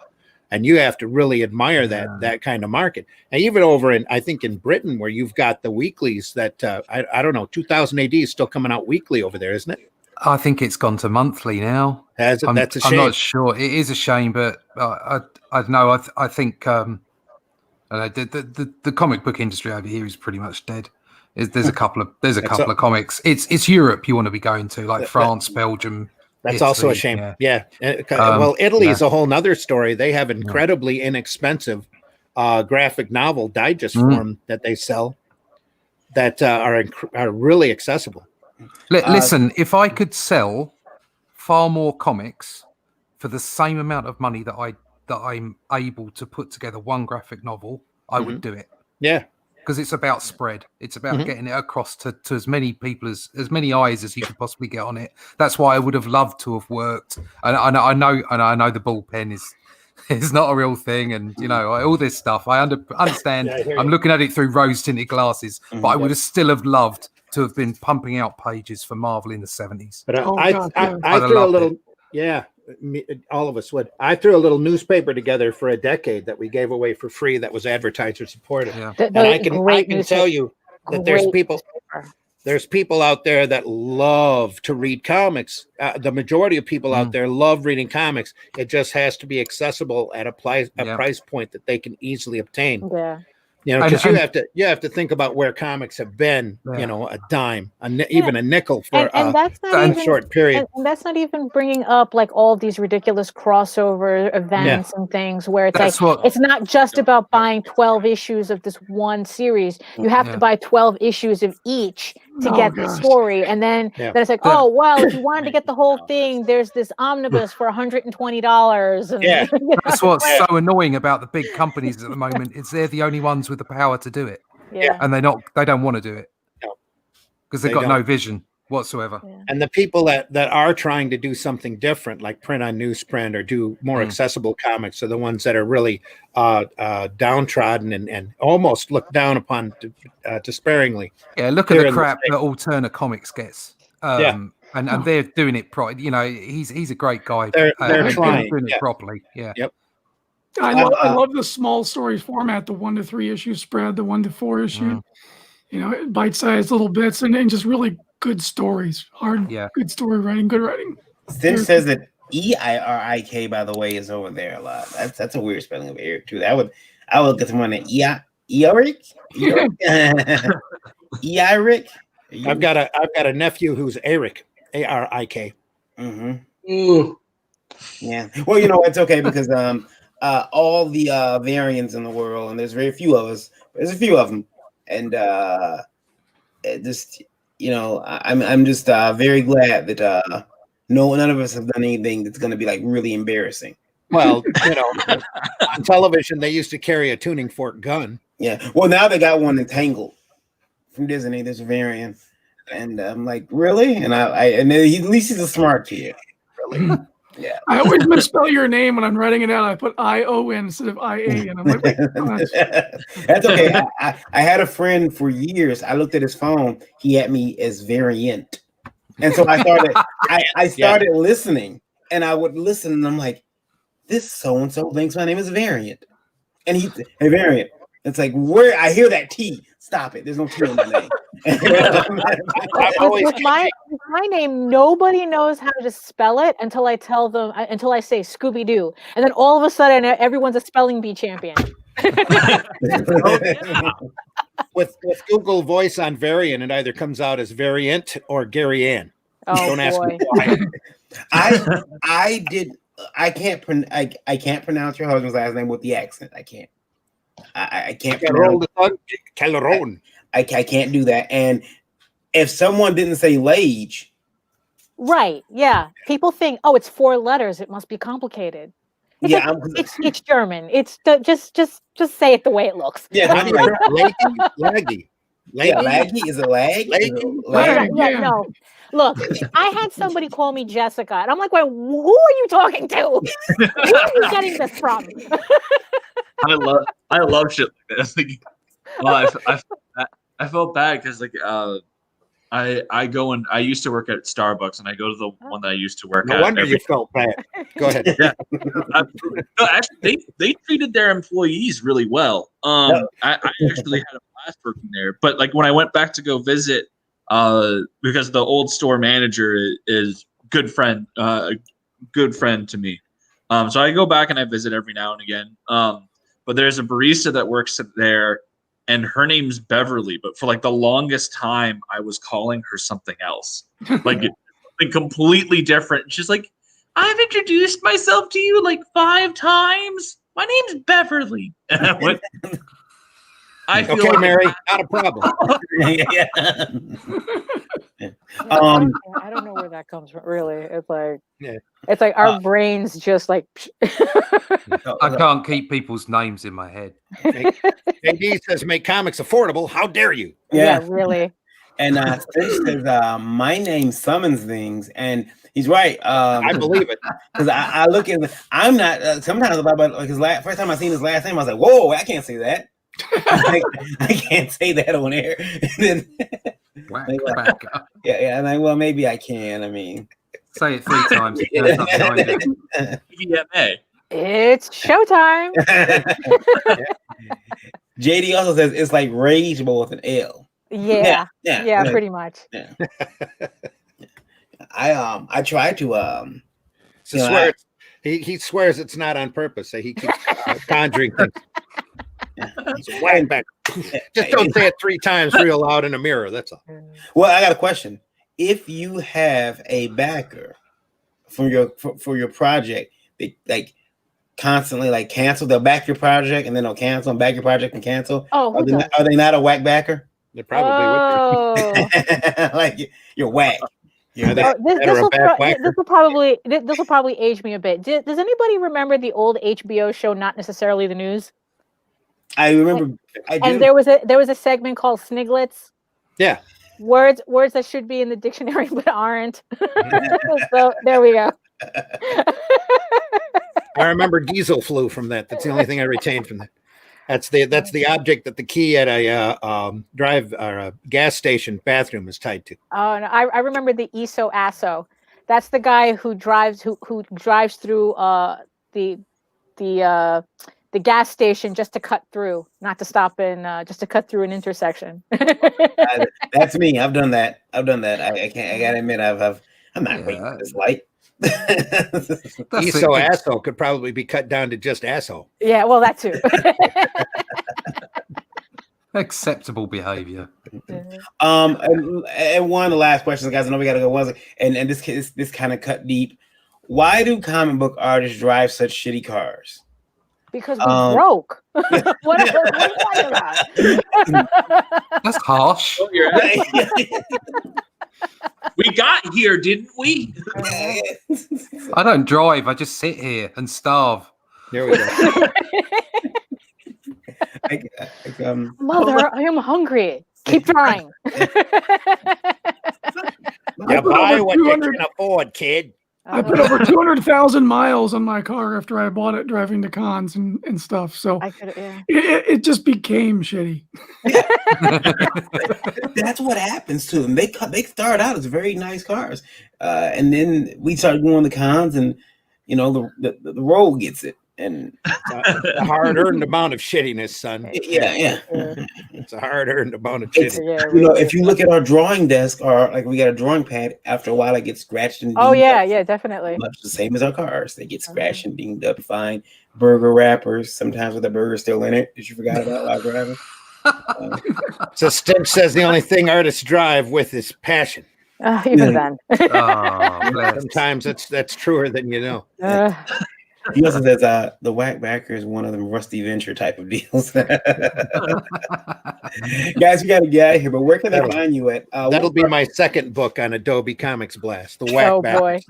And you have to really admire that kind of market. And even over I think in Britain, where you've got the weeklies that I don't know, 2000 AD is still coming out weekly over there, isn't it? I think it's gone to monthly now. That's a shame. I'm not sure. It is a shame, but I don't know. I think the comic book industry over here is pretty much dead. There's a couple of comics. It's Europe you want to be going to, like France, Belgium. That's Italy, also a shame. Yeah. Well, Italy is a whole nother story. They have incredibly inexpensive graphic novel digest form that they sell that are really accessible. Listen, if I could sell far more comics for the same amount of money that I'm able to put together one graphic novel, I would do it. Yeah. Because it's about spread. It's about getting it across to as many people as many eyes as you could possibly get on it. That's why I would have loved to have worked. And I know the bullpen is not a real thing, and all this stuff. I understand. I'm looking at it through rose-tinted glasses, but I would have still have loved to have been pumping out pages for Marvel in the 70s. But I threw a little. Yeah. All of us would. I threw a little newspaper together for a decade that we gave away for free that was advertiser supported. Yeah. And I can tell you that there's people out there that love to read comics. The majority of people out there love reading comics. It just has to be accessible at a price point that they can easily obtain. Yeah. Because you have to think about where comics have been. A dime, even a nickel for a short period. And that's not even bringing up like all of these ridiculous crossover events and things where it's it's not just about buying 12 issues of this one series. You have to buy 12 issues of each to get the story, and then it's like, oh well, if you wanted to get the whole thing, there's this omnibus for $120. That's what's so annoying about the big companies at the moment. Is they're the only ones with the power to do it, and they don't want to do it because they've got no vision whatsoever. And the people that are trying to do something different, like print on newsprint or do more accessible comics, are the ones that are really downtrodden and almost looked down upon despairingly. Yeah, look at the crap that Alterna Comics gets. And they're doing it he's a great guy. They're trying doing it properly. Yeah. Yep. I love the small story format, the 1 to 3 issue spread, the 1 to 4 issue. Bite-sized little bits, and just really good stories, good story writing, good writing. Sim says that EIRIK, by the way, is over there a lot. That's a weird spelling of Eric too. I would look at someone at Eric. Eric. I've got a nephew who's Eric, ARIK. Mm-hmm. Yeah. Well, you know, it's okay because all the variants in the world, and there's very few of us. There's a few of them, and just you know, I'm just very glad that none of us have done anything that's going to be like really embarrassing. Well, you know, on television they used to carry a tuning fork gun. Yeah. Well, now they got one entangled from Disney. There's a variant, and I'm like, really? And and at least he's a smart kid. Really? Yeah. I always misspell your name when I'm writing it out. I put I-O-N instead of I-A, and I'm like, that's okay. I had a friend for years. I looked at his phone. He had me as variant. And so I started listening, and I would listen, and I'm like, this so-and-so thinks my name is Variant. And hey, Variant. It's like, where I hear that T. Stop it. There's no T in my name. With my name, nobody knows how to spell it until I tell them, until I say Scooby-Doo. And then all of a sudden, everyone's a spelling bee champion. With Google Voice on Variant, it either comes out as Variant or Gary Ann. Oh, don't ask me why. I can't pronounce your husband's last name with the accent. I can't. I can't. Calderon. I can't do that. And if someone didn't say Lage, right? Yeah, people think, oh, it's 4 letters. It must be complicated. It's yeah, it's German. It's just say it the way it looks. Yeah, laggy. Yeah, laggy is a lag. Yeah, no. Look, I had somebody call me Jessica, and I'm like, "Wait, who are you talking to? Where are you getting this from?" I love shit like this. Like, I felt bad because like I go and I used to work at Starbucks, and I go to the one that I used to work at. No wonder you felt bad. Go ahead. Yeah. No, actually, they treated their employees really well. I actually had a blast working there. But like when I went back to go visit, because the old store manager is good friend to me. So I go back and I visit every now and again. But there's a barista that works there, and her name's Beverly. But for like the longest time, I was calling her something else, like completely different. She's like, "I've introduced myself to you like 5 times. My name's Beverly." I feel okay, like Mary, not a problem. Yeah. I don't know where that comes from. Really, it's like our brains just like. I can't keep people's names in my head. AD says, "Make comics affordable." How dare you? Yeah, really. And Fish says, "My name summons things," and he's right. I believe it because I look at. I'm not. Sometimes about like his first time I seen his last name, I was like, "Whoa, I can't say that." I can't say that on air. And then, yeah, and well, maybe I can. I mean, say it 3 times. It's showtime. JD also says it's like rage, but with an L. Yeah, pretty much. Yeah. I try to swear. He swears it's not on purpose. So he keeps conjuring things. Back. Just don't say it 3 times real loud in a mirror. That's all. Well, I got a question. If you have a backer for your project, they like constantly like cancel, they'll back your project and then they'll cancel and back your project and cancel. Oh, are they not a whack backer? They probably would be. Like you're whack. Yeah, this will probably age me a bit. Does anybody remember the old HBO show, Not Necessarily the News? I remember. And there was a segment called Sniglets. Yeah. Words that should be in the dictionary but aren't. So there we go. I remember Diesel flew from that. That's the only thing I retained from that. That's the object that the key at a drive or a gas station bathroom is tied to. Oh no, I remember the ESO ASO. That's the guy who drives through the the gas station just to cut through, not to stop in, just to cut through an intersection. That's me. I've done that. I can't. I gotta admit, I'm not waiting for this light. ESO asshole could probably be cut down to just asshole. Yeah, well, that too. Acceptable behavior. And one of the last questions, guys. I know we gotta go. And this kind of cut deep. Why do comic book artists drive such shitty cars? Because we're broke. What are you talking about? That's harsh. Oh, you're right. We got here, didn't we? I don't drive. I just sit here and starve. There we go. Mother, I am hungry. Keep trying. You buy what you can afford, kid. I put over 200,000 miles on my car after I bought it driving to cons and stuff. So it just became shitty. That's what happens to them. They start out as very nice cars, and then we start going to cons, and the road gets it. And a hard-earned amount of shittiness, son. Yeah. It's a hard-earned amount of shittiness. If you look at our drawing desk, or like we got a drawing pad, after a while it gets scratched and oh yeah, definitely. Much the same as our cars. They get scratched and dinged up. Fine. Burger wrappers, sometimes with the burger still in it, that you forgot about while driving. So Stimp says the only thing artists drive with is passion. Even then. Sometimes that's truer than you know. He also says the whack backer is one of them Rusty Venture type of deals. Guys, we got to get out of here, but where can they find you at? That'll be my second book on Adobe Comics Blast, the whack backer. Boy.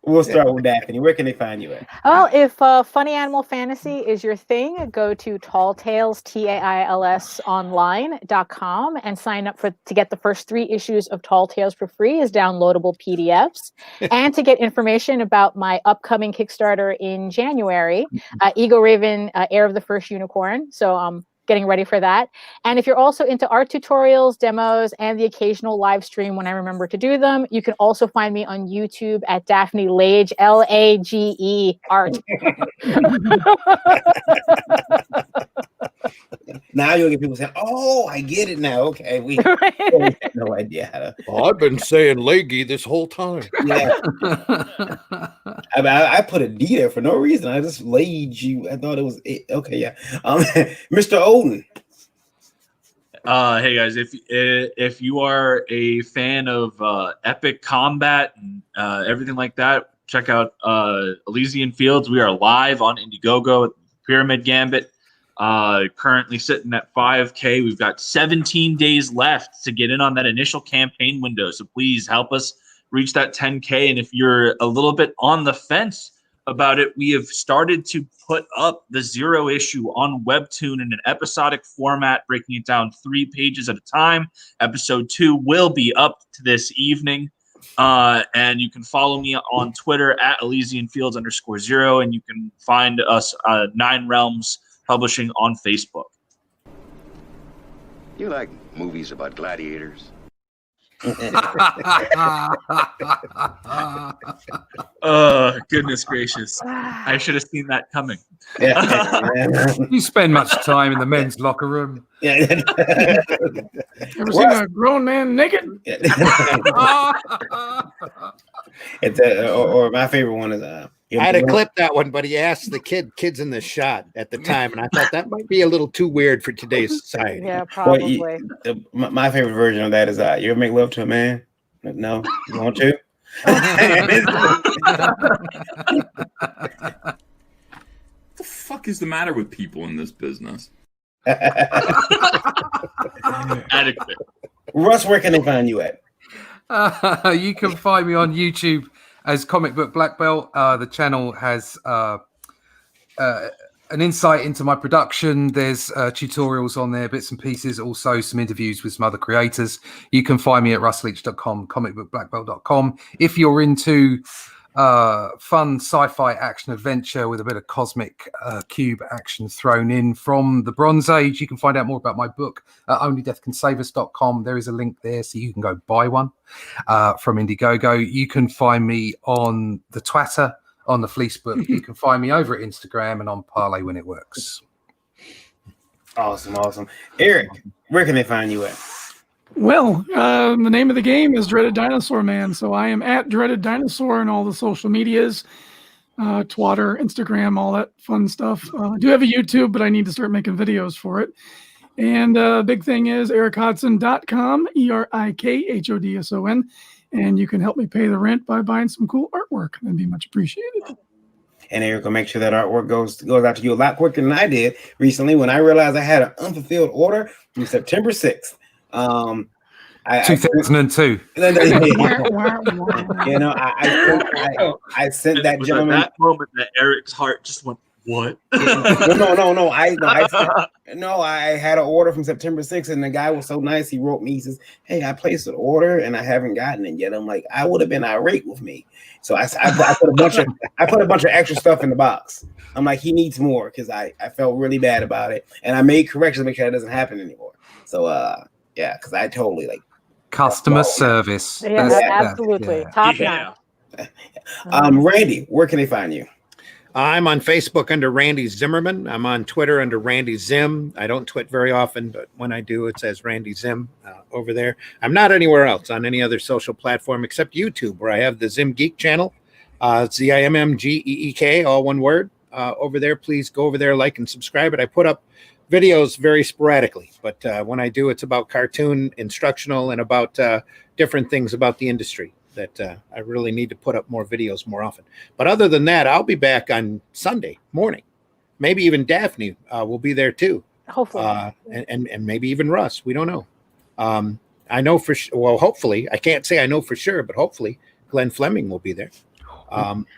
We'll start with Daphne. Where can they find you at? Well, if funny animal fantasy is your thing, go to Tall Tales, TAILS online.com and sign up to get the first 3 issues of Tall Tales for free as downloadable PDFs. And to get information about my upcoming Kickstarter in January, Ego Raven, Heir of the First Unicorn. So getting ready for that. And if you're also into art tutorials, demos, and the occasional live stream when I remember to do them, you can also find me on YouTube at Daphne Lage, Lage art. Now you'll get people saying, "Oh, I get it now." Okay, we have no idea how to. Oh, I've been saying leggy this whole time. Yeah, I put a D there for no reason. I just laid you. I thought it was it. Okay. Yeah, Mr. Odin. Hey guys, if you are a fan of epic combat and everything like that, check out Elysian Fields. We are live on Indiegogo at Pyramid Gambit. Currently sitting at 5K. We've got 17 days left to get in on that initial campaign window. So please help us reach that 10K. And if you're a little bit on the fence about it, we have started to put up the 0 issue on Webtoon in an episodic format, breaking it down 3 pages at a time. Episode 2 will be up to this evening. And you can follow me on Twitter at ElysianFields_0. And you can find us 9 Realms Publishing on Facebook. You like movies about gladiators? Oh, goodness gracious. I should have seen that coming. You spend much time in the men's locker room. Ever seen a grown man naked? Or my favorite one is I had to clip that one, but he asked the kids in the shot at the time, and I thought that might be a little too weird for today's society. Yeah, probably. Well, my favorite version of that is you ever make love to a man? No, you want to? What the fuck is the matter with people in this business? Adequate. Russ, where can they find you at? You can find me on YouTube as Comic Book Black Belt. The channel has an insight into my production. There's tutorials on there, bits and pieces, also some interviews with some other creators. You can find me at russleach.com, comicbookblackbelt.com. If you're into fun sci-fi action adventure with a bit of cosmic cube action thrown in from the Bronze Age, you can find out more about my book at onlydeathcansavus.com. There is a link there so you can go buy one from Indiegogo. You can find me on the Twitter on the Fleece book. You can find me over at Instagram and on Parlay when it works. Awesome. Eric, where can they find you at? Well, the name of the game is Dreaded Dinosaur Man. So I am at Dreaded Dinosaur in all the social medias, Twitter, Instagram, all that fun stuff. I do have a YouTube, but I need to start making videos for it. And big thing is erichodson.com, ERIKHODSON. And you can help me pay the rent by buying some cool artwork. That'd be much appreciated. And Eric will make sure that artwork goes out to you a lot quicker than I did recently when I realized I had an unfulfilled order from September 6th. 2002. I sent that gentleman. At that moment that Eric's heart just went, what? No. I had an order from September 6th, and the guy was so nice. He wrote me. He says, "Hey, I placed an order, and I haven't gotten it yet." I'm like, I would have been irate with me. So I put a bunch of extra stuff in the box. I'm like, he needs more because I felt really bad about it, and I made corrections to make sure that doesn't happen anymore. So yeah, because I totally like customer service. Yeah, absolutely. Top notch. Randy, where can they find you? I'm on Facebook under Randy Zimmerman. I'm on Twitter under Randy Zim. I don't twit very often, but when I do, it says Randy Zim over there. I'm not anywhere else on any other social platform except YouTube, where I have the Zim Geek channel. ZIMMGEEK, all one word. Over there, please go over there, like and subscribe it. I put up videos very sporadically, but when I do, it's about cartoon, instructional, and about different things about the industry that I really need to put up more videos more often. But other than that, I'll be back on Sunday morning. Maybe even Daphne will be there too. Hopefully. And maybe even Russ. We don't know. I know for hopefully, I can't say I know for sure, but hopefully Glenn Fleming will be there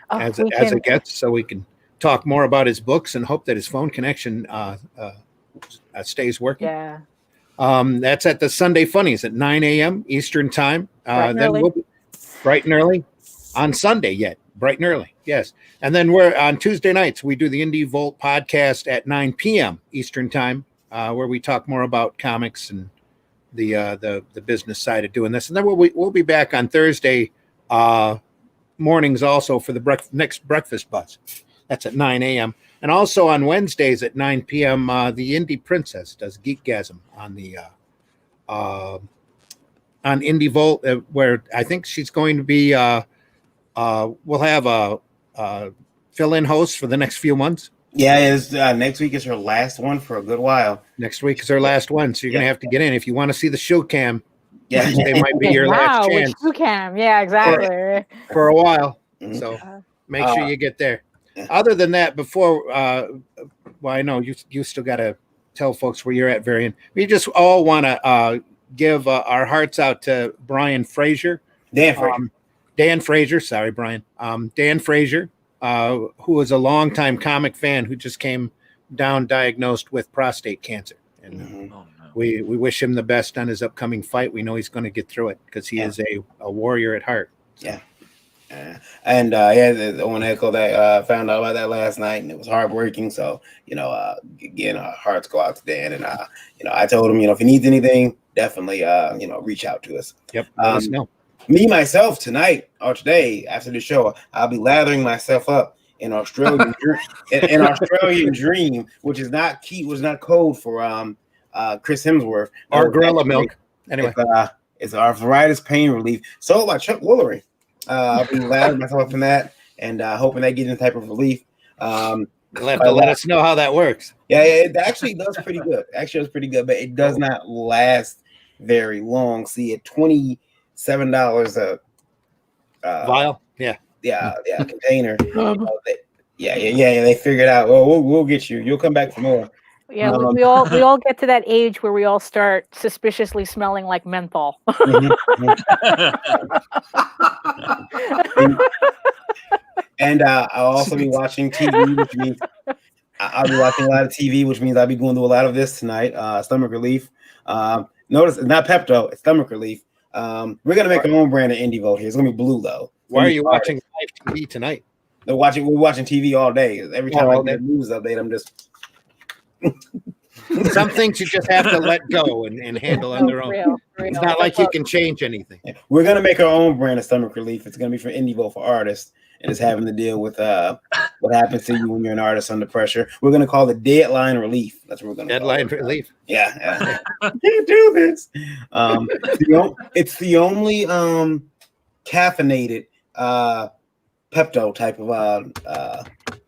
as a guest, so we can talk more about his books and hope that his phone connection stays working. Yeah. That's at the Sunday Funnies at 9 a.m. Eastern time. Then we'll be bright and early on Sunday yet. Bright and early. Yes. And then we're on Tuesday nights. We do the Indie Vault podcast at 9 p.m. Eastern time, where we talk more about comics and the business side of doing this. And then we'll be back on Thursday mornings also for the next Breakfast Buzz. That's at 9 a.m. And also on Wednesdays at 9 p.m., the Indie Princess does Geekgasm on the on Indie Vault, where I think she's going to be. We'll have a fill-in host for the next few months. Yeah, next week is her last one for a good while. Next week is her last one, so you're going to have to get in if you want to see the show cam. Yeah, it might be your last chance. Shoe cam, yeah, exactly. For a while, so make sure you get there. Other than that, before, I know you still got to tell folks where you're at, Varian. We just all want to give our hearts out to Brian Frazier. Dan Frazier, sorry, Brian. Dan Frazier, who is a longtime comic fan who just came down diagnosed with prostate cancer. And we wish him the best on his upcoming fight. We know he's going to get through it because he is a warrior at heart. So. Yeah. And I want to echo that. Found out about that last night, and it was heartbreaking. So again, our hearts go out to Dan, and I told him, if he needs anything, definitely reach out to us. Yep. Let us know. Me myself tonight or today after the show, I'll be lathering myself up in Australian Australian Dream, which is not code for Chris Hemsworth or Gorilla Milk. Anyway, it's arthritis pain relief sold by Chuck Woolery. I'll be lathering myself up in that and hoping that gives any type of relief. You'll have to let us know how that works. Yeah, it actually does pretty good. Actually, it's pretty good, but it does not last very long. See, at $27 a vial, container. They figured out. Well, we'll get you. You'll come back for more. Yeah, we all get to that age where we all start suspiciously smelling like menthol. And I'll also be watching TV, which means I'll be watching a lot of TV, which means I'll be going through a lot of this tonight. Stomach relief. Notice it's not Pepto, it's stomach relief. We're gonna make our own brand of Indie Vote here. It's gonna be blue though. Why are you watching live TV tonight? We're watching TV all day. Every time I get a news update, I'm just some things you just have to let go and handle on their own. Real. It's not like you can change anything. We're gonna make our own brand of stomach relief. It's gonna be for Indie Vote for artists, and is having to deal with what happens to you when you're an artist under pressure. We're gonna call it deadline relief. That's what we're gonna Deadline call it. relief. Yeah. Can't do this. It's the only caffeinated Pepto type of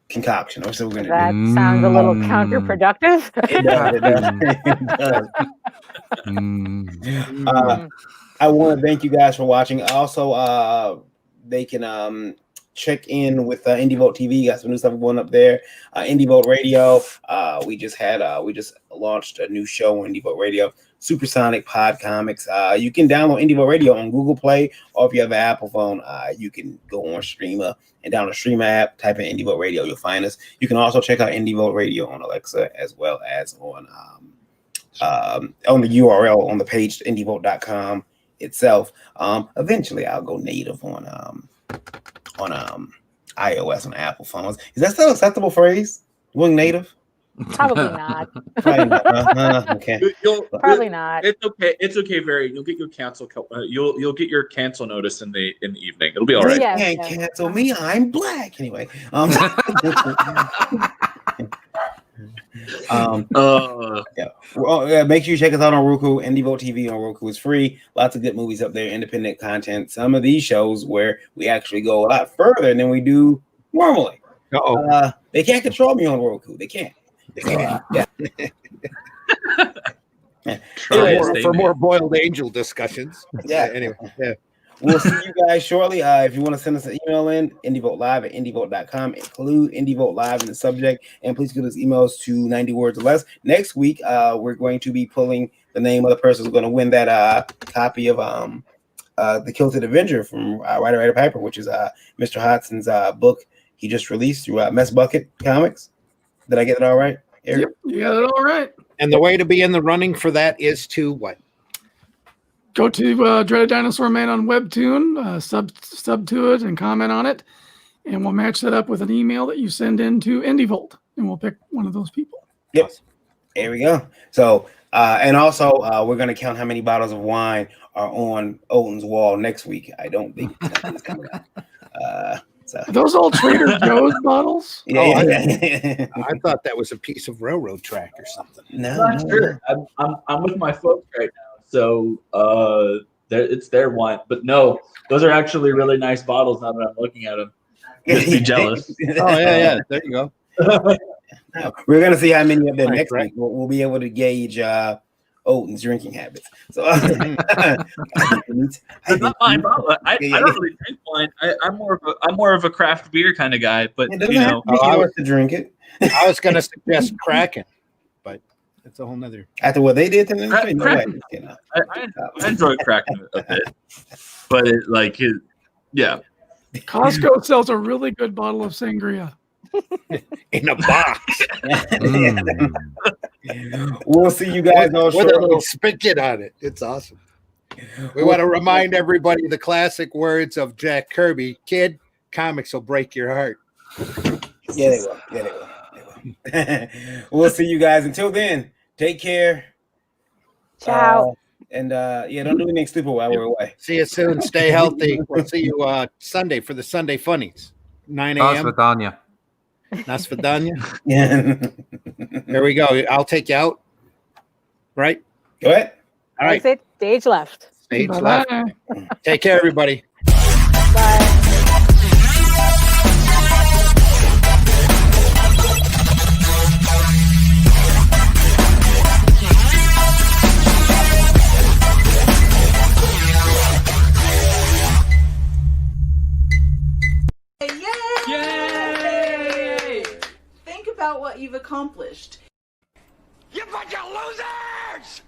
concoction. So we're gonna That sounds a little counterproductive. It does. I want to thank you guys for watching. Also, they can check in with IndieVolt TV. Got some new stuff going up there. IndieVolt Radio. We just launched a new show on IndieVolt Radio. Supersonic Pod Comics. You can download IndieVolt Radio on Google Play, or if you have an Apple phone, you can go on Streamer and download the Streamer app. Type in IndieVolt Radio, you'll find us. You can also check out IndieVolt Radio on Alexa, as well as on the URL on the page indievolt.com itself. Eventually, I'll go native on iOS and Apple phones. Is that still an acceptable phrase? Going native? Probably not. Probably not. Okay. Probably not. It's okay. It's okay. Very. You'll get your cancel. You'll get your cancel notice in the evening. It'll be all right. You can't cancel me. I'm black anyway. Make sure you check us out on Roku. IndieVolt TV on Roku is free. Lots of good movies up there. Independent content. Some of these shows where we actually go a lot further than we do normally. They can't control me on Roku. They can't. For more boiled angel discussions. Yeah. Anyway. We'll see you guys shortly. If you want to send us an email in, indievoltlive@indievolt.com. Include IndieVolt Live in the subject. And please give us emails to 90 words or less. Next week, we're going to be pulling the name of the person who's going to win that copy of The Kilted Avenger from Ryder Piper, which is Mr. Hodson's book he just released through Mess Bucket Comics. Did I get it all right, Eric? Yep, you got it all right. And the way to be in the running for that is to what? Go to Dreaded Dinosaur Man on Webtoon, sub to it and comment on it, and we'll match that up with an email that you send in to IndieVolt, and we'll pick one of those people. Yep. There we go. So, and also, we're going to count how many bottles of wine are on Odin's wall next week. I don't think it's coming up. Are those all Trader Joe's bottles? Yeah, I thought that was a piece of railroad track or something. No, I'm not sure. I'm with my folks right now, so it's their wine. But no, those are actually really nice bottles. Now that I'm looking at them, just be jealous. Yeah. There you go. We're gonna see how many of them next week. We'll be able to gauge Odin's drinking habits. So it's not mine. I don't really drink wine. I'm more of a craft beer kind of guy. But you know, I was to drink it. I was gonna suggest Kraken, but it's a whole nother. After what they did to them, I enjoy Kraken a bit, but yeah. Costco sells a really good bottle of sangria. In a box. We'll see you guys all with a little spigot on it. It's awesome. We want to remind everybody the classic words of Jack Kirby: "Kid, comics will break your heart." Yeah, they will. We'll see you guys. Until then, take care. Ciao. And don't do anything stupid while we're away. See you soon. Stay healthy. We'll see you Sunday for the Sunday Funnies, 9 a.m. Nasvidanya. Yeah. There we go. I'll take you out. Right? Go ahead. All right. That's it. Stage left. Stage Bye-bye. left. Take care, everybody. Bye. Yay! Think about what you've accomplished. You bunch of losers!